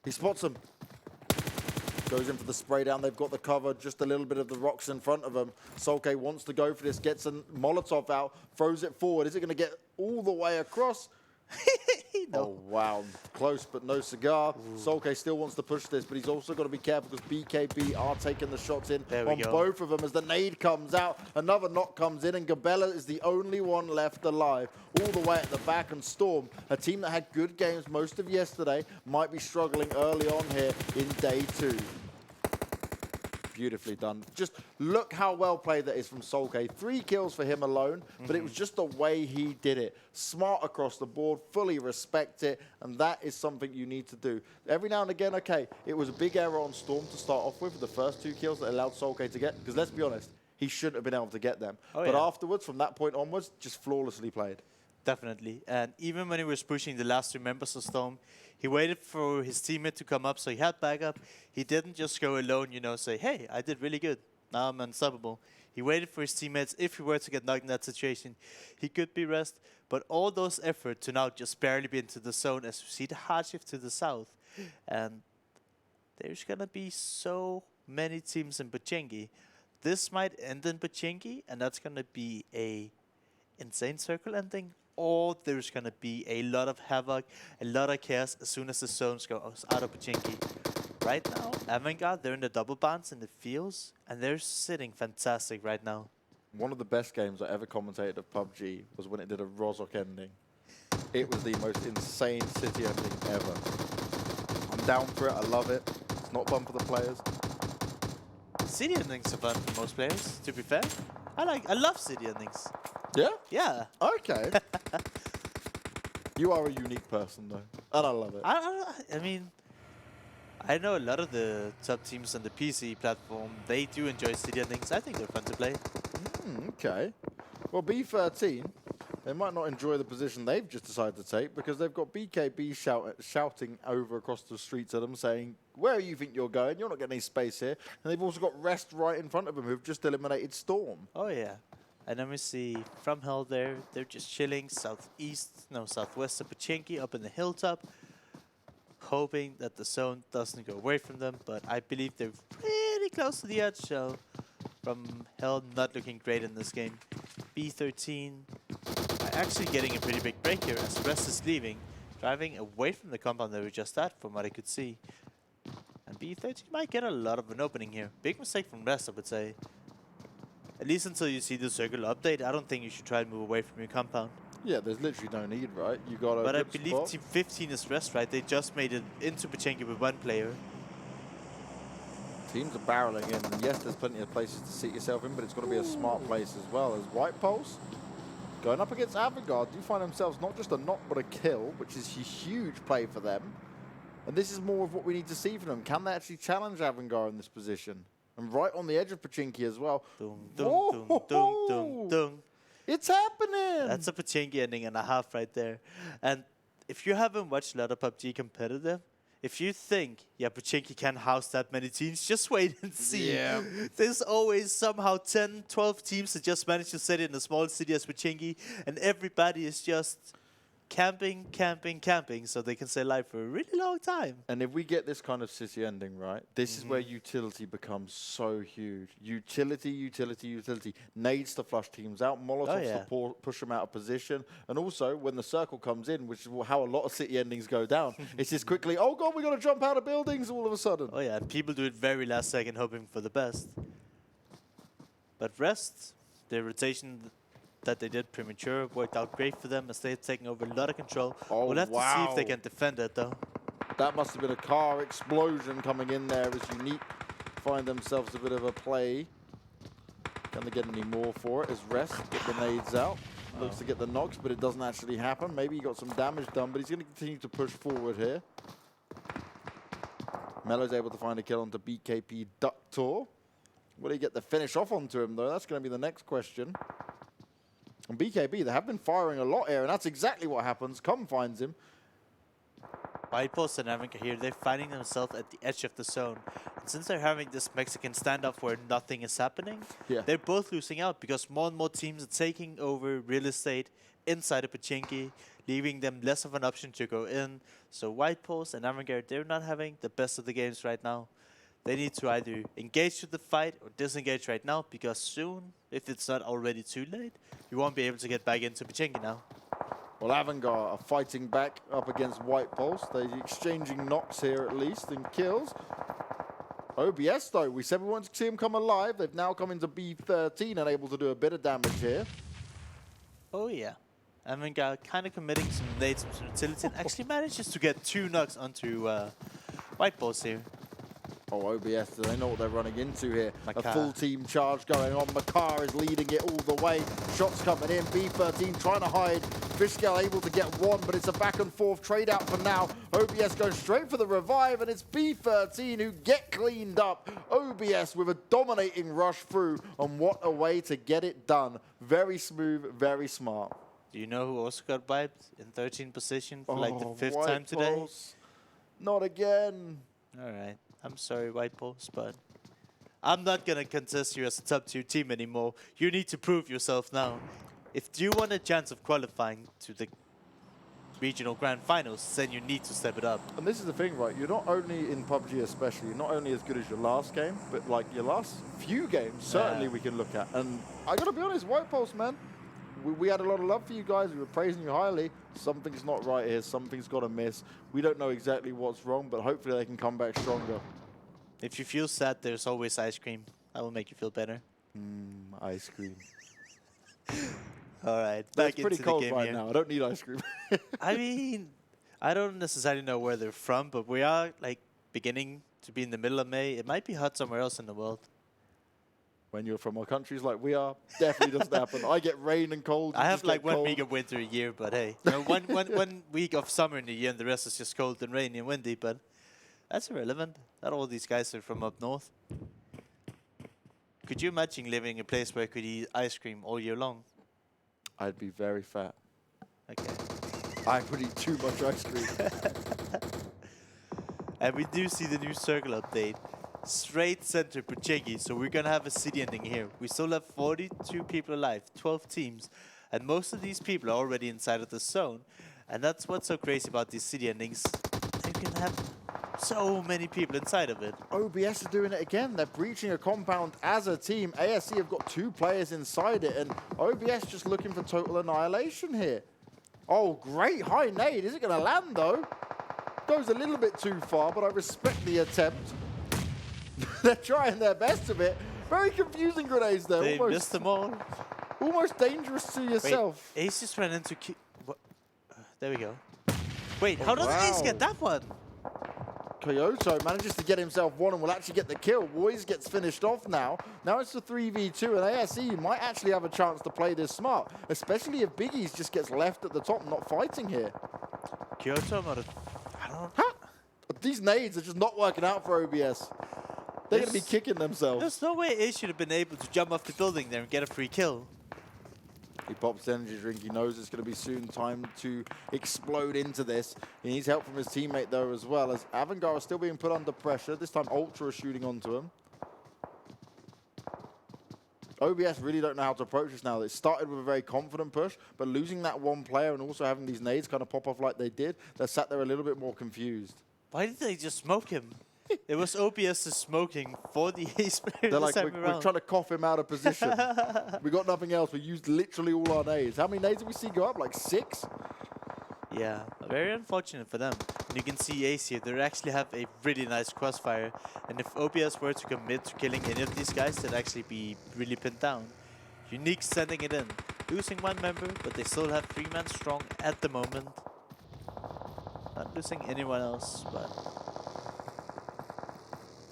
He spots him. Goes in for the spray down. They've got the cover, just a little bit of the rocks in front of him. Sulke wants to go for this, gets a Molotov out, throws it forward. Is it going to get all the way across? No. Oh, wow. Close, but no cigar. Sulke still wants to push this, but he's also got to be careful because BKB are taking the shots in on both of them as the nade comes out. Another knock comes in, and Gabella is the only one left alive. All the way at the back, and Storm, a team that had good games most of yesterday, might be struggling early on here in day 2. Beautifully done. Just look how well played that is from Sulke. 3 kills for him alone, but it was just the way he did it. Smart across the board, fully respect it, and that is something you need to do. Every now and again, okay, it was a big error on Storm to start off with the first 2 kills that allowed Sulke to get, because let's be honest, he shouldn't have been able to get them. But afterwards, from that point onwards, just flawlessly played. Definitely. And even when he was pushing the last 2 members of Storm, he waited for his teammate to come up, so he had backup. He didn't just go alone, you know, say, hey, I did really good. Now I'm unstoppable. He waited for his teammates. If he were to get knocked in that situation, he could be rest. But all those efforts to now just barely be into the zone as you see the hard shift to the south. And there's going to be so many teams in Pochinki. This might end in Pochinki, and that's going to be a insane circle ending. Or there's going to be a lot of havoc, a lot of chaos as soon as the zones go out of Pochinki. Right now, Avangar, they're in the double bounce in the fields, and they're sitting fantastic right now. One of the best games I ever commentated of PUBG was when it did a Rosq ending. It was the most insane city ending ever. I'm down for it, I love it. It's not fun for the players. City endings are fun for most players, to be fair. I love city endings. Yeah? Yeah. Okay. You are a unique person, though, and I love it. I mean, I know a lot of the top teams on the PC platform, they do enjoy city endings. I think they're fun to play. Okay. Well, B13, they might not enjoy the position they've just decided to take because they've got BKB shouting over across the streets at them saying, where do you think you're going? You're not getting any space here. And they've also got Rest right in front of them who've just eliminated Storm. Oh, yeah. And then we see FromHell there. They're just chilling southwest of Pochinki up in the hilltop, hoping that the zone doesn't go away from them. But I believe they're pretty close to the edge, so FromHell not looking great in this game. B13 are actually getting a pretty big break here as Rest is leaving, driving away from the compound they were just at, from what I could see. And B13 might get a lot of an opening here. Big mistake from Rest, I would say. At least until you see the circular update, I don't think you should try to move away from your compound. Yeah, there's literally no need, right? You got a But I good believe spot. Team 15 is Rest, right? They just made it into Pochinki with 1 player. Teams are barreling in, and yes, there's plenty of places to seat yourself in, but it's got to be a smart place as well. As White Pulse going up against Avangar do find themselves not just a knock, but a kill, which is a huge play for them. And this is more of what we need to see from them. Can they actually challenge Avangar in this position? And right on the edge of Pochinki as well. Dum, dum, dum, dum, dum, dum. It's happening! That's a Pachinki ending and a half right there. And if you haven't watched a lot of PUBG competitive, if you think, yeah, Pachinki can house that many teams, just wait and see. Yeah. There's always somehow 10, 12 teams that just manage to set it in a small city as Pachinki, and everybody is just camping, camping, camping, so they can stay alive for a really long time. And if we get this kind of city ending, right, this is where utility becomes so huge. Utility, utility, utility. Nades to flush teams out, Molotovs to push them out of position. And also, when the circle comes in, which is how a lot of city endings go down, it's just quickly, oh god, we got to jump out of buildings all of a sudden. Oh yeah, and people do it very last second, hoping for the best. But rest, the rotation that they did premature worked out great for them as they're taking over a lot of control. Oh, we'll have to see if they can defend it though. That must have been a car explosion coming in there as Unique find themselves a bit of a play. Can they get any more for it as Rest get the nades out? Looks to get the knocks, but it doesn't actually happen. Maybe he got some damage done, but he's going to continue to push forward here. Melo's able to find a kill onto BKP Ductor. Will he get the finish off onto him though? That's going to be the next question. And BKB, they have been firing a lot here, and that's exactly what happens. Come finds him. Whitepost and Avangar here, they're finding themselves at the edge of the zone. And since they're having this Mexican standoff where nothing is happening, they're both losing out because more and more teams are taking over real estate inside of Pachinki, leaving them less of an option to go in. So Whitepost and Avangar, they're not having the best of the games right now. They need to either engage with the fight or disengage right now, because soon, if it's not already too late, you won't be able to get back into Pachinki now. Well, Avangar are fighting back up against White Pulse. They're exchanging knocks here at least and kills. OBS though, we said we wanted to see him come alive. They've now come into B13 and able to do a bit of damage here. Oh yeah. Avangar kind of committing some nades, some utility, and actually manages to get 2 knocks onto White Pulse here. Oh, OBS, do they know what they're running into here? Makar. A full team charge going on. Makar is leading it all the way. Shots coming in. B13 trying to hide. Fishgale able to get one, but it's a back and forth trade out for now. OBS goes straight for the revive, and it's B13 who get cleaned up. OBS with a dominating rush through, and what a way to get it done. Very smooth, very smart. Do you know who also got wiped in 13th position for like the 5th time today? Pulse. Not again. All right. I'm sorry, White Pulse, but I'm not going to contest you as a top 2 team anymore. You need to prove yourself now. If you want a chance of qualifying to the regional grand finals, then you need to step it up. And this is the thing, right? You're not only in PUBG especially, you're not only as good as your last game, but like your last few games, certainly we can look at. And I got to be honest, White Pulse, man, we had a lot of love for you guys. We were praising you highly. Something's not right here. Something's got to miss. We don't know exactly what's wrong, but hopefully they can come back stronger. If you feel sad, there's always ice cream. I will make you feel better. Ice cream. All right, back into the game. It's pretty cold right now. I don't need ice cream. I mean, I don't necessarily know where they're from, but we are like beginning to be in the middle of May. It might be hot somewhere else in the world. When you're from our countries like we are, definitely doesn't happen. I get rain and cold. I have like 1 week of winter a year, but hey, you know, one week of summer in a year, and the rest is just cold and rainy and windy. But that's irrelevant. Not all these guys are from up north. Could you imagine living in a place where you could eat ice cream all year long? I'd be very fat. Okay. I would eat too much ice cream. And we do see the new circle update. Straight center Pachinki, so we're gonna have a city ending here. We still have 42 people alive, 12 teams, and most of these people are already inside of the zone. And that's what's so crazy about these city endings. You can have so many people inside of it. OBS is doing it again. They're breaching a compound as a team. ASC have got 2 players inside it, and OBS just looking for total annihilation here. Oh, great high nade. Is it gonna land though? Goes a little bit too far, but I respect the attempt. They're trying their best of it. Very confusing grenades there. They missed them all. Almost dangerous to yourself. Wait, Ace just ran into... there we go. Wait, how did Ace get that one? Kyoto manages to get himself one and will actually get the kill. Boys gets finished off now. Now it's the 3v2, and ASE might actually have a chance to play this smart, especially if Biggies just gets left at the top, not fighting here. Kyoto might have... I don't know. Huh? These nades are just not working out for OBS. They're going to be kicking themselves. There's no way Ace should have been able to jump off the building there and get a free kill. He pops the energy drink. He knows it's going to be soon time to explode into this. He needs help from his teammate, though, as well, as Avangar is still being put under pressure. This time, Ultra is shooting onto him. OBS really don't know how to approach this now. They started with a very confident push, but losing that one player and also having these nades kind of pop off like they did, they're sat there a little bit more confused. Why did they just smoke him? It was OBS's smoking for the ace player. They're like, we're trying to cough him out of position. We got nothing else. We used literally all our nades. How many nades did we see go up? Like 6? Yeah, very unfortunate for them. And you can see Ace here, they actually have a really nice crossfire. And if OBS were to commit to killing any of these guys, they'd actually be really pinned down. Unique sending it in. Losing one member, but they still have 3 men strong at the moment. Not losing anyone else, but...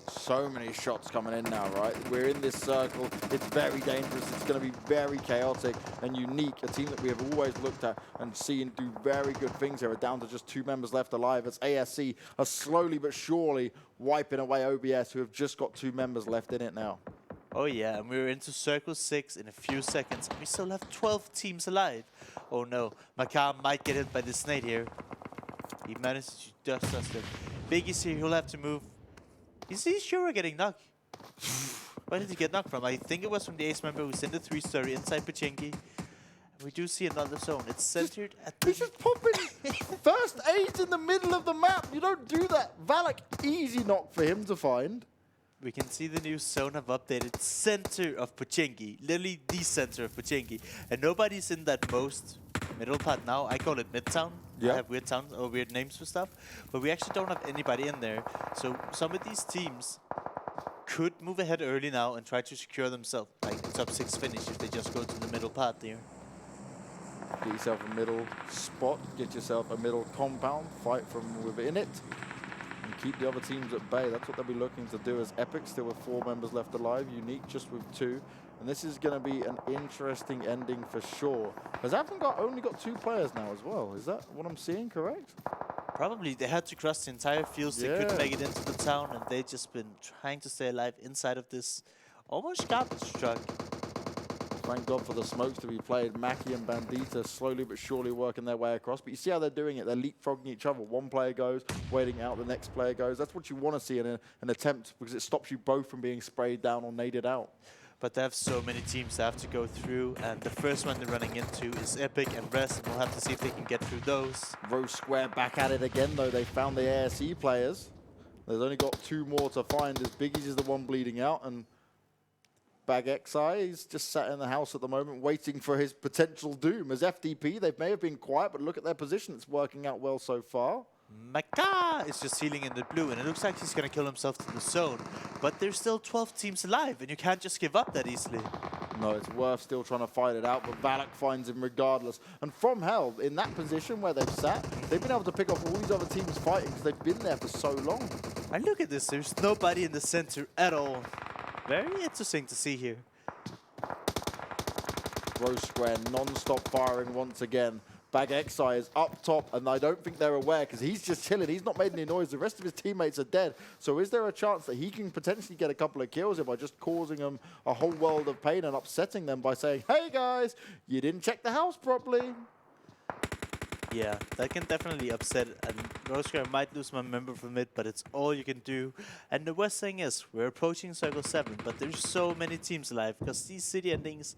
So many shots coming in now, right? We're in this circle. It's very dangerous. It's going to be very chaotic and unique. A team that we have always looked at and seen do very good things here. We're down to just 2 members left alive. As ASC are slowly but surely wiping away OBS, who have just got 2 members left in it now. Oh yeah, and we're into Circle 6 in a few seconds. We still have 12 teams alive. Oh no, Makar might get hit by this nade here. He managed to just dust it. Biggie's here, he'll have to move. Is he sure we're getting knocked? Where did he get knocked from? I think it was from the ace member who sent the 3-story inside Pachinki. We do see another zone. It's centered at the... He's just popping first aid in the middle of the map. You don't do that. Valak, easy knock for him to find. We can see the new zone have updated center of Pachinki. Literally the center of Pachinki. And nobody's in that most middle part now. I call it Midtown. Yeah. I have weird sounds or weird names for stuff. But we actually don't have anybody in there. So some of these teams could move ahead early now and try to secure themselves. Like a top 6 finish if they just go to the middle part there. Get yourself a middle spot. Get yourself a middle compound. Fight from within it. And keep the other teams at bay. That's what they'll be looking to do as Epic, still with 4 members left alive. Unique just with 2. And this is going to be an interesting ending for sure. Has Avangar only got 2 players now as well? Is that what I'm seeing correct? Probably. They had to cross the entire field. They couldn't make it into the town. And they've just been trying to stay alive inside of this almost garbage truck. Thank God for the smokes to be played. Maki and Bandita slowly but surely working their way across. But you see how they're doing it. They're leapfrogging each other. One player goes, waiting out, the next player goes. That's what you want to see in an attempt, because it stops you both from being sprayed down or naded out. But they have so many teams they have to go through, and the first one they're running into is Epic and Rosq, and we'll have to see if they can get through those. Rosq back at it again, though. They found the ASE players. There's only got 2 more to find, as Biggie's is the one bleeding out, and Bag XI is just sat in the house at the moment waiting for his potential doom. As FDP, they may have been quiet, but look at their position. It's working out well so far. Maka is just healing in the blue, and it looks like he's going to kill himself to the zone. But there's still 12 teams alive, and you can't just give up that easily. No, it's worth still trying to fight it out, but Valak finds him regardless. And FromHell, in that position where they've sat, they've been able to pick off all these other teams fighting because they've been there for so long. And look at this, there's nobody in the center at all. Very interesting to see here. Rosq non-stop firing once again. Bag XI is up top, and I don't think they're aware because he's just chilling. He's not made any noise. The rest of his teammates are dead. So is there a chance that he can potentially get a couple of kills here by just causing them a whole world of pain and upsetting them by saying, hey guys, you didn't check the house properly? Yeah, that can definitely upset, and Rosq might lose my member from it, but it's all you can do. And the worst thing is, we're approaching Circle 7, but there's so many teams alive, because these city endings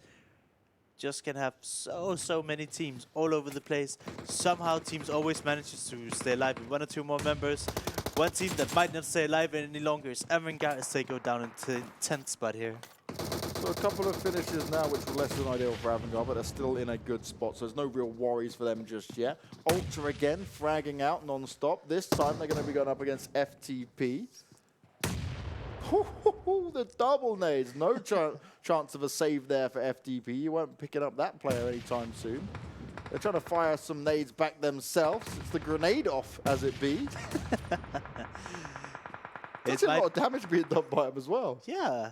just can have so many teams all over the place. Somehow teams always manages to stay alive with 1 or 2 more members. One team that might not stay alive any longer is Avangar, as they go down into 10th spot here. So a couple of finishes now, which were less than ideal for Avangar, but they're still in a good spot, so there's no real worries for them just yet. Ultra again, fragging out non-stop. This time they're going to be going up against FTP. The double nades. No chance of a save there for FTP. You won't be picking up that player anytime soon. They're trying to fire some nades back themselves. It's the grenade off, as it be. It's a lot of damage being done by him as well. Yeah.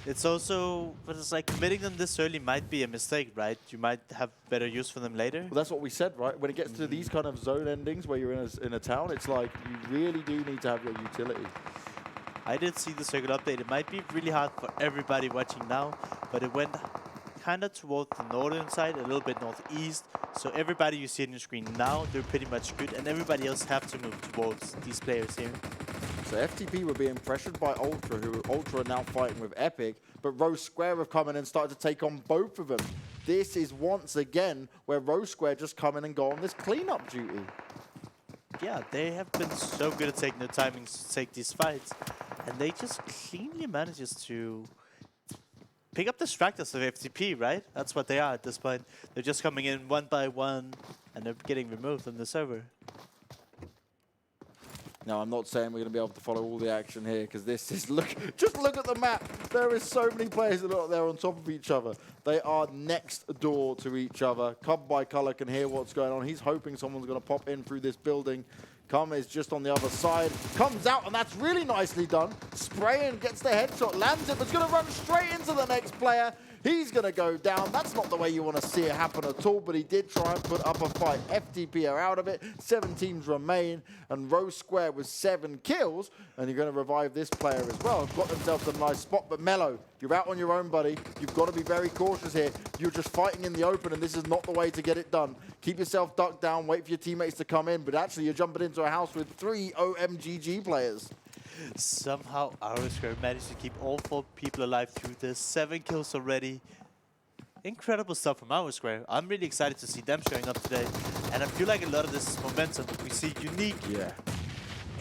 It's also, but it's like committing them this early might be a mistake, right? You might have better use for them later. Well, that's what we said, right? When it gets to these kind of zone endings where you're in a town, it's like you really do need to have your utility. I did see the circle update. It might be really hard for everybody watching now, but it went kind of towards the northern side, a little bit northeast. So everybody you see on your screen now, they're pretty much good, and everybody else have to move towards these players here. So FTP were being pressured by Ultra, who Ultra are now fighting with Epic, but Rosq have come in and started to take on both of them. This is once again where Rosq just come in and go on this cleanup duty. Yeah, they have been so good at taking their timings to take these fights, and they just cleanly manages to pick up the distractors of FTP, right? That's what they are at this point. They're just coming in one by one, and they're getting removed from the server. Now, I'm not saying we're going to be able to follow all the action here, because this is, just look at the map. There is so many players that are there on top of each other. They are next door to each other. Cub by Color can hear what's going on. He's hoping someone's going to pop in through this building. Kuma is just on the other side. Comes out, and that's really nicely done. Spraying, gets the headshot, lands it, but it's going to run straight into the next player. He's going to go down. That's not the way you want to see it happen at all, but he did try and put up a fight. FTP are out of it. 7 teams remain, and Rosq with 7 kills, and you're going to revive this player as well. Got themselves a nice spot, but Mello, you're out on your own, buddy. You've got to be very cautious here. You're just fighting in the open, and this is not the way to get it done. Keep yourself ducked down, wait for your teammates to come in, but actually you're jumping into a house with 3 OMGG players. Somehow Rosq managed to keep all 4 people alive through this. 7 kills already. Incredible stuff from Rosq. I'm really excited to see them showing up today. And I feel like a lot of this is momentum. We see unique,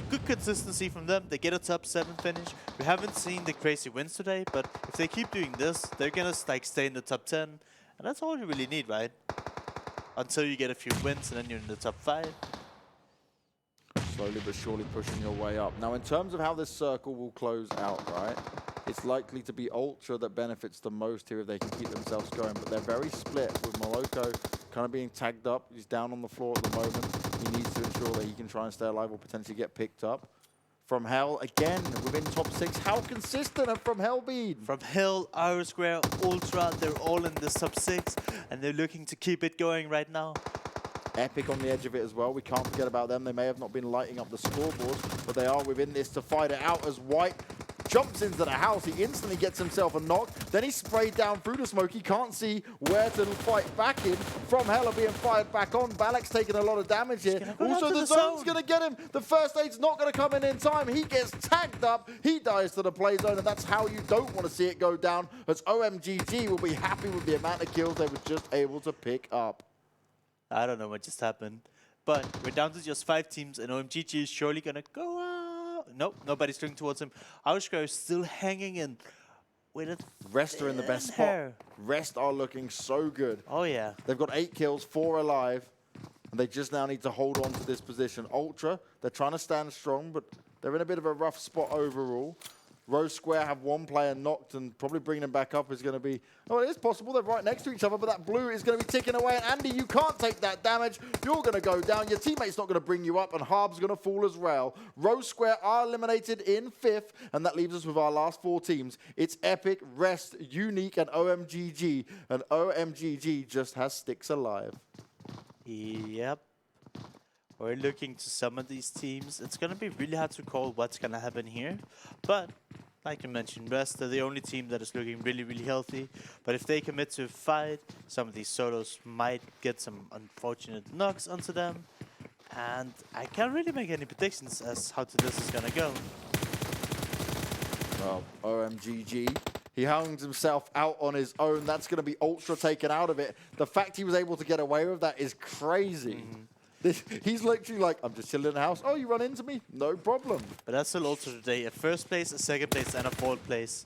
good consistency from them. They get a top 7 finish. We haven't seen the crazy wins today, but if they keep doing this, they're gonna like stay in the top 10. And that's all you really need, right? Until you get a few wins and then you're in the top 5. Slowly but surely pushing your way up. Now, in terms of how this circle will close out, right, it's likely to be Ultra that benefits the most here if they can keep themselves going, but they're very split with Moloko kind of being tagged up. He's down on the floor at the moment. He needs to ensure that he can try and stay alive or potentially get picked up. FromHell, again, within top 6. How consistent have FromHell been? FromHell, Rosq, Ultra, they're all in the top 6, and they're looking to keep it going right now. Epic on the edge of it as well. We can't forget about them. They may have not been lighting up the scoreboards, but they are within this to fight it out as White jumps into the house. He instantly gets himself a knock. Then he's sprayed down through the smoke. He can't see where to fight back in. FromHell are being fired back on. Balak's taking a lot of damage here. Also, the zone's going to get him. The first aid's not going to come in time. He gets tagged up. He dies to the play zone, and that's how you don't want to see it go down, as OMGG will be happy with the amount of kills they were just able to pick up. I don't know what just happened, but we're down to just 5 teams, and OMGG is surely gonna go out. Nope, nobody's looking towards him. Rosq is still hanging in with a Rest are in the best spot. Rest are looking so good. Oh yeah. They've got 8 kills, 4 alive, and they just now need to hold on to this position. Ultra, they're trying to stand strong, but they're in a bit of a rough spot overall. Rosq have 1 player knocked, and probably bringing them back up is going to be... Oh, it is possible. They're right next to each other, but that blue is going to be ticking away. And Andy, you can't take that damage. You're going to go down. Your teammate's not going to bring you up, and Harb's going to fall as well. Rosq are eliminated in 5th, and that leaves us with our last 4 teams. It's Epic, Rest, Unique, and OMGG. And OMGG just has sticks alive. Yep. We're looking to some of these teams. It's going to be really hard to call what's going to happen here. But, like you mentioned, Rest are the only team that is looking really, really healthy. But if they commit to a fight, some of these solos might get some unfortunate knocks onto them. And I can't really make any predictions as how this is going to go. Well, OMGG. He hangs himself out on his own. That's going to be Ultra taken out of it. The fact he was able to get away with that is crazy. He's literally like, I'm just chilling in the house. Oh, you run into me? No problem. But that's still Ultra today. A 1st place, a 2nd place, and a 4th place.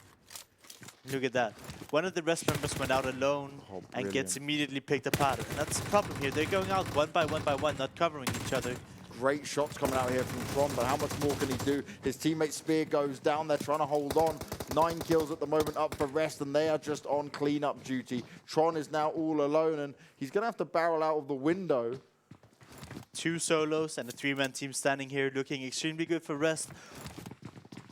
Look at that. One of the Rest members went out alone and gets immediately picked apart. And that's the problem here. They're going out one by one, not covering each other. Great shots coming out here from Tron, but how much more can he do? His teammate Spear goes down. They're trying to hold on. 9 kills at the moment up for Rest, and they are just on cleanup duty. Tron is now all alone, and he's going to have to barrel out of the window. 2 solos and a 3-man team standing here looking extremely good for Rest.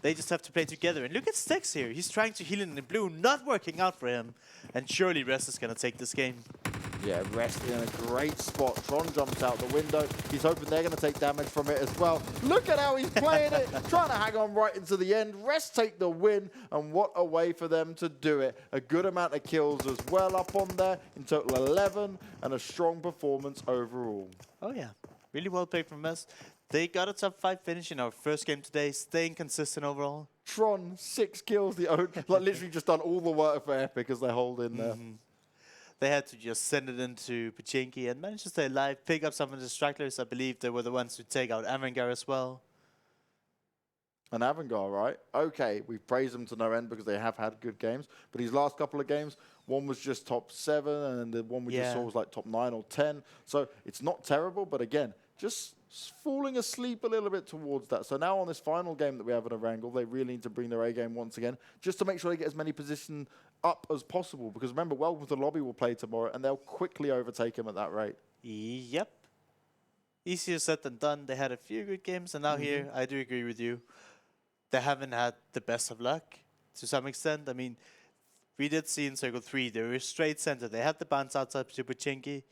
They just have to play together. And look at Stex here. He's trying to heal in the blue, not working out for him. And surely Rest is going to take this game. Yeah, Rest in a great spot. Tron jumps out the window. He's hoping they're going to take damage from it as well. Look at how he's playing it, trying to hang on right into the end. Rest take the win, and what a way for them to do it. A good amount of kills as well up on there, in total 11, and a strong performance overall. Oh yeah, really well played from us. They got a top 5 finish in our first game today, staying consistent overall. Tron, 6 kills, like literally just done all the work for Epic as they hold in there. They had to just send it into Pachinki and manage to stay alive, pick up some of the stragglers. I believe they were the ones to take out Avangar as well. And Avangar, right? Okay, we've praised them to no end because they have had good games. But his last couple of games, one was just top 7, and the one we just saw was like top 9 or 10. So it's not terrible, but again, just falling asleep a little bit towards that. So now on this final game that we have at Erangel, they really need to bring their A game once again, just to make sure they get as many positions up as possible. Because remember, Welcome to the Lobby will play tomorrow, and they'll quickly overtake him at that rate. Yep. Easier said than done. They had a few good games, and now here, I do agree with you. They haven't had the best of luck to some extent. I mean, we did see in Circle 3, they were straight center. They had the bounce outside to Pachinki,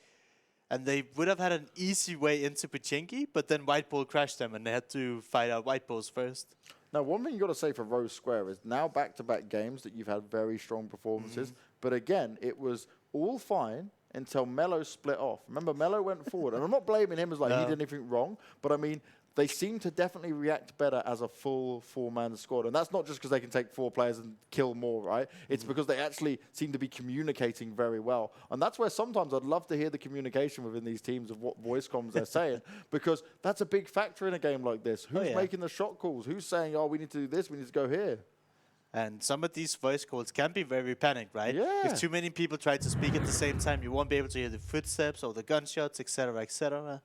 and they would have had an easy way into Pachinki, but then White Ball crashed them, and they had to fight out White Balls first. Now, one thing you got to say for Rosq is now back-to-back games that you've had very strong performances. But again, it was all fine until Melo split off. Remember, Melo went forward. And I'm not blaming him as like he did anything wrong. But I mean, they seem to definitely react better as a full 4-man squad. And that's not just because they can take 4 players and kill more, right? It's because they actually seem to be communicating very well. And that's where sometimes I'd love to hear the communication within these teams of what voice comms they're saying, because that's a big factor in a game like this. Who's making the shot calls? Who's saying, oh, we need to do this, we need to go here? And some of these voice calls can be very panicked, right? Yeah. If too many people try to speak at the same time, you won't be able to hear the footsteps or the gunshots, etc., etc.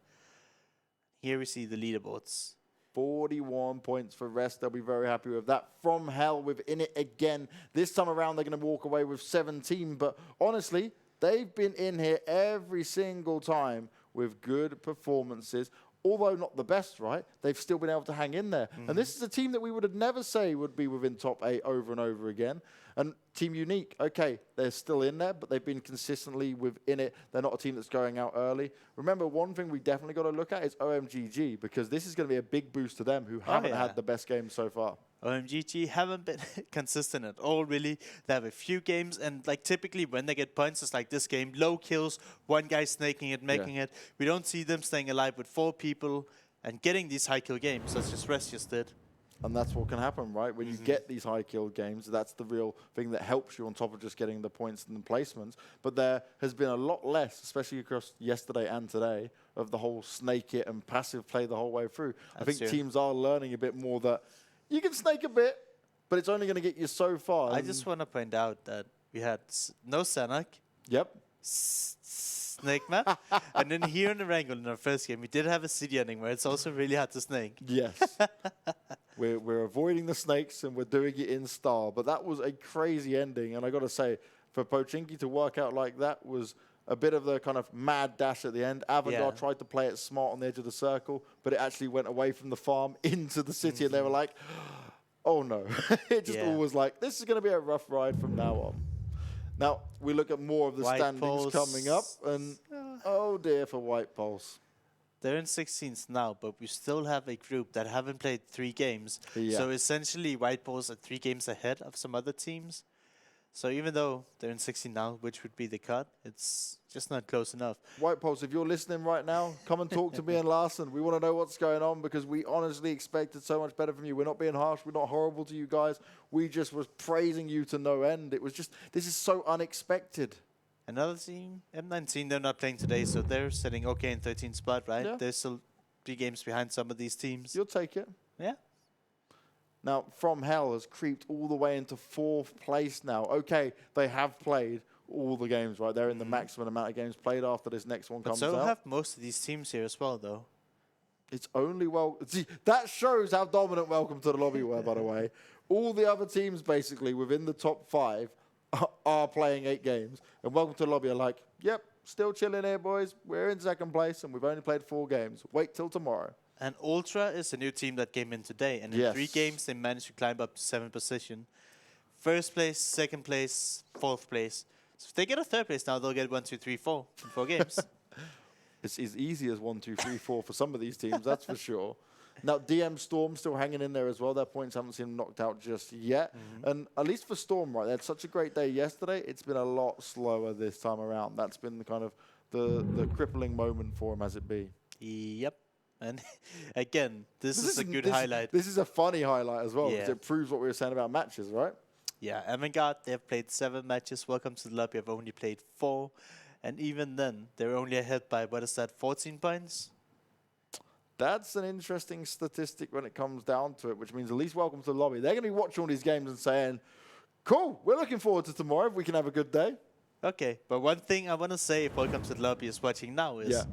Here we see the leaderboards. 41 points for Rest. They'll be very happy with that. FromHell within it again. This time around, they're going to walk away with 17. But honestly, they've been in here every single time with good performances. Although not the best, right? They've still been able to hang in there. And this is a team that we would have never say would be within top 8 over and over again. And Team Unique, okay, they're still in there, but they've been consistently within it. They're not a team that's going out early. Remember, one thing we definitely got to look at is OMGG, because this is going to be a big boost to them, who haven't had the best game so far. OMGG haven't been consistent at all, really. They have a few games, and like typically when they get points, it's like this game, low kills, one guy snaking it, making it. We don't see them staying alive with 4 people and getting these high kill games. That's just Rest just did. And that's what can happen, right? When you get these high kill games, that's the real thing that helps you on top of just getting the points and the placements. But there has been a lot less, especially across yesterday and today, of the whole snake it and passive play the whole way through. I think teams are learning a bit more that you can snake a bit, but it's only going to get you so far. I just want to point out that we had no Sanak. Yep. Snake map. And then here in Erangel in our first game, we did have a city ending where it's also really hard to snake. Yes. We're avoiding the snakes and we're doing it in style. But that was a crazy ending. And I got to say, for Pachinki to work out like that was a bit of the kind of mad dash at the end. Avangar tried to play it smart on the edge of the circle, but it actually went away from the farm into the city. And they were like, oh no. It just all was like, this is going to be a rough ride from now on. Now, we look at more of the standings coming up, and oh dear for White Pulse. They're in 16th now, but we still have a group that haven't played 3 games. So essentially, White Pulse are 3 games ahead of some other teams. So even though they're in 16 now, which would be the cut, it's just not close enough. White Pulse, if you're listening right now, come and talk to me and Larson. We want to know what's going on, because we honestly expected so much better from you. We're not being harsh. We're not horrible to you guys. We just was praising you to no end. It was just, this is so unexpected. Another team, M19, they're not playing today, so they're sitting okay in 13th spot, right? Yeah. They're still 3 games behind some of these teams. You'll take it. Yeah. Now, FromHell has creeped all the way into 4th place now. Okay, they have played all the games, right? They're in the maximum amount of games played after this next one comes out. But so have most of these teams here as well, though. It's only see, that shows how dominant Welcome to the Lobby were, by the way. All the other teams, basically, within the top 5 are playing 8 games. And Welcome to the Lobby are like, yep, still chilling here, boys. We're in 2nd place, and we've only played 4 games. Wait till tomorrow. And Ultra is a new team that came in today. And in 3 games, they managed to climb up to 7th position. 1st place, 2nd place, 4th place. So if they get a third place now, they'll get 1, 2, 3, 4 in 4 games. It's as easy as 1, 2, 3, 4 for some of these teams, that's for sure. Now, DMStorm still hanging in there as well. Their points haven't seen them knocked out just yet. And at least for Storm, right, they had such a great day yesterday. It's been a lot slower this time around. That's been the kind of the crippling moment for them as it be. Yep. And again, this is a good highlight. This is a funny highlight as well, because Yeah. it proves what we were saying about matches, right? Yeah, Avangar, they've played 7 matches. Welcome to the lobby. I've only played 4. And even then, they're only ahead by, what is that, 14 points? That's an interesting statistic when it comes down to it, which means at least welcome to the lobby. They're going to be watching all these games and saying, cool, we're looking forward to tomorrow if we can have a good day. Okay, but one thing I want to say if Welcome to the Lobby is watching now is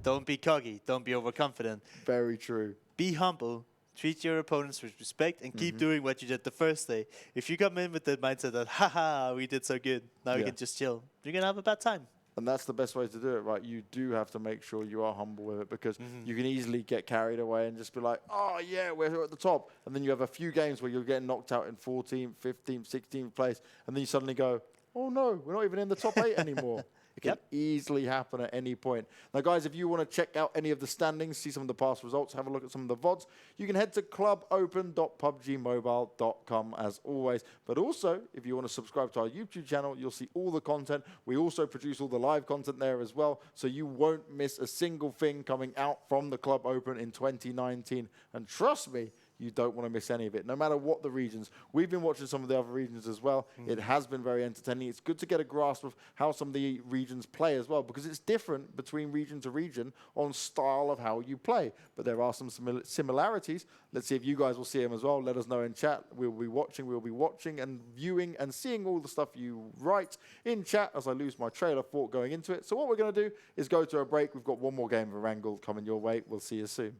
don't be cocky, don't be overconfident. Very true. Be humble, treat your opponents with respect, and keep doing what you did the first day. If you come in with the mindset that, haha, we did so good, now we can just chill, you're going to have a bad time. And that's the best way to do it, right? You do have to make sure you are humble with it, because you can easily get carried away and just be like, oh, yeah, we're at the top. And then you have a few games where you're getting knocked out in 14th, 15th, 16th place. And then you suddenly go, oh, no, we're not even in the top 8 anymore. It can easily happen at any point. Now, guys, if you want to check out any of the standings, see some of the past results, have a look at some of the VODs, you can head to clubopen.pubgmobile.com as always. But also, if you want to subscribe to our YouTube channel, you'll see all the content. We also produce all the live content there as well, so you won't miss a single thing coming out from the Club Open in 2019. And trust me, you don't want to miss any of it, no matter what the regions. We've been watching some of the other regions as well. It has been very entertaining. It's good to get a grasp of how some of the regions play as well, because it's different between region to region on style of how you play. But there are some similarities. Let's see if you guys will see them as well. Let us know in chat. We'll be watching and viewing and seeing all the stuff you write in chat as I lose my trailer thought going into it. So what we're going to do is go to a break. We've got one more game of Erangel coming your way. We'll see you soon.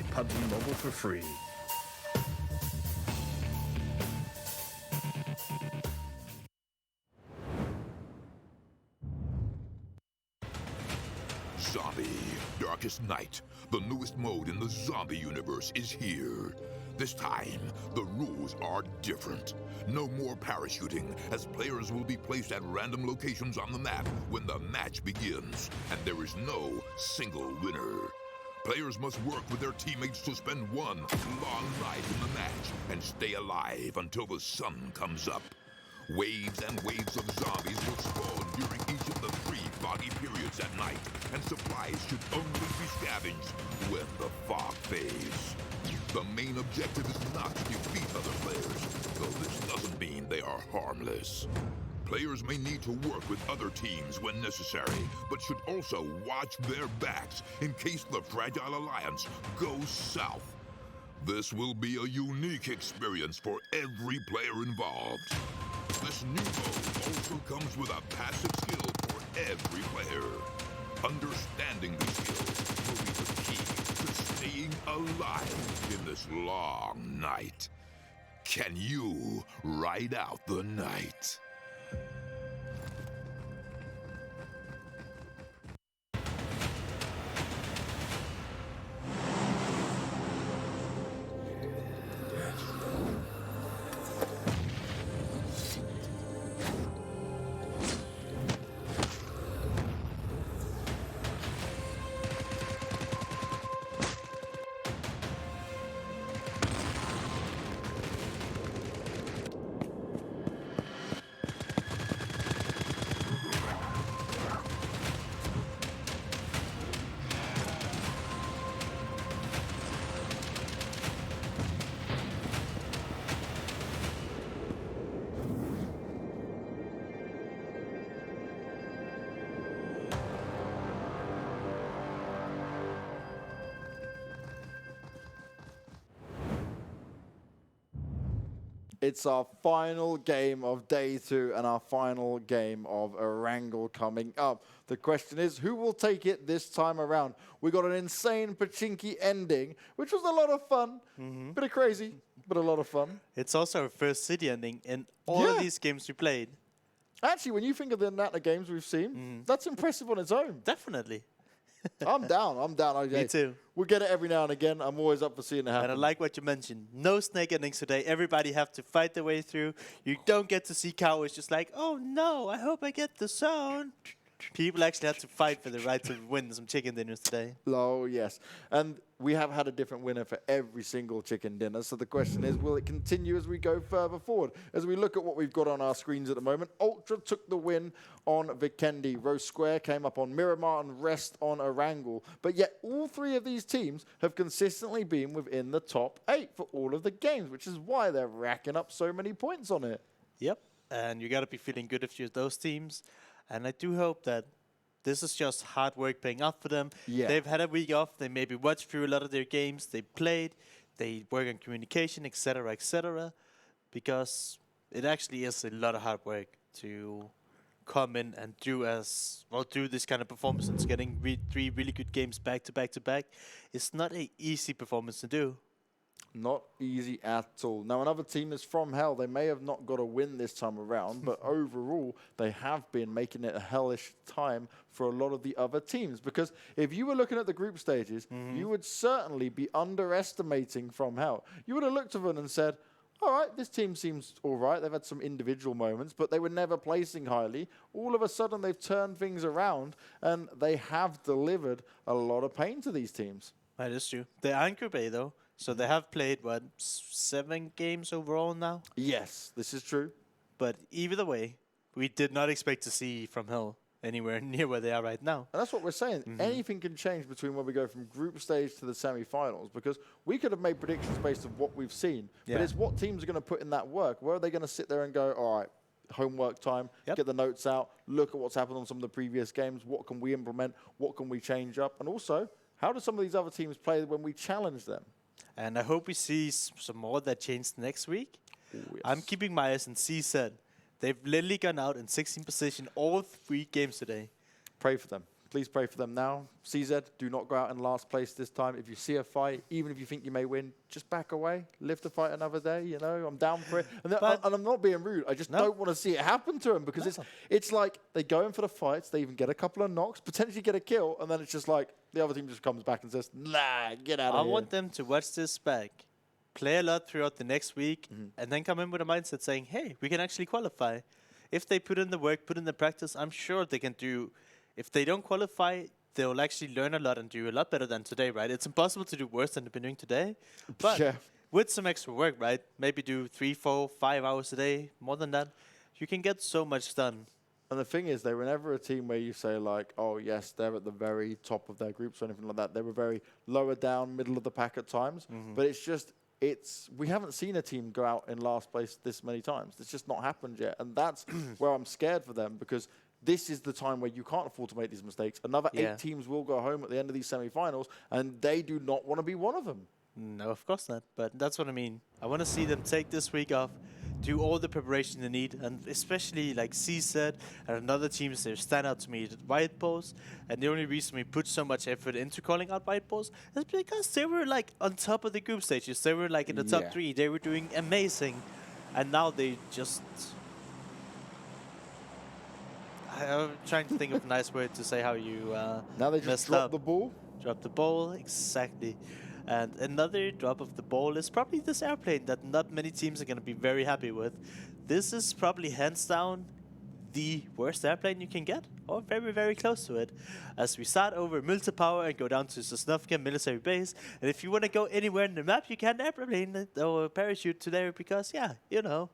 play PUBG Mobile for free. Zombie, Darkest Night, the newest mode in the zombie universe, is here. This time, the rules are different. No more parachuting, as players will be placed at random locations on the map when the match begins, and there is no single winner. Players must work with their teammates to spend one long night in the match and stay alive until the sun comes up. Waves and waves of zombies will spawn during each of the 3 foggy periods at night, and supplies should only be scavenged when the fog fades. The main objective is not to defeat other players, though this doesn't mean they are harmless. Players may need to work with other teams when necessary, but should also watch their backs in case the Fragile Alliance goes south. This will be a unique experience for every player involved. This new mode also comes with a passive skill for every player. Understanding these skills will be the key to staying alive in this long night. Can you ride out the night? It's our final game of day 2 and our final game of Erangel coming up. The question is, who will take it this time around? We got an insane Pachinki ending, which was a lot of fun. Bit of crazy, but a lot of fun. It's also our first city ending in all of these games we played. Actually, when you think of the amount of games we've seen, that's impressive on its own. Definitely. I'm down. Okay. Me too. We'll get it every now and again. I'm always up for seeing it happen. And I like what you mentioned. No snake endings today. Everybody have to fight their way through. You don't get to see cowards just like, oh no, I hope I get the zone. People actually had to fight for the right to win some chicken dinners today. Oh, yes. And we have had a different winner for every single chicken dinner. So the question is, will it continue as we go further forward? As we look at what we've got on our screens at the moment, Ultra took the win on Vikendi. Rosq came up on Miramar and Rest on Erangel. But yet all 3 of these teams have consistently been within the top 8 for all of the games, which is why they're racking up so many points on it. Yep. And you got to be feeling good if you're those teams. And I do hope that this is just hard work paying off for them. Yeah. They've had a week off. They maybe watched through a lot of their games. They played. They work on communication, etc., etc. Because it actually is a lot of hard work to come in and do this kind of performance. And getting 3 really good games back to back to back. It's not an easy performance to do. Not easy at all. Now, another team is FromHell. They may have not got a win this time around, but overall, they have been making it a hellish time for a lot of the other teams. Because if you were looking at the group stages, you would certainly be underestimating FromHell. You would have looked at them and said, all right, this team seems all right. They've had some individual moments, but they were never placing highly. All of a sudden, they've turned things around, and they have delivered a lot of pain to these teams. That is true. They are in Group A, though. So they have played, 7 games overall now? Yes, this is true. But either way, we did not expect to see FromHell anywhere near where they are right now. And that's what we're saying. Anything can change between when we go from group stage to the semi-finals, because we could have made predictions based on what we've seen. But it's what teams are going to put in that work. Where are they going to sit there and go, all right, homework time, get the notes out, look at what's happened on some of the previous games, what can we implement, what can we change up, and also, how do some of these other teams play when we challenge them? And I hope we see some more that change next week. Ooh, yes. I'm keeping my eyes on CZ. They've literally gone out in 16th position all 3 games today. Pray for them. Please pray for them now. CZ, do not go out in last place this time. If you see a fight, even if you think you may win, just back away. Live to fight another day, you know. I'm down for it. And I'm not being rude. I just don't want to see it happen to them because it's like they go in for the fights, they even get a couple of knocks, potentially get a kill, and then it's just like the other team just comes back and says, nah, get out of here. I want them to watch this back, play a lot throughout the next week, and then come in with a mindset saying, hey, we can actually qualify. If they put in the work, put in the practice, I'm sure they can do. If they don't qualify, they'll actually learn a lot and do a lot better than today, right? It's impossible to do worse than they've been doing today. But with some extra work, right? Maybe do 3, 4, 5 hours a day, more than that. You can get so much done. And the thing is, they were never a team where you say like, oh yes, they're at the very top of their groups or anything like that. They were very lower down, middle of the pack at times. But it's just, we haven't seen a team go out in last place this many times. It's just not happened yet. And that's where I'm scared for them because this is the time where you can't afford to make these mistakes. Another 8 teams will go home at the end of these semi-finals, and they do not want to be one of them. No, of course not. But that's what I mean. I want to see them take this week off, do all the preparation they need, and especially like CZ and other teams, they stand out to me at white balls. And the only reason we put so much effort into calling out white balls is because they were like on top of the group stages. They were like in the top 3. They were doing amazing, and now they just. I'm trying to think of a nice word to say how you now they just drop the ball? Drop the ball, exactly. And another drop of the ball is probably this airplane that not many teams are going to be very happy with. This is probably hands down the worst airplane you can get, or very, very close to it. As we start over multi-power and go down to Sosnovka military base. And if you want to go anywhere in the map, you can airplane or parachute to there because, yeah, you know.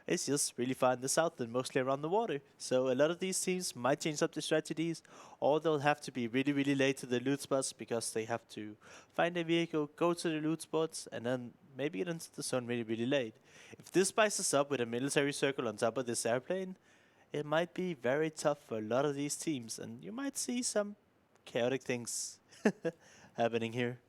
It's just really far in the south and mostly around the water. So a lot of these teams might change up their strategies, or they'll have to be really, really late to the loot spots because they have to find a vehicle, go to the loot spots, and then maybe get into the zone really, really late. If this spices up with a military circle on top of this airplane, it might be very tough for a lot of these teams, and you might see some chaotic things happening here.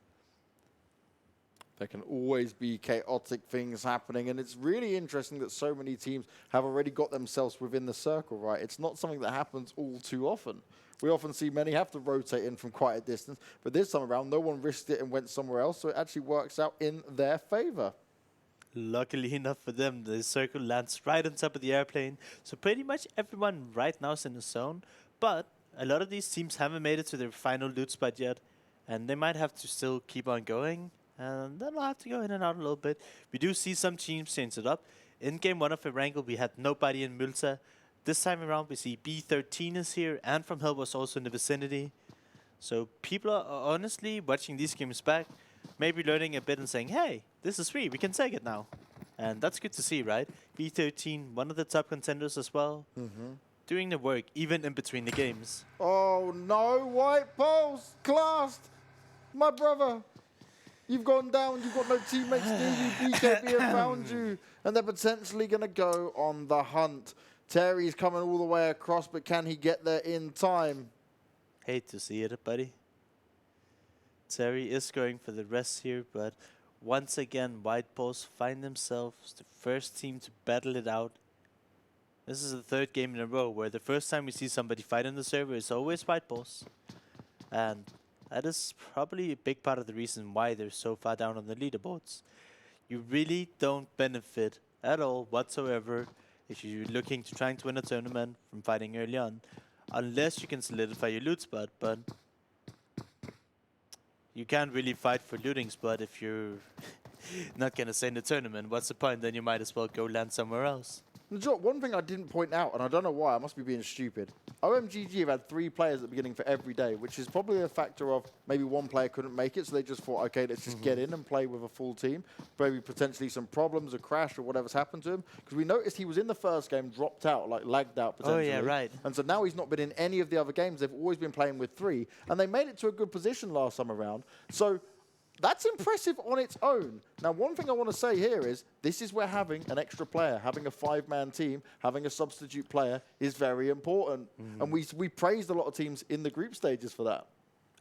There can always be chaotic things happening, and it's really interesting that so many teams have already got themselves within the circle, right? It's not something that happens all too often. We often see many have to rotate in from quite a distance, but this time around, no one risked it and went somewhere else, so it actually works out in their favor. Luckily enough for them, the circle lands right on top of the airplane, so pretty much everyone right now is in the zone, but a lot of these teams haven't made it to their final loot spot yet, and they might have to still keep on going. And then we'll have to go in and out a little bit. We do see some teams change it up. In game 1 of Erangel, we had nobody in Multa. This time around, we see B13 is here, and FromHell was also in the vicinity. So people are honestly watching these games back, maybe learning a bit and saying, hey, this is free, we can take it now. And that's good to see, right? B13, one of the top contenders as well, doing the work, even in between the games. Oh no, white balls, classed, my brother. You've gone down, you've got no teammates near you, BKB have found you, and they're potentially going to go on the hunt. Terry's coming all the way across, but can he get there in time? Hate to see it, buddy. Terry is going for the rest here, but once again, White Balls find themselves the first team to battle it out. This is the 3rd game in a row where the first time we see somebody fight on the server is always White Balls. And that is probably a big part of the reason why they're so far down on the leaderboards. You really don't benefit at all whatsoever if you're looking to trying to win a tournament from fighting early on, unless you can solidify your loot spot, but you can't really fight for looting spot if you're not going to stay in the tournament. What's the point? Then you might as well go land somewhere else. One thing I didn't point out, and I don't know why, I must be being stupid. OMGG have had 3 players at the beginning for every day, which is probably a factor of maybe one player couldn't make it, so they just thought, okay, let's just get in and play with a full team. Maybe potentially some problems, a crash, or whatever's happened to him. Because we noticed he was in the first game, dropped out, like lagged out potentially. Oh, yeah, right. And so now he's not been in any of the other games. They've always been playing with 3, and they made it to a good position last time around. So that's impressive on its own. Now, one thing I want to say here is this is where having an extra player, having a 5-man team, having a substitute player is very important. And we praised a lot of teams in the group stages for that.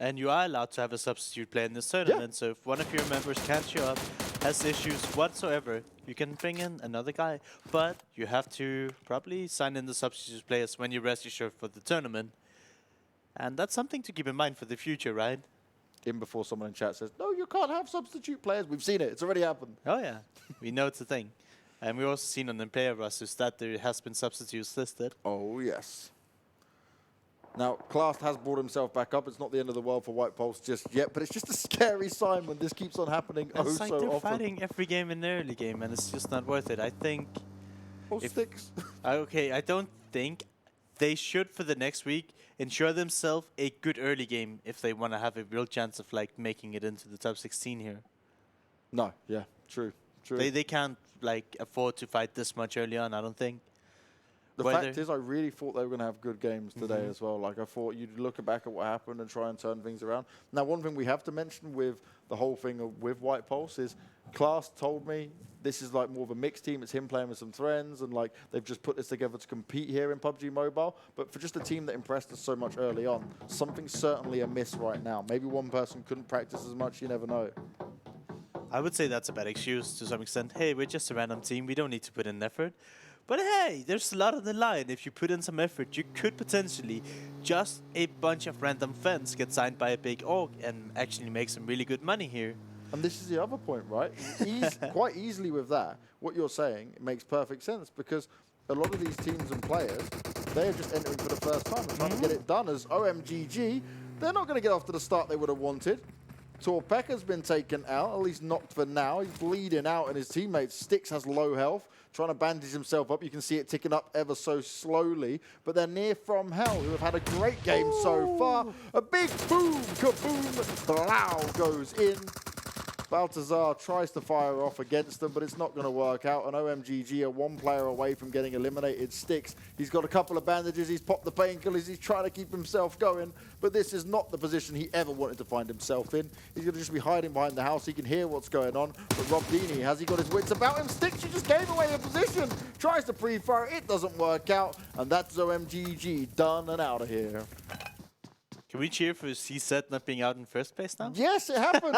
And you are allowed to have a substitute player in this tournament. So if one of your members can't show up, has issues whatsoever, you can bring in another guy. But you have to probably sign in the substitute players when you rest your shirt for the tournament. And that's something to keep in mind for the future, right? In before someone in chat says, no, you can't have substitute players. We've seen it. It's already happened. Oh, yeah. We know it's a thing. And we've also seen on the player rosters that there has been substitutes listed. Oh, yes. Now, Class has brought himself back up. It's not the end of the world for White Pulse just yet, but it's just a scary sign when this keeps on happening It's like they're often. fighting every game in the early game, and it's just not worth it. I think... Or sticks. Okay, I don't think they should, for the next week, ensure themselves a good early game if they want to have a real chance of like making it into the top 16 here. No, yeah, true. They can't like afford to fight this much early on, I don't think. The fact is, I really thought they were going to have good games today as well. Like, I thought you'd look back at what happened and try and turn things around. Now, one thing we have to mention with the whole thing with White Pulse is Class told me this is like more of a mixed team. It's him playing with some friends, and like they've just put this together to compete here in PUBG Mobile. But for just a team that impressed us so much early on, something's certainly amiss right now. Maybe one person couldn't practice as much. You never know. I would say that's a bad excuse to some extent. Hey, we're just a random team. We don't need to put in effort. But hey, there's a lot on the line. If you put in some effort, you could potentially just a bunch of random fans get signed by a big org and actually make some really good money here. And this is the other point, right? Quite easily with that, what you're saying, it makes perfect sense because a lot of these teams and players, they are just entering for the first time and trying to get it done as OMGG. They're not going to get off to the start they would have wanted. Torpeka's been taken out, at least knocked for now. He's bleeding out, and his teammate Styx has low health, trying to bandage himself up. You can see it ticking up ever so slowly. But they're near FromHell, who have had a great game so far. A big boom, kaboom, blow goes in. Baltazar tries to fire off against them, but it's not going to work out. And OMGG are one player away from getting eliminated. Styx, he's got a couple of bandages. He's popped the painkillers. He's trying to keep himself going. But this is not the position he ever wanted to find himself in. He's going to just be hiding behind the house. He can hear what's going on. But Rob Deeney, has he got his wits about him? Styx, you just gave away a position. Tries to pre-fire. It doesn't work out. And that's OMGG done and out of here. Can we cheer for CZ not being out in first place now? Yes, it happened.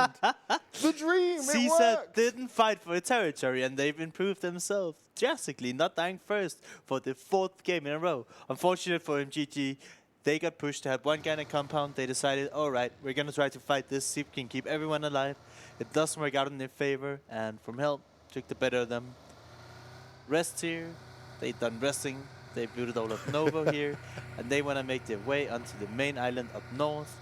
The dream, it CZ worked. didn't fight for a territory, and they've improved themselves drastically, not dying first for the 4th game in a row. Unfortunate for MGG, they got pushed to have one guy in a compound. They decided, all right, we're going to try to fight this, see if we can keep everyone alive. It doesn't work out in their favor, and FromHell took the better of them. Rest here, they done resting. They booted all of Novo here, and they want to make their way onto the main island up north.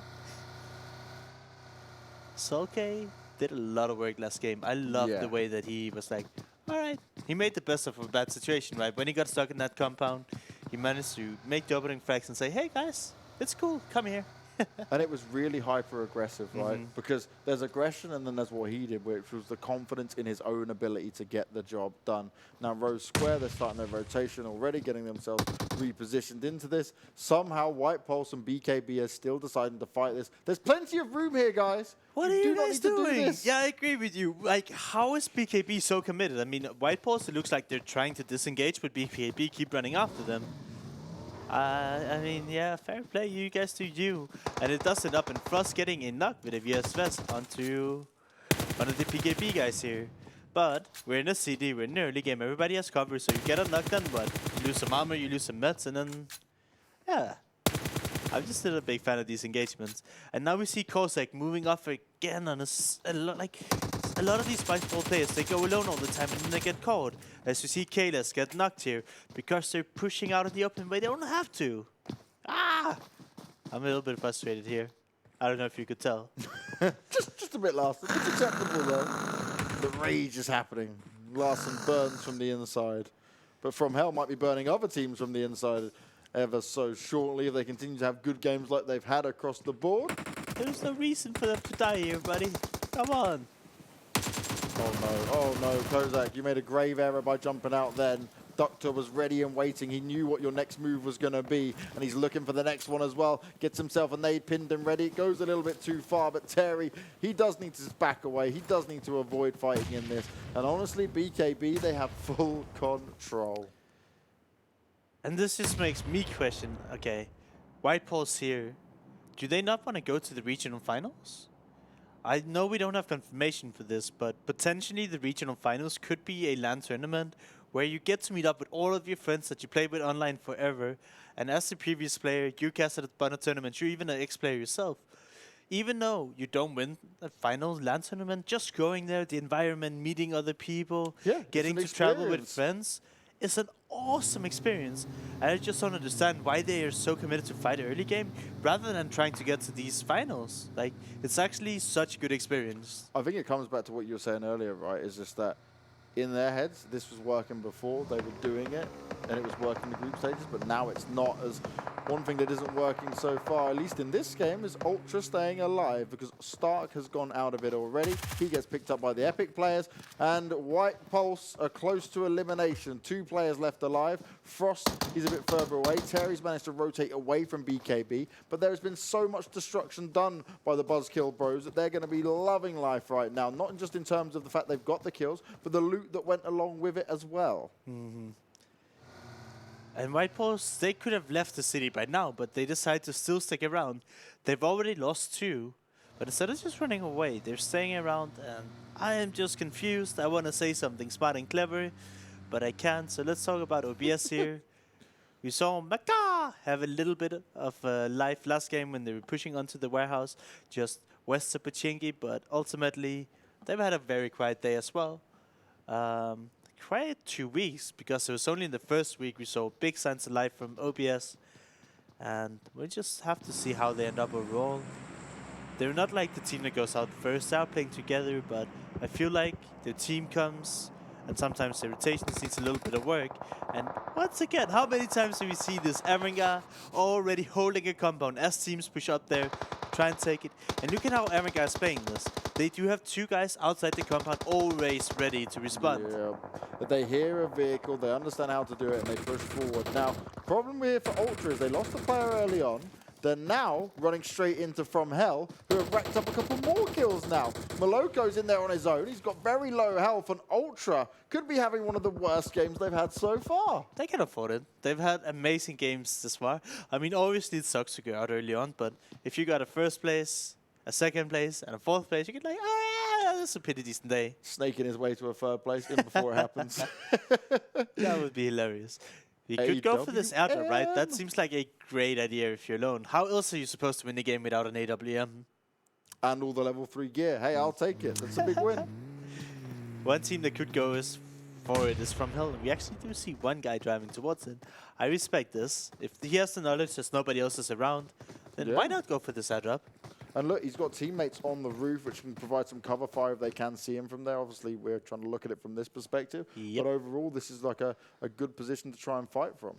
Sulke did a lot of work last game. I love the way that he was like, all right. He made the best of a bad situation, right? When he got stuck in that compound, he managed to make the opening frags and say, hey guys, it's cool, come here. And it was really hyper-aggressive, right? Because there's aggression and then there's what he did, which was the confidence in his own ability to get the job done. Now, Rosq, they're starting their rotation already, getting themselves repositioned into this. Somehow, White Pulse and BKB are still deciding to fight this. There's plenty of room here, guys. What are you guys doing? Yeah, I agree with you. Like, how is BKB so committed? I mean, White Pulse, it looks like they're trying to disengage, but BKB keep running after them. I mean, yeah, fair play. You guys do you. And it does it up, and Frost getting a knock with a VS Vest onto one of the PKB guys here. But we're in a CD, we're in an early game. Everybody has cover, so you get a knock done, but you lose some armor, you lose some meds, and then, yeah. I'm just still a big fan of these engagements. And now we see Kozak moving off again on a lot of these Spiteful players, they go alone all the time and then they get caught. As you see Kayla's get knocked here because they're pushing out in the open, but they don't have to. Ah! I'm a little bit frustrated here. I don't know if you could tell. just a bit, Larson. It's acceptable though. The rage is happening. Larson burns from the inside. But FromHell might be burning other teams from the inside ever so shortly if they continue to have good games like they've had across the board. There's no reason for them to die here, buddy. Come on. Oh no, Kozak, you made a grave error by jumping out then. Doctor was ready and waiting. He knew what your next move was going to be, and he's looking for the next one as well. Gets himself a nade pinned and ready. Goes a little bit too far, but Terry, he does need to back away. He does need to avoid fighting in this. And honestly, BKB, they have full control. And this just makes me question, okay, White Pulse here, do they not want to go to the regional finals? I know we don't have confirmation for this, but potentially the regional finals could be a LAN tournament where you get to meet up with all of your friends that you played with online forever. And as the previous player, you casted at Banner tournament, you're even an ex-player yourself. Even though you don't win a final LAN tournament, just going there, the environment, meeting other people, getting to travel with friends, it's an awesome experience. And I just don't understand why they are so committed to fight early game rather than trying to get to these finals. Like, it's actually such a good experience. I think it comes back to what you were saying earlier, right? Is just that in their heads, this was working before, they were doing it, and it was working in the group stages, but now it's not. As one thing that isn't working so far, at least in this game, is Ultra staying alive, because Stark has gone out of it already. He gets picked up by the Epic players, and White Pulse are close to elimination. 2 players left alive. Frost, he's a bit further away. Terry's managed to rotate away from BKB, but there has been so much destruction done by the BuzzKillBros that they're going to be loving life right now, not just in terms of the fact they've got the kills, but the loot that went along with it as well. And White Pulse, they could have left the city by now, but they decide to still stick around. They've already lost 2, but instead of just running away, they're staying around, and I am just confused. I want to say something smart and clever, but I can't. So let's talk about OBS here. We saw Maka have a little bit of life last game when they were pushing onto the warehouse just west of Pochinki, but ultimately they've had a very quiet day as well. Quiet 2 weeks, because it was only in the first week we saw big signs of life from OBS, and we'll just have to see how they end up overall. They're not like the team that goes out first out playing together, but I feel like the team comes and sometimes the rotations needs a little bit of work. And once again, how many times do we see this Avangar already holding a compound as teams push up there, try and take it? And look at how Avangar is playing this. They do have 2 guys outside the compound always ready to respond. Yeah, but they hear a vehicle, they understand how to do it, and they push forward. Now, problem here for Ultra is they lost a player early on. They're now running straight into FromHell, who have racked up a couple more kills now. Moloko's in there on his own. He's got very low health, and Ultra could be having one of the worst games they've had so far. They can afford it. They've had amazing games this far. I mean, obviously it sucks to go out early on, but if you got a first place, a second place, and a fourth place, you can like, that's a pretty decent day. Snaking his way to a third place in before it happens. That would be hilarious. You could go for this airdrop, right? That seems like a great idea if you're alone. How else are you supposed to win the game without an AWM? And all the level 3 gear. Hey, I'll take it. That's a big win. One team that could go for it is FromHell. We actually do see one guy driving towards it. I respect this. If he has the knowledge that nobody else is around, then why not go for this airdrop? And look, he's got teammates on the roof, which can provide some cover fire if they can see him from there. Obviously, we're trying to look at it from this perspective. Yep. But overall, this is like a good position to try and fight from.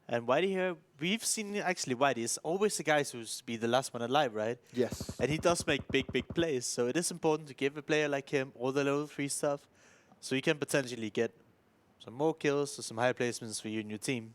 And Whitey here, we've seen actually Whitey is always the guy who's be the last one alive, right? Yes. And he does make big plays. So it is important to give a player like him all the level 3 stuff, so you can potentially get some more kills or some high placements for you and your team.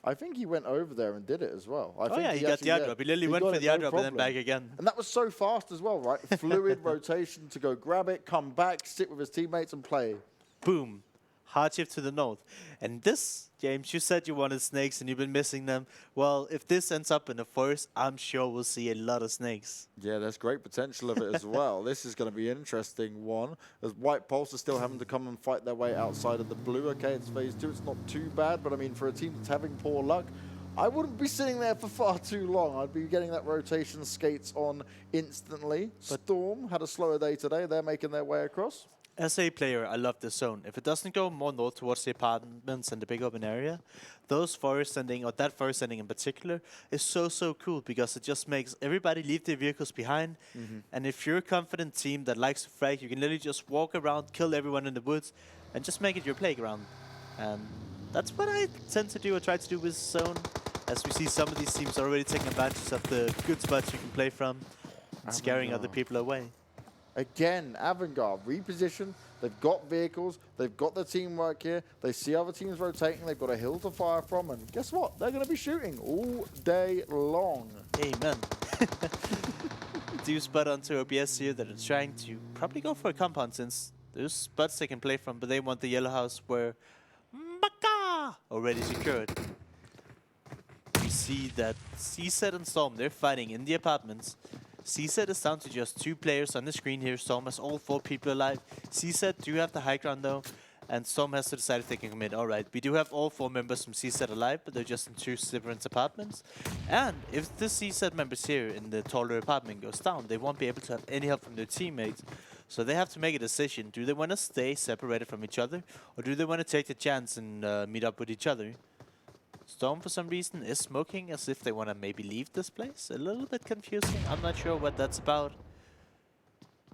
I think he went over there and did it as well. I think he got the airdrop. He literally went for the airdrop and then back again. And that was so fast as well, right? Fluid rotation to go grab it, come back, sit with his teammates and play. Boom. Hard shift to the north. And this, James, you said you wanted snakes and you've been missing them. Well, if this ends up in the forest, I'm sure we'll see a lot of snakes. Yeah, there's great potential of it as well. This is going to be an interesting one, as White Pulse are still having to come and fight their way outside of the blue. Okay, it's phase 2. It's not too bad, but I mean, for a team that's having poor luck, I wouldn't be sitting there for far too long. I'd be getting that rotation skates on instantly. But Storm had a slower day today. They're making their way across. As a player, I love this zone. If it doesn't go more north towards the apartments and the big open area, those forest ending, or that forest ending in particular, is so cool because it just makes everybody leave their vehicles behind. And if you're a confident team that likes to frag, you can literally just walk around, kill everyone in the woods, and just make it your playground. And that's what I tend to do or try to do with zone, as we see some of these teams already taking advantage of the good spots you can play from and scaring other people away. Again, Avangar, reposition. They've got vehicles. They've got the teamwork here. They see other teams rotating. They've got a hill to fire from. And guess what? They're going to be shooting all day long. Amen. Do spot onto OBS here that are trying to probably go for a compound, since there's spots they can play from, but they want the yellow house where Maka already secured. You see that CZ and Storm, they're fighting in the apartments. CZ is down to just 2 players on the screen here. Storm has all 4 people alive. CZ do have the high ground though, And Storm has to decide if they can commit. All right, we do have all 4 members from CZ alive, but they're just in 2 different apartments. And if the CZ members here in the taller apartment goes down, they won't be able to have any help from their teammates. So they have to make a decision. Do they want to stay separated from each other, or do they want to take the chance and meet up with each other? Storm, for some reason, is smoking as if they want to maybe leave this place. A little bit confusing. I'm not sure what that's about.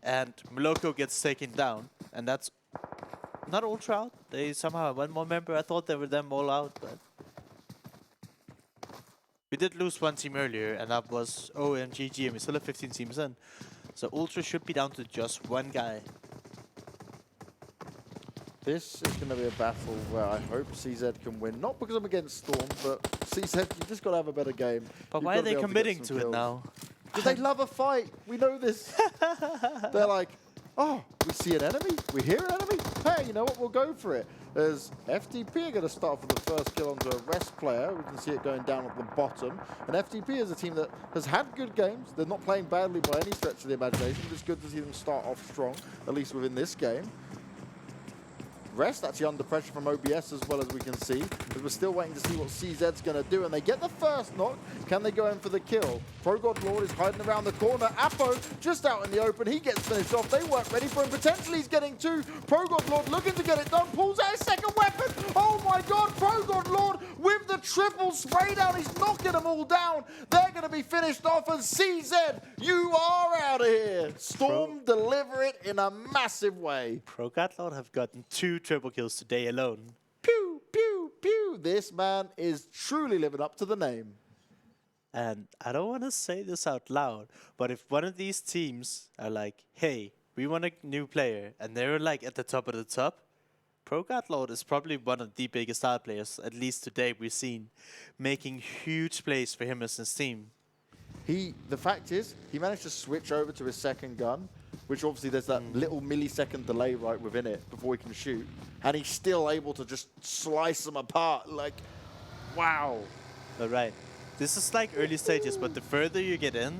And Moloko gets taken down, and that's not Ultra out. They somehow have 1 more member. I thought they were them all out, but we did lose 1 team earlier, and that was OMGG, and we still have 15 teams in. So Ultra should be down to just 1 guy. This is going to be a battle where I hope CZ can win. Not because I'm against Storm, but CZ, you just got to have a better game. But why are they committing to it now? Because they love a fight. We know this. They're like, oh, we see an enemy, we hear an enemy. Hey, you know what? We'll go for it. As FTP are going to start for the first kill onto a Rosq player. We can see it going down at the bottom. And FTP is a team that has had good games. They're not playing badly by any stretch of the imagination. But it's good to see them start off strong, at least within this game. Rosq actually under pressure from OBS as well, as we can see, because we're still waiting to see what CZ's going to do, and they get the first knock. Can they go in for the kill? ProGodLord is hiding around the corner. Apo just out in the open. He gets finished off. They weren't ready for him. Potentially he's getting 2. ProGodLord looking to get it done. Pulls out his second weapon. Oh my god, ProGodLord with the triple spray down. He's knocking them all down. They're going to be finished off, and CZ, you are out of here. Storm deliver it in a massive way. ProGodLord have gotten 2 triple kills today alone. Pew, pew, pew. This man is truly living up to the name. And I don't want to say this out loud, but if one of these teams are like, hey, we want a new player, and they're like at the top of the top, ProGodLord is probably one of the biggest star players, at least today we've seen, making huge plays for him as his team. The fact is, he managed to switch over to his second gun, which obviously there's that little millisecond delay right within it before he can shoot. And he's still able to just slice them apart. Like, wow. All right. This is like early stages, but the further you get in,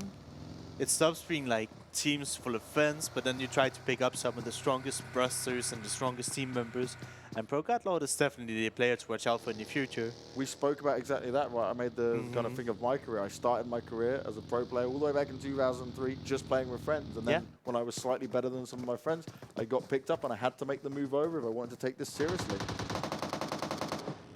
it stops being like teams full of friends, but then you try to pick up some of the strongest brusters and the strongest team members. And ProGodLord is definitely the player to watch out for in the future. We spoke about exactly that, right? I made the kind of thing of my career. I started my career as a pro player all the way back in 2003, just playing with friends. And then when I was slightly better than some of my friends, I got picked up and I had to make the move over if I wanted to take this seriously.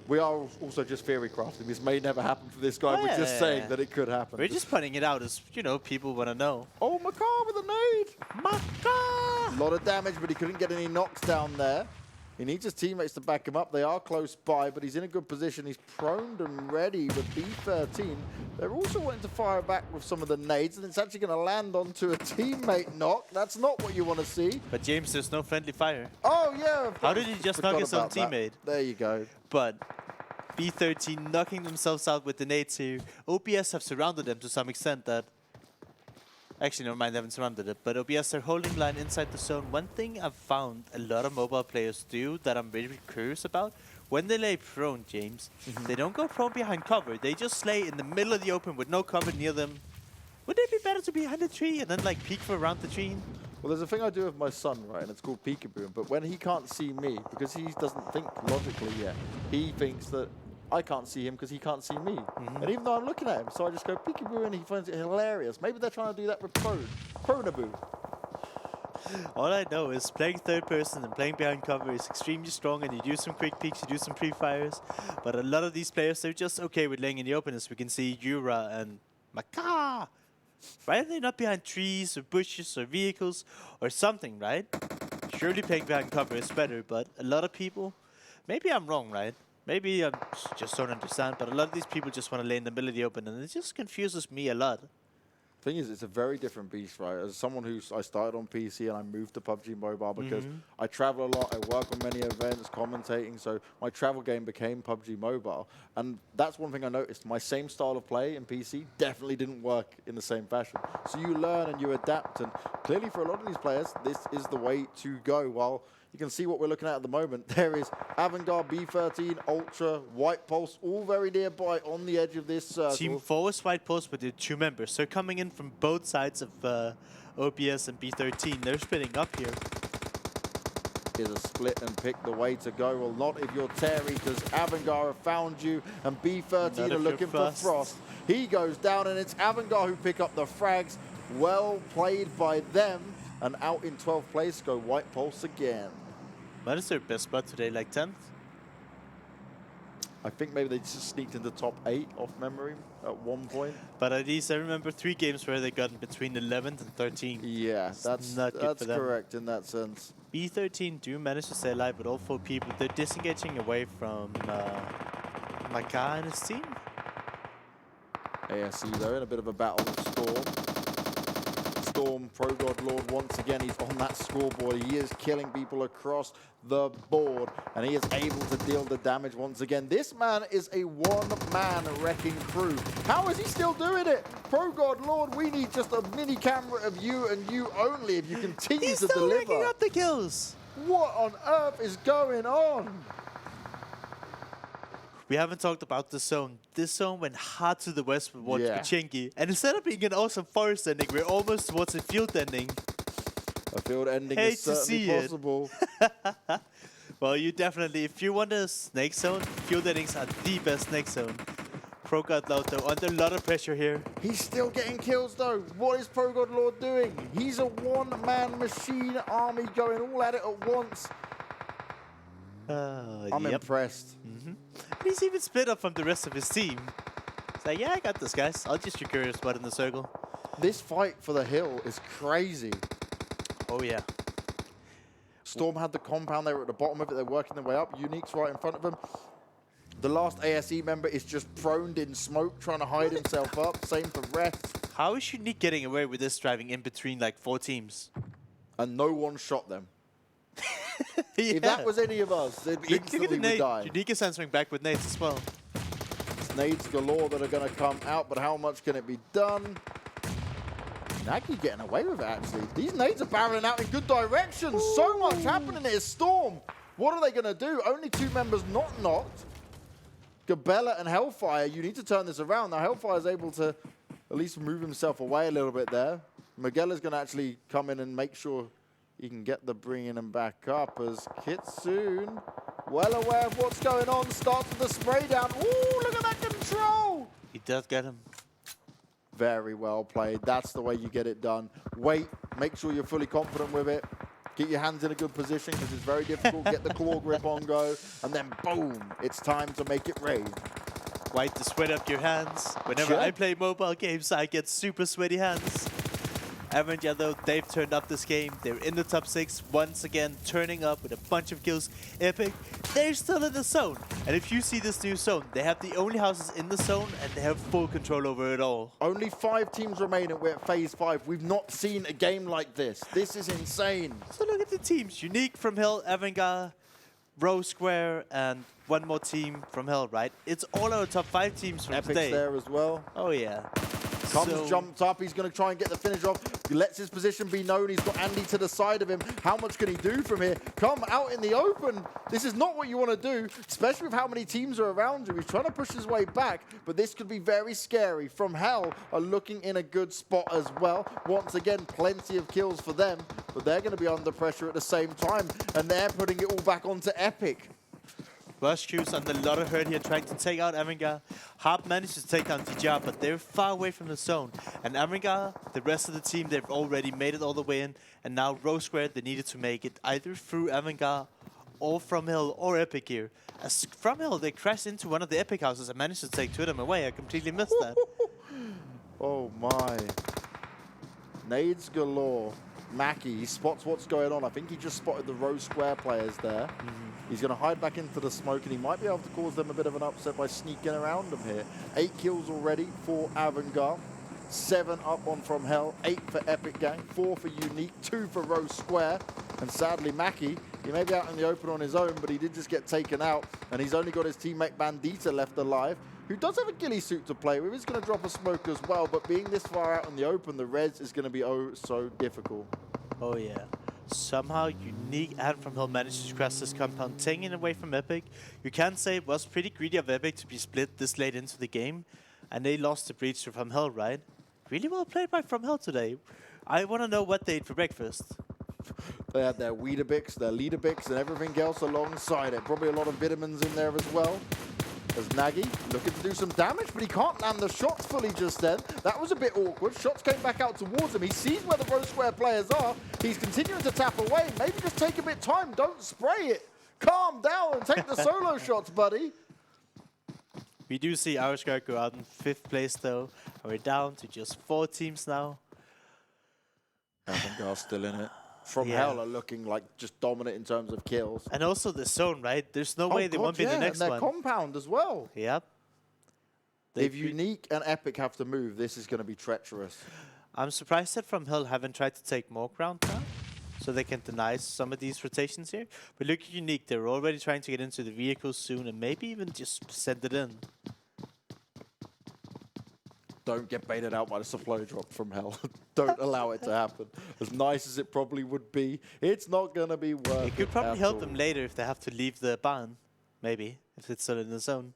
We are also just theory crafting. This may never happen for this guy. We're just saying that it could happen. We're just putting it out as, you know, people want to know. Oh, Makar with a nade. Makar! A lot of damage, but he couldn't get any knocks down there. He needs his teammates to back him up. They are close by, but he's in a good position. He's prone and ready with B13. They're also wanting to fire back with some of the nades, and it's actually going to land onto a teammate knock. That's not what you want to see. But James, there's no friendly fire. Oh, yeah. How did he just knock his own teammate? There you go. But B13 knocking themselves out with the nades here. OBS have surrounded them to some extent that... Actually, never mind, they haven't surrounded it. But OBS are holding line inside the zone. One thing I've found a lot of mobile players do that I'm really curious about, when they lay prone, James, they don't go prone behind cover. They just lay in the middle of the open with no cover near them. Wouldn't it be better to be behind a tree and then like peek for around the tree? Well, there's a thing I do with my son, right, and it's called peekaboo. But when he can't see me, because he doesn't think logically yet, he thinks that I can't see him because he can't see me. And even though I'm looking at him, so I just go peekaboo and he finds it hilarious. Maybe they're trying to do that with prone. Pronaboo. All I know is playing third person and playing behind cover is extremely strong, and you do some quick peeks, you do some pre-fires. But a lot of these players, they're just okay with laying in the open, as we can see Yura and Makar. Why are they not behind trees or bushes or vehicles or something, right? Surely playing behind cover is better, but a lot of people, maybe I'm wrong, right? Maybe I just don't understand, but a lot of these people just want to lay in the middle of the open, and it just confuses me a lot. Thing is, it's a very different beast, right? As someone I started on PC and I moved to PUBG Mobile because I travel a lot, I work on many events, commentating, so my travel game became PUBG Mobile. And that's one thing I noticed. My same style of play in PC definitely didn't work in the same fashion. So you learn and you adapt, and clearly for a lot of these players, this is the way to go. While you can see what we're looking at the moment. There is Avangar, B13, Ultra, White Pulse, all very nearby on the edge of this circle. Team 4 is White Pulse with the 2 members. They're coming in from both sides of OBS and B13. They're splitting up here. is a split and pick the way to go. Well, not if you're Terry, because Avangar have found you, and B13 are looking for Frost. He goes down, and it's Avangar who pick up the frags. Well played by them, and out in 12th place go White Pulse again. What is their best spot today, like 10th? I think maybe they just sneaked into top 8 off memory at one point. But at least I remember 3 games where they got in between 11th and 13th. Yeah, that's correct in that sense. B13 do manage to stay alive, but all 4 people, they're disengaging away from Maka and his team. ASE though, in a bit of a battle with Storm. Storm, Pro God Lord, once again, he's on that scoreboard. He is killing people across the board, and he is able to deal the damage once again. This man is a one-man wrecking crew. How is he still doing it? Pro God Lord, we need just a mini camera of you and you only if you continue to deliver. He's still racking up the kills. What on earth is going on? We haven't talked about the zone. This zone went hard to the west with Vikendi. And instead of being an awesome forest ending, we're almost towards a field ending. A field ending is certainly possible. Well, you definitely, if you want a snake zone, field endings are the best snake zone. Pro God Lord, though, under a lot of pressure here. He's still getting kills, though. What is Pro God Lord doing? He's a one-man machine army going all at it at once. I'm impressed. He's even split up from the rest of his team. It's like, yeah, I got this, guys. I'll just secure your spot in the circle. This fight for the hill is crazy. Oh, yeah. Storm had the compound. They were at the bottom of it. They're working their way up. Unique's right in front of them. The last ASE member is just proned in smoke, trying to hide himself up. Same for Rest. How is Unique getting away with this driving in between, like, 4 teams? And no one shot them. If that was any of us, they'd instantly would die. Unique is answering back with nades as well. It's nades galore that are going to come out, but how much can it be done? Nagy getting away with it, actually. These nades are barreling out in good directions. Ooh. So much happening here. Storm, what are they going to do? Only 2 members not knocked. Gabella and Hellfire, you need to turn this around. Now, Hellfire is able to at least move himself away a little bit there. Magella's going to actually come in and make sure he can get the bringing him back up as Kitsune, well aware of what's going on, starts with the spray down. Ooh, look at that control! He does get him. Very well played. That's the way you get it done. Wait, make sure you're fully confident with it. Get your hands in a good position because it's very difficult. Get the claw grip on go, and then boom, it's time to make it rain. Wipe the sweat up your hands. Whenever I play mobile games, I get super sweaty hands. Erangel, though, they've turned up this game. They're in the top 6 once again, turning up with a bunch of kills. Epic, they're still in the zone. And if you see this new zone, they have the only houses in the zone and they have full control over it all. Only 5 teams remain and we're at phase 5. We've not seen a game like this. This is insane. So look at the teams. Unique, FromHell, Avangar, Rosq, and one more team FromHell, right? It's all our top 5 teams from today. Epic's there as well. Oh, yeah. Comes jumped up, he's going to try and get the finish off. He lets his position be known. He's got Andy to the side of him. How much can he do from here? Come out in the open. This is not what you want to do, especially with how many teams are around you. He's trying to push his way back, but this could be very scary. FromHell are looking in a good spot as well. Once again, plenty of kills for them, but they're going to be under pressure at the same time, and they're putting it all back onto Epic. Rosq's under a lot of hurt here, trying to take out Avangar. Harp managed to take down Djar, but they're far away from the zone. And Avangar, the rest of the team, they've already made it all the way in. And now Rosq, they needed to make it either through Avangar or FromHell or Epic here. As FromHell, they crashed into one of the Epic houses and managed to take 2 of them away. I completely missed that. Oh my. Nades galore. Mackie, he spots what's going on. I think he just spotted the Rosq players there. He's going to hide back into the smoke, and he might be able to cause them a bit of an upset by sneaking around them here. 8 kills already for Avangar. 7 up on FromHell. 8 for EpicGang. 4 for Unique. 2 for Rosq. And sadly, Mackie, he may be out in the open on his own, but he did just get taken out, and he's only got his teammate Bandita left alive, who does have a ghillie suit to play with. He's going to drop a smoke as well, but being this far out in the open, the res is going to be oh so difficult. Oh yeah. Somehow Unique and FromHell managed to crash this compound, taking it away from Epic. You can say it was pretty greedy of Epic to be split this late into the game, and they lost the breach to FromHell, right? Really well played by FromHell today. I want to know what they ate for breakfast. They had their Weetabix, their Leaderbix, and everything else alongside it. Probably a lot of vitamins in there as well. As Nagy looking to do some damage, but he can't land the shots fully just then. That was a bit awkward. Shots came back out towards him. He sees where the Rosq players are. He's continuing to tap away. Maybe just take a bit of time. Don't spray it. Calm down and take the solo shots, buddy. We do see Rosq go out in 5th place, though. And we're down to just 4 teams now. Avangar still in it. FromHell are looking like just dominant in terms of kills. And also the zone, right? There's no way they won't be the next and one. their compound as well. Yep. If Unique and Epic have to move, this is going to be treacherous. I'm surprised that FromHell haven't tried to take more ground now, so they can deny some of these rotations here. But look at Unique, they're already trying to get into the vehicles soon and maybe even just send it in. Don't get baited out by the supply drop from Hell. Don't allow it to happen. As nice as it probably would be, it's not going to be worth it. It could probably help them later if they have to leave the barn, maybe, if it's still in the zone.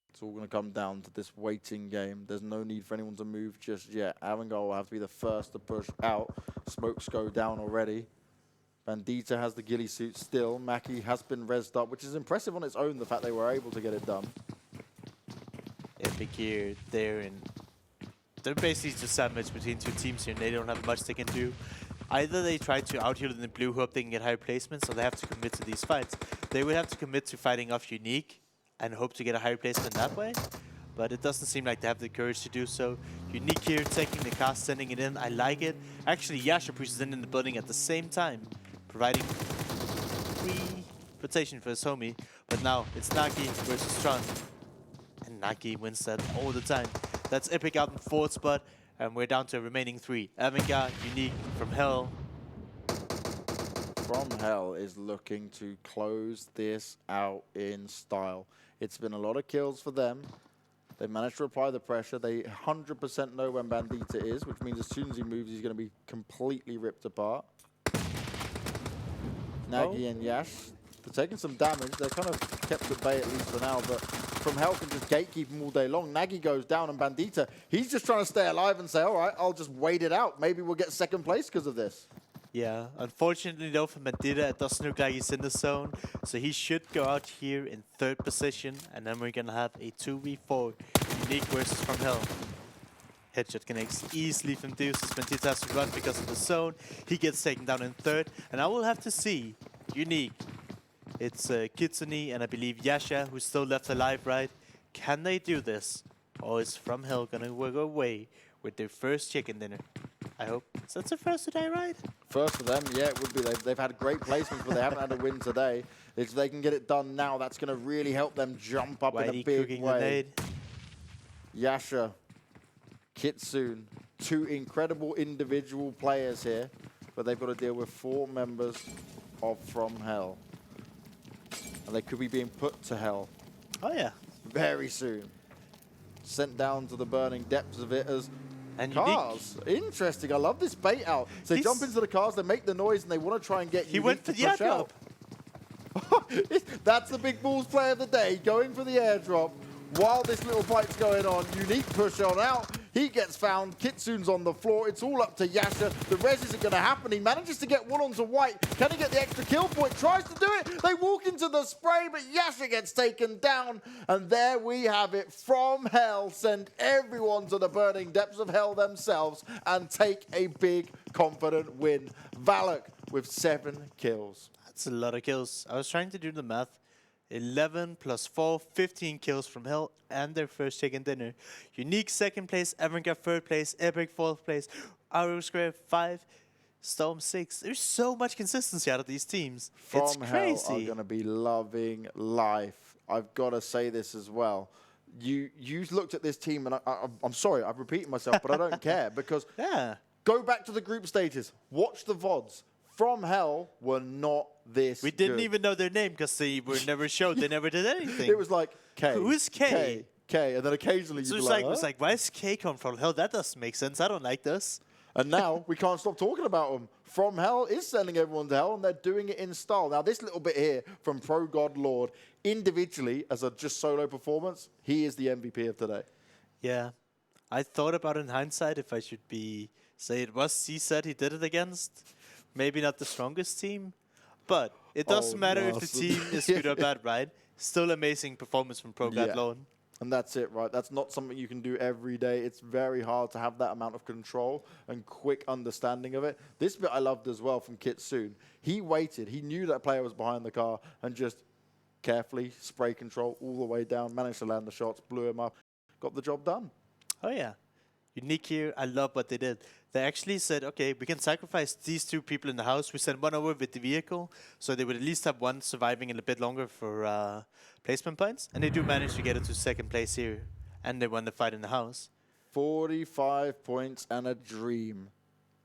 It's all going to come down to this waiting game. There's no need for anyone to move just yet. Avangar will have to be the first to push out. Smokes go down already. Bandita has the ghillie suit still. Mackie has been rezzed up, which is impressive on its own, the fact they were able to get it done. Epic here, they're basically just sandwiched between 2 teams here and they don't have much they can do. Either they try to out-heal in the blue, hope they can get higher placements, or they have to commit to these fights. They would have to commit to fighting off Unique and hope to get a higher placement that way, but it doesn't seem like they have the courage to do so. Unique here taking the cast, sending it in, I like it. Actually, Yasha pushes in the building at the same time, providing free rotation for his homie, but now it's Nagi versus Tron. And Nagi wins that all the time. That's Epic out in 4th spot, and we're down to a remaining 3. Avangar, Unique, FromHell. FromHell is looking to close this out in style. It's been a lot of kills for them. They managed to apply the pressure. They 100% know when Bandita is, which means as soon as he moves, he's going to be completely ripped apart. Nagy and Yash, they're taking some damage. They're kind of kept at bay at least for now, but FromHell can just gatekeep him all day long. Nagy goes down, and Bandita, he's just trying to stay alive and say, all right, I'll just wait it out. Maybe we'll get 2nd place because of this. Yeah, unfortunately though for Bandita, it doesn't look like he's in the zone, so he should go out here in 3rd position, and then we're gonna have a 2v4 Unique versus FromHell. Headshot connects easily from Deuces. Bandita has to run because of the zone. He gets taken down in 3rd, and I will have to see Unique. It's Kitsune and I believe Yasha who's still left alive, right? Can they do this? Or is FromHell gonna go away with their first chicken dinner? I hope. So that's the first to die, right? First for them, yeah, it would be. They've had great placements, but they haven't had a win today. If they can get it done now, that's going to really help them jump up in a big way. Yasha, Kitsune, 2 incredible individual players here, but they've got to deal with 4 members of FromHell. And they could be being put to hell. Oh, yeah. Very soon. Sent down to the burning depths of it as and cars. Unique. Interesting. I love this bait out. So they jump into the cars, they make the noise, and they want to try and get He went for the airdrop. That's the big balls play of the day, going for the airdrop. While this little fight's going on, Unique push on out. He gets found. Kitsune's on the floor. It's all up to Yasha. The res isn't going to happen. He manages to get one onto White. Can he get the extra kill point? Tries to do it. They walk into the spray, but Yasha gets taken down. And there we have it. FromHell send everyone to the burning depths of hell themselves and take a big, confident win. Valak with 7 kills. That's a lot of kills. I was trying to do the math. 11 plus 4, 15 kills from Hell and their first chicken dinner. Unique 2nd place, Avangar 3rd place, Epic 4th place, Rosq 5, Storm 6. There's so much consistency out of these teams. It's crazy. FromHell are going to be loving life. I've got to say this as well. You looked at this team, and I'm sorry, I've repeated myself, but I don't care, because go back to the group stages, watch the VODs. FromHell were not this We didn't good. even know their name because they were never showed. They never did anything. It was like K. Who is K? K, and then occasionally So you'd it's be like, like, it's like, why does K come from Hell? That doesn't make sense. I don't like this. And now we can't stop talking about them. FromHell is sending everyone to hell, and they're doing it in style. Now, this little bit here from Pro God Lord, individually, as a just solo performance, he is the MVP of today. Yeah. I thought about in hindsight if I should say it was CZ he did it against. Maybe not the strongest team, but it doesn't matter if the team is good or bad, right? Still amazing performance from ProGadLone. And that's it, right? That's not something you can do every day. It's very hard to have that amount of control and quick understanding of it. This bit I loved as well from Kitsune. He waited. He knew that player was behind the car and just carefully spray control all the way down, managed to land the shots, blew him up, got the job done. Oh, yeah. Unique here. I love what they did. They actually said, okay, we can sacrifice these 2 people in the house. We send one over with the vehicle, so they would at least have one surviving a little bit longer for placement points. And they do manage to get it to 2nd place here. And they won the fight in the house. 45 points and a dream.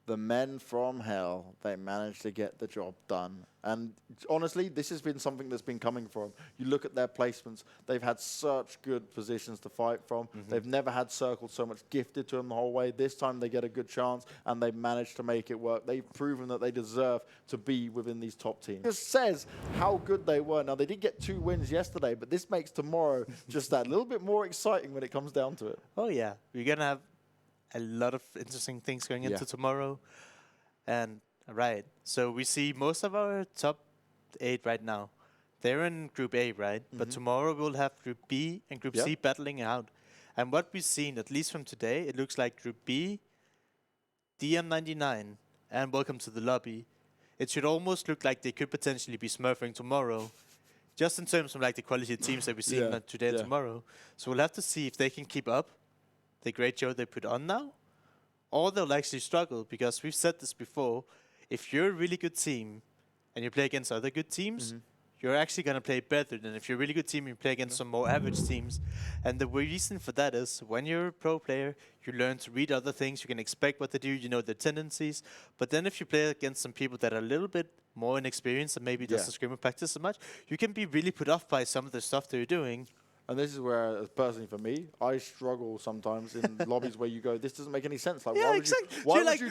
The men from hell, they managed to get the job done. And honestly, this has been something that's been coming from. You look at their placements, they've had such good positions to fight from. They've never had circles so much gifted to them the whole way. This time they get a good chance and they managed to make it work. They've proven that they deserve to be within these top teams. It just says how good they were. Now, they did get 2 wins yesterday, but this makes tomorrow just that little bit more exciting when it comes down to it. Oh, yeah. We're going to have a lot of interesting things going into tomorrow. And right, so we see most of our top 8 right now. They're in Group A, right? But tomorrow we'll have Group B and Group C battling out. And what we've seen, at least from today, it looks like Group B, DM99, and Welcome to the Lobby. It should almost look like they could potentially be smurfing tomorrow, just in terms of like the quality of teams that we see today and tomorrow. So we'll have to see if they can keep up the great show they put on now, or they'll actually struggle, because we've said this before. If you're a really good team and you play against other good teams, you're actually going to play better than if you're a really good team and you play against some more average teams. And the reason for that is when you're a pro player, you learn to read other things, you can expect what they do, you know their tendencies. But then if you play against some people that are a little bit more inexperienced and maybe doesn't scrim and practice so much, you can be really put off by some of the stuff they're doing. And this is where, personally for me, I struggle sometimes in lobbies where you go, this doesn't make any sense. Like, why would you do what that? Are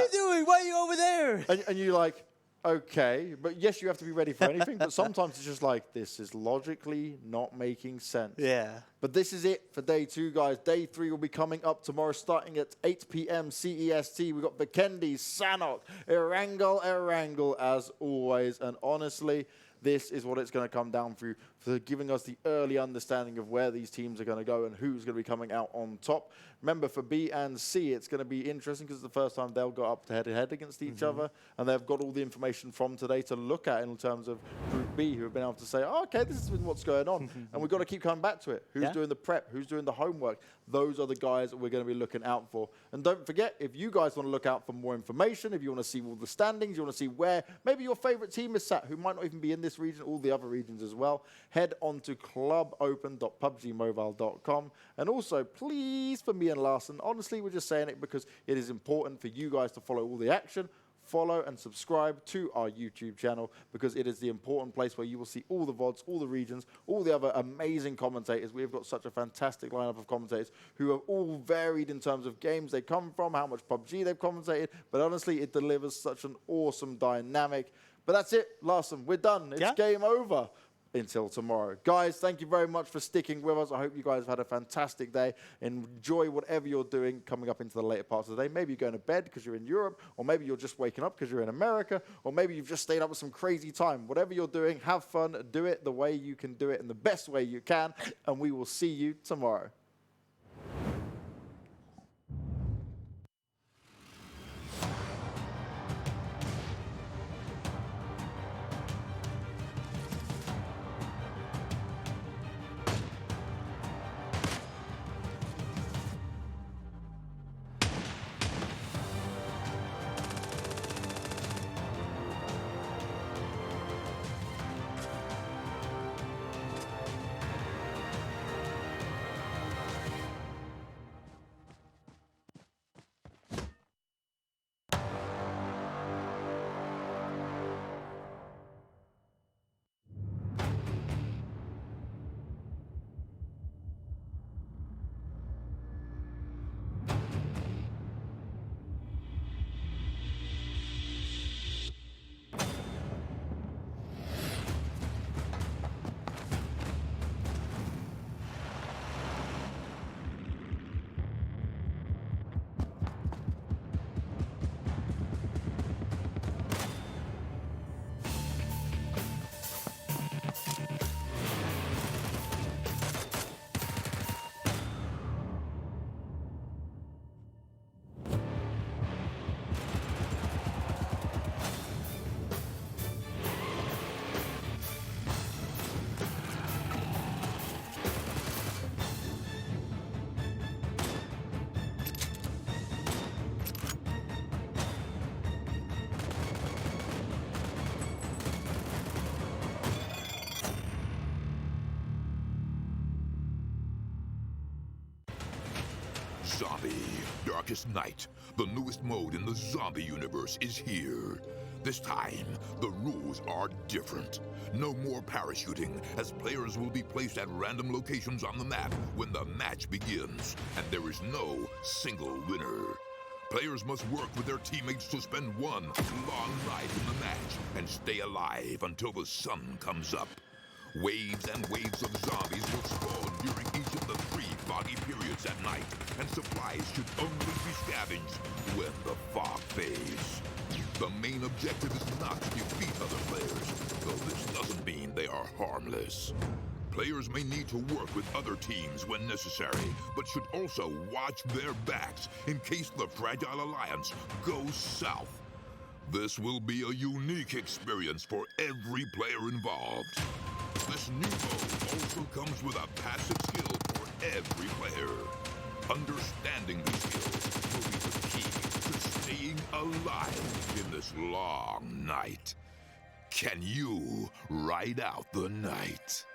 you doing? Why are you over there? And you're like, okay, but yes, you have to be ready for anything. But sometimes it's just like, this is logically not making sense. Yeah. But this is it for day 2, guys. Day 3 will be coming up tomorrow, starting at 8 p.m. CEST. We've got Vikendi, Sanok, Erangel, as always. And honestly, this is what it's going to come down through, for giving us the early understanding of where these teams are going to go and who's going to be coming out on top. Remember, for B and C, it's going to be interesting because it's the first time they'll go up head-to-head against each other, and they've got all the information from today to look at in terms of Group B, who have been able to say, oh, okay, this is what's going on, and we've got to keep coming back to it. Who's doing the prep? Who's doing the homework? Those are the guys that we're going to be looking out for. And don't forget, if you guys want to look out for more information, if you want to see all the standings, you want to see where maybe your favorite team is sat, who might not even be in this region, all the other regions as well, head on to clubopen.pubgmobile.com. And also, please, for me and Larson, honestly, we're just saying it because it is important for you guys to follow all the action. Follow and subscribe to our YouTube channel, because it is the important place where you will see all the VODs, all the regions, all the other amazing commentators. We've got such a fantastic lineup of commentators who are all varied in terms of games they come from, how much PUBG they've commentated, but honestly, it delivers such an awesome dynamic. But that's it, Larson, we're done. It's game over. Until tomorrow. Guys, thank you very much for sticking with us. I hope you guys have had a fantastic day. Enjoy whatever you're doing coming up into the later parts of the day. Maybe you're going to bed because you're in Europe, or maybe you're just waking up because you're in America, or maybe you've just stayed up with some crazy time. Whatever you're doing, have fun. Do it the way you can do it in the best way you can, and we will see you tomorrow. Zombie, Darkest Night, the newest mode in the zombie universe, is here. This time, the rules are different. No more parachuting, as players will be placed at random locations on the map when the match begins, and there is no single winner. Players must work with their teammates to spend one long night in the match and stay alive until the sun comes up. Waves and waves of zombies will spawn during each of the 3 foggy periods at night, and supplies should only be scavenged when the fog fades. The main objective is not to defeat other players, though this doesn't mean they are harmless. Players may need to work with other teams when necessary, but should also watch their backs in case the Fragile Alliance goes south. This will be a unique experience for every player involved. This new mode also comes with a passive skill for every player. Understanding these skills will be the key to staying alive in this long night. Can you ride out the night?